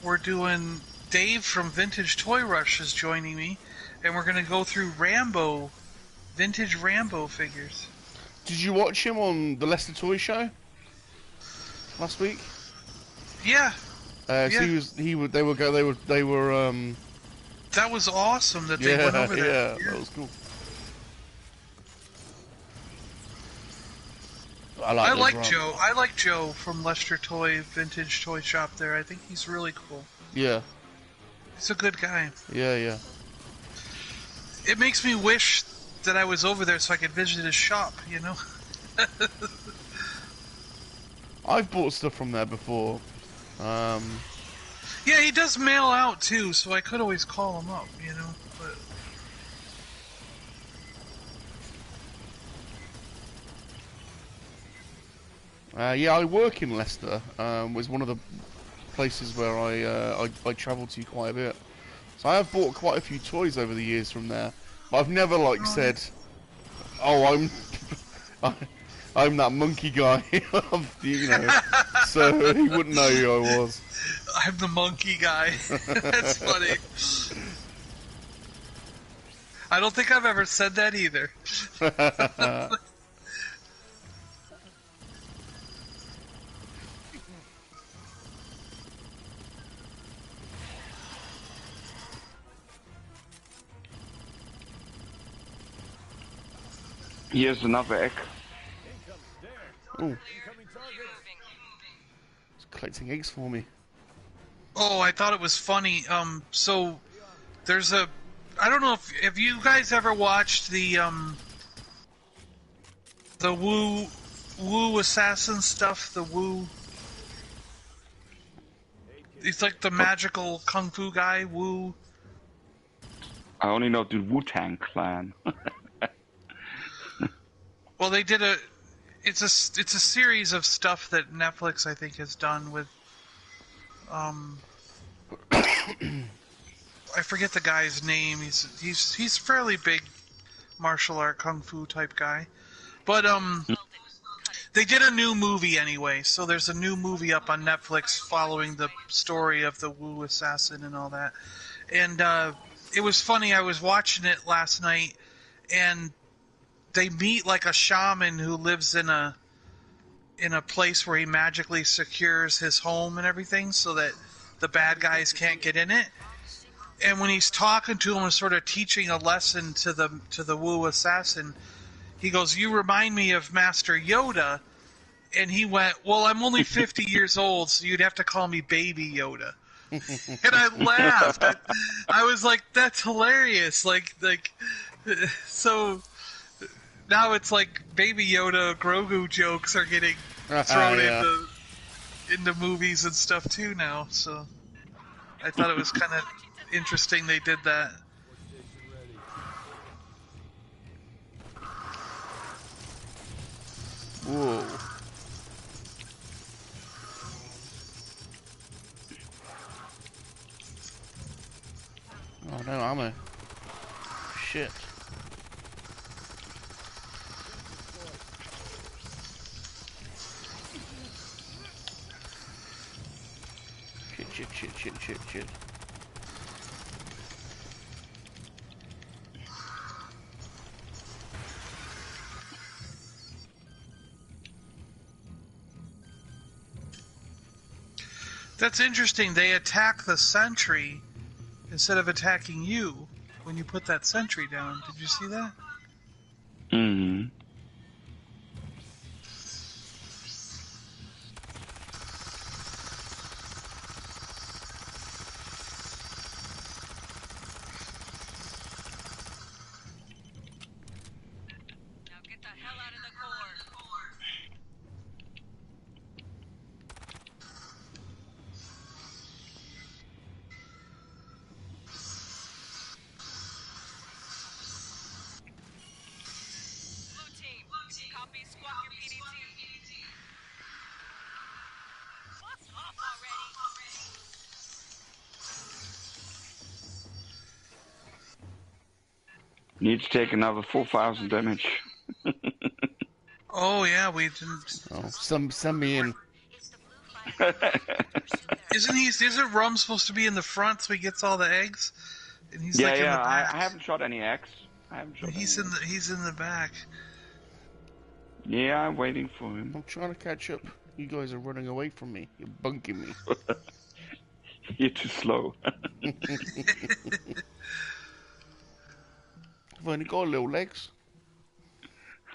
we're doing... Dave from Vintage Toy Rush is joining me, and we're going to go through vintage Rambo figures. Did you watch him on the Leicester Toy Show last week? Yeah, So Yeah. they were that was awesome that they went over there. that was cool. I like Joe. I like Joe from Leicester Toy Vintage Toy Shop there. I think he's really cool. Yeah. He's a good guy. Yeah. It makes me wish that I was over there so I could visit his shop, you know? I've bought stuff from there before. Yeah, he does mail out too, so I could always call him up, you know? But Yeah, I work in Leicester. Was one of the places where I travel to quite a bit. So I have bought quite a few toys over the years from there. But I've never said, "Oh, I'm that monkey guy," you know. So he wouldn't know who I was. I'm the monkey guy. That's funny. I don't think I've ever said that either. Here's another egg. Oh, Incoming target. it's collecting eggs for me. Oh, I thought it was funny. So there's a... I don't know if... Have you guys ever watched the Wu assassin stuff? The Wu... He's like the magical kung fu guy, Wu. I only know the Wu-Tang Clan. Well, they did a... It's a series of stuff that Netflix, I think, has done with... I forget the guy's name. He's fairly big martial art kung fu type guy, but They did a new movie anyway, so there's a new movie up on Netflix following the story of the Wu assassin and all that. And it was funny, I was watching it last night, and they meet like a shaman who lives in a place where he magically secures his home and everything so that the bad guys can't get in it. And when he's talking to him and sort of teaching a lesson to the Wu assassin, he goes, "You remind me of Master Yoda." And he went, "Well, I'm only 50 years old, so you'd have to call me Baby Yoda." And I laughed. I was like, "That's hilarious!" Like, so now it's like Baby Yoda, Grogu jokes are getting thrown Yeah. into movies and stuff too now. So I thought it was kind of interesting they did that. Station ready. Whoa. Oh no, ammo. Shit. Shit. That's interesting. They attack the sentry instead of attacking you when you put that sentry down. Did you see that? Mm-hmm. Now get the hell out of the core. Blue team, copy squawk your PDT. Fuck off already. Need to take another 4,000 damage. Oh yeah, we didn't. Oh, send me in. Isn't Rum supposed to be in the front so he gets all the eggs? And he's Yeah, like in the I back. haven't shot any X. I haven't shot He's any in X. he's in the back. Yeah, I'm waiting for him. I'm trying to catch up. You guys are running away from me. You're bunking me. You're too slow. I've only got little legs.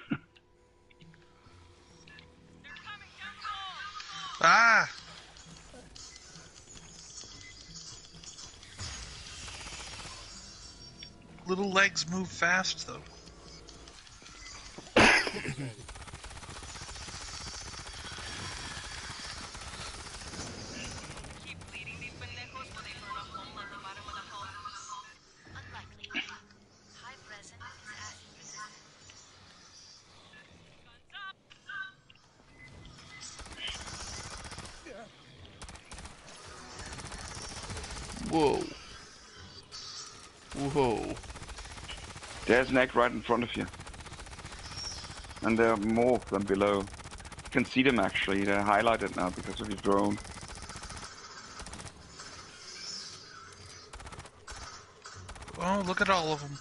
They're coming down the hall. Ah! Little legs move fast though. Keep bleeding these pendejos or they burn a hole at the bottom of the hull. Unlikely. High present is acid resistant. Guns up. Whoa. Whoa. There's an egg right in front of you. And there are more of them below. You can see them actually. They're highlighted now because of your drone. Oh, look at all of them.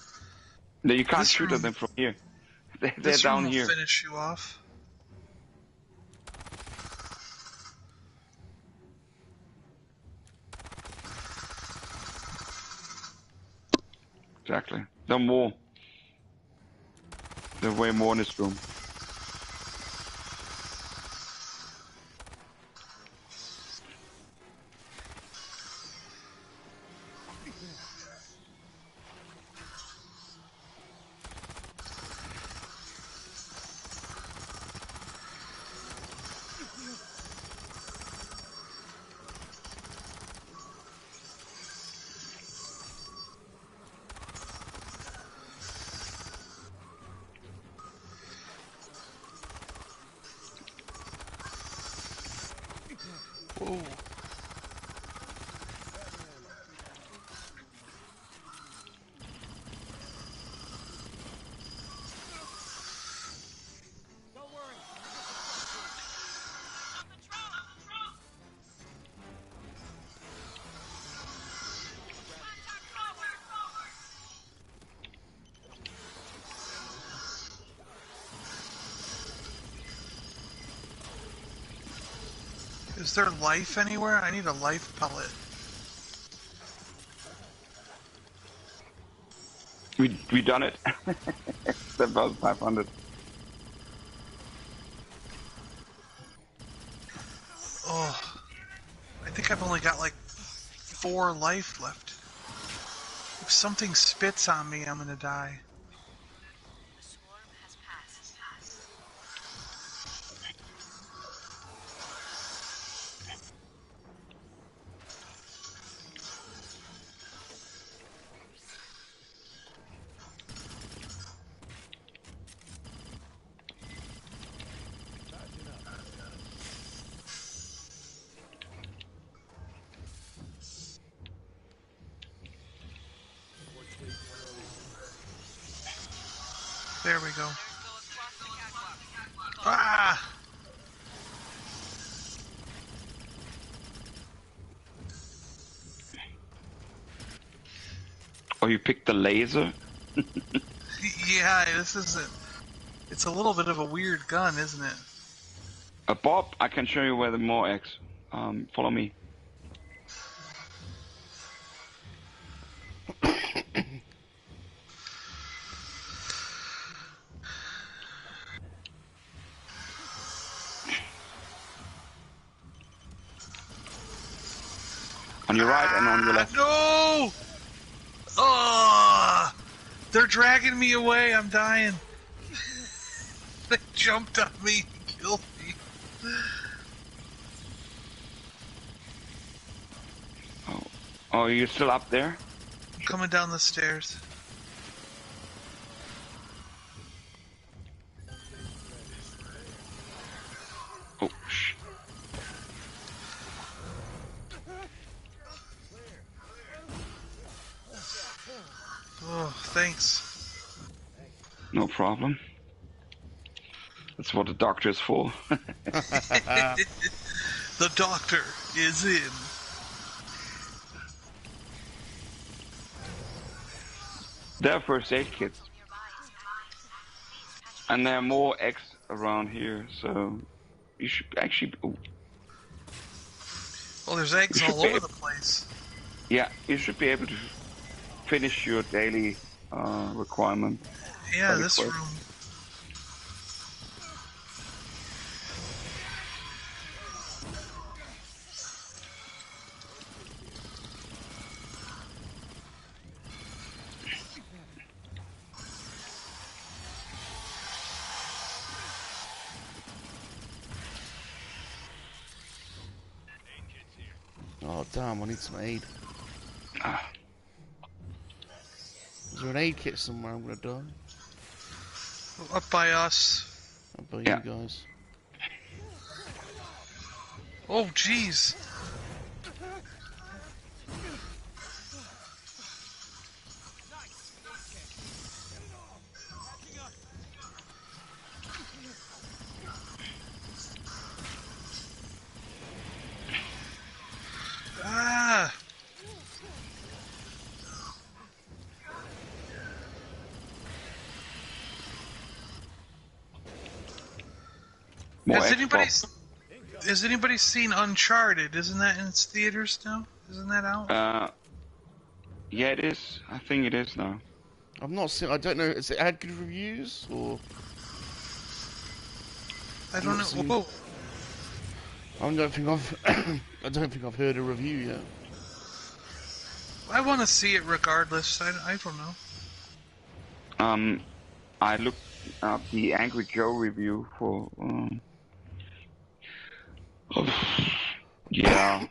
No, you can't This shoot room- at them from here. They're This room down will here. finish you off. Exactly. There are more. There are way more in this room. Whoa. Don't worry. Is there life anywhere? I need a life pellet. We done it. 7,500. Oh, I think I've only got like 4 life left. If something spits on me, I'm gonna die. The swarm has passed. There we go. Ah! Oh, you picked the laser? Yeah, this isn't... It's a little bit of a weird gun, isn't it? Bob, I can show you where the more eggs. Follow me. On your right and on your left. No! Oh! They're dragging me away. I'm dying. They jumped on me and killed me. Oh, are you still up there? I'm coming down the stairs. Oh, shh. Oh, thanks. No problem. That's what the doctor is for. The doctor is in. There are first aid kits. And there are more eggs around here, so you should actually... Oh. Well, there's eggs all over the place. Yeah, you should be able to finish your daily requirement. Yeah, Very this quick. room. Oh damn, I need some aid. Ah. Is there an aid kit somewhere? I'm gonna die. Up by us. How about Yeah. you guys? Oh, jeez. Ah! More Has eggs, anybody Bob. has anybody seen Uncharted? Isn't that in its theaters now? Isn't that out? Yeah, it is. I think it is now. I've not seen. I don't know. Has it had good reviews or? I don't not know. seen- Whoa. I don't think I've. I don't think I've heard a review yet. I want to see it regardless. I don't know. I looked up the Angry Joe review for. Yeah.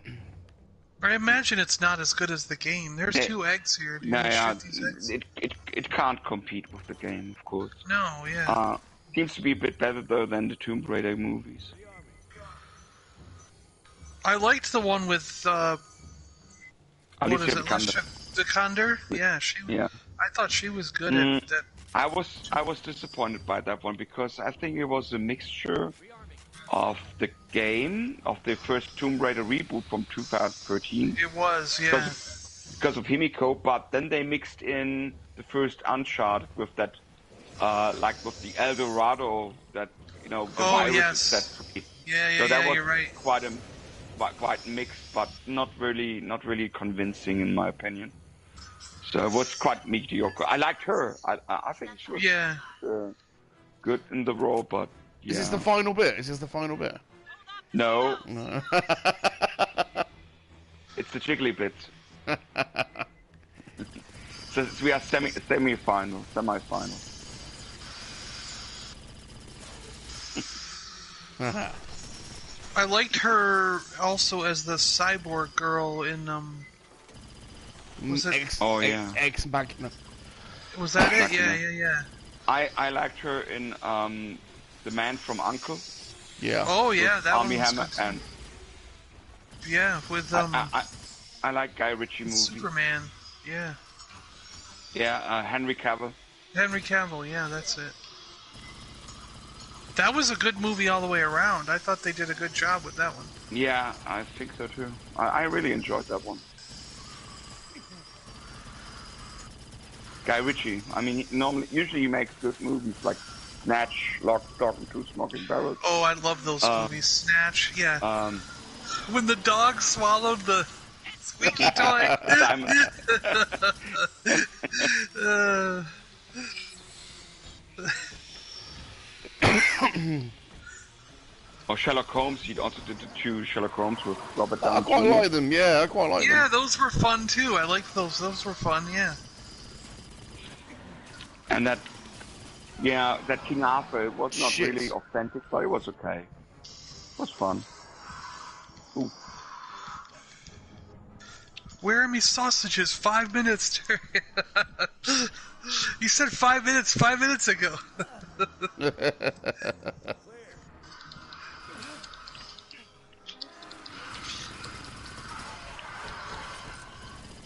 I imagine it's not as good as the game. There's Yeah. 2 eggs here. Do you No, wanna yeah, shoot these eggs? it can't compete with the game, of course. No, yeah. Seems to be a bit better though than the Tomb Raider movies. I liked the one with what is Alicia it? Vikander. Vikander? Yeah, Yeah. I thought she was good at that. I was disappointed by that one because I think it was a mixture of the game of the first Tomb Raider reboot from 2013 It was, yeah. because of Himiko, but then they mixed in the first Uncharted with that, like with the El Dorado, that the Oh, virus yes. set free. Yeah, So that was you're right. quite a quite mixed, but not really convincing in my opinion. So it was quite mediocre. I liked her. I think she was Yeah. good in the role, but yeah. Is this the final bit? Is this the final bit? No, No. it's the jiggly bit. So we are semi-final. I liked her also as the cyborg girl in Was it? Oh yeah. Ex Machina. Was that it? Machina. Yeah. I liked her in The Man from U.N.C.L.E. Yeah. Oh yeah, that Army one was Hammer good. and Yeah, with I like Guy Ritchie movies. Superman. Yeah. Yeah, Henry Cavill. Henry Cavill. Yeah, that's it. That was a good movie all the way around. I thought they did a good job with that one. Yeah, I think so too. I really enjoyed that one. Guy Ritchie. I mean, usually he makes good movies like Snatch, Lock, Stock, and Two Smoking Barrels. Oh, I love those movies. Snatch. Yeah. When the dog swallowed the squeaky toy. Or Sherlock Holmes. He also did the two Sherlock Holmes with Robert Downey I quite Jr. like them. Yeah, I quite like them. Yeah, those were fun too. I liked those. Those were fun. Yeah. And that King Arthur, it was not really authentic, but it was okay. It was fun. Ooh. Where are me sausages? 5 minutes. You said 5 minutes 5 minutes ago.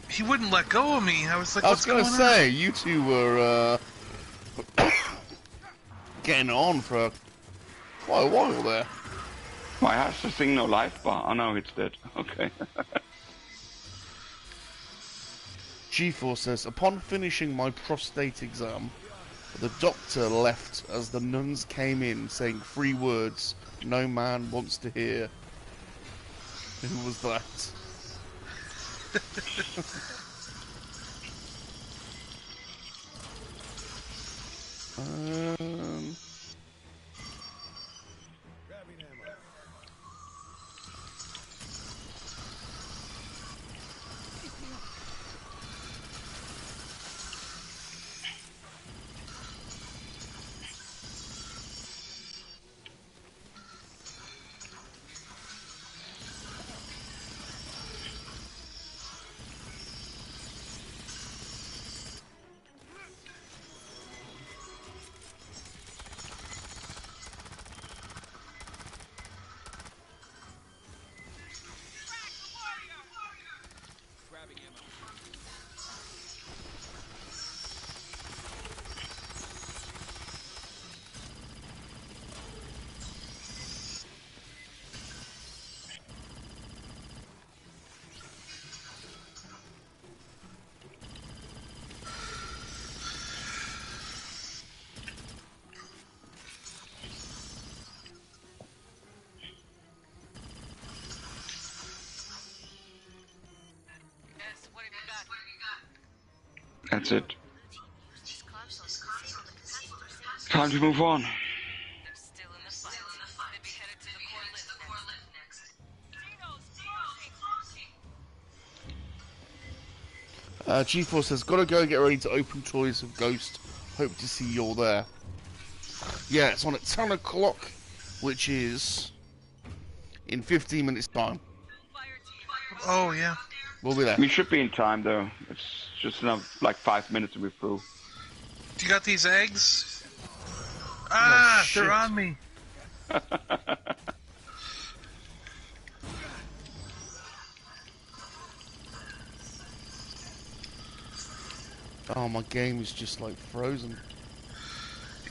He wouldn't let go of me. I was like, what's going on? I was going to say, you two were getting on for quite a while there. Why has the thing no life bar? Oh no, it's dead. Okay. G4 says, upon finishing my prostate exam, the doctor left as the nuns came in saying 3 words no man wants to hear. Who was that? That's it. Time to move on. They're still in the fight. They'll be headed to the core lift next. G4 says, gotta go get ready to open toys of Ghost. Hope to see you all there. Yeah, it's on at 10 o'clock, which is in 15 minutes time. Oh, yeah. We'll be there. We should be in time though. It's just enough, like 5 minutes to be through. Do you got these eggs? Ah, shit. they're on me. Oh, my game is just like frozen.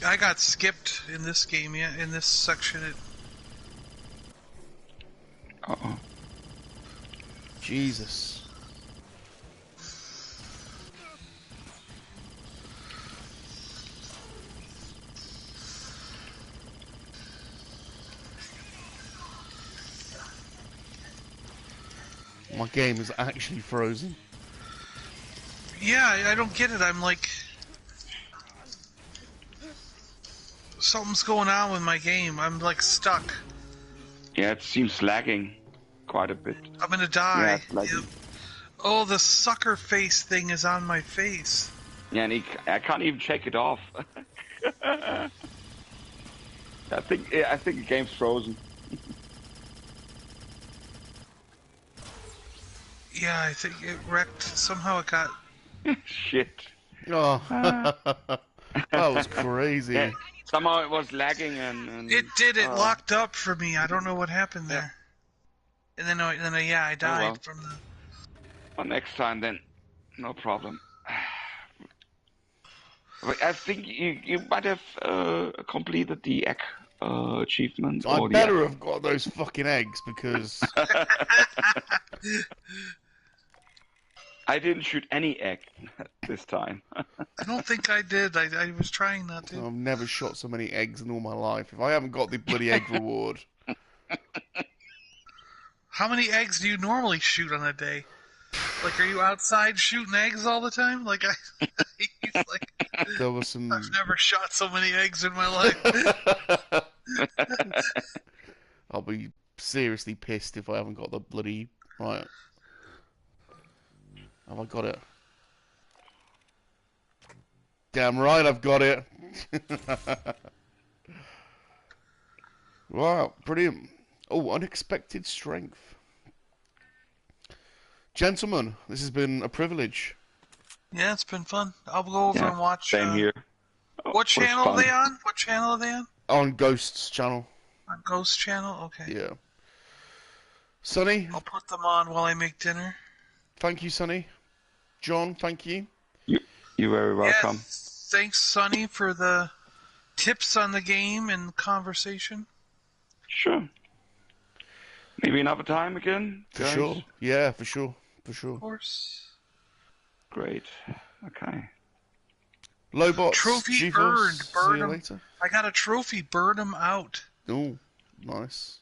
I got skipped in this game, yeah, in this section. Uh-oh. Jesus. My game is actually frozen. Yeah, I don't get it. I'm like... Something's going on with my game. I'm like stuck. Yeah, it seems lagging quite a bit. I'm gonna die. Yeah, it's lagging. Yep. Oh, the sucker face thing is on my face. Yeah, and I can't even shake it off. I think the game's frozen. Yeah, I think it wrecked. Somehow it got... Shit. Oh, that was crazy. Yeah, somehow it was lagging and It did. It locked up for me. I don't know what happened there. And then I died well. from the... Well, next time then, no problem. But I think you might have completed the egg achievement. I or better have got those fucking eggs because I didn't shoot any egg this time. I don't think I did. I was trying not to. I've never shot so many eggs in all my life. If I haven't got the bloody egg reward, How many eggs do you normally shoot on a day? Like, are you outside shooting eggs all the time? Like, he's like, there was some. I've never shot so many eggs in my life. I'll be seriously pissed if I haven't got the bloody right. Have I got it? Damn right, I've got it. Wow, brilliant. Oh, unexpected strength. Gentlemen, this has been a privilege. Yeah, it's been fun. I'll go over and watch. Same here. What channel are they on? What channel are they on? On Ghost's channel. On Ghost channel? Okay. Yeah. Sonny? I'll put them on while I make dinner. Thank you, Sonny. John, thank you. You're very welcome. Yes, thanks, Sonny, for the tips on the game and conversation. Sure. Maybe another time again? For guys? sure. Yeah, for sure. For sure. Of course. Great. Okay. Lowbots, Trophy G-Force, earned. see Burn you 'em. later. I got a trophy. Burn 'em out. Oh, nice.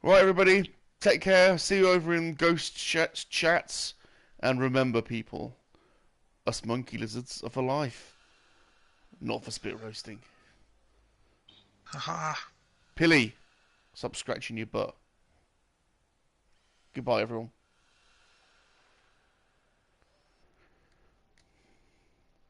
Right, everybody. Take care. See you over in Ghost chats. And remember, people, us monkey lizards are for life. Not for spit roasting. Haha. Pilly, stop scratching your butt. Goodbye, everyone.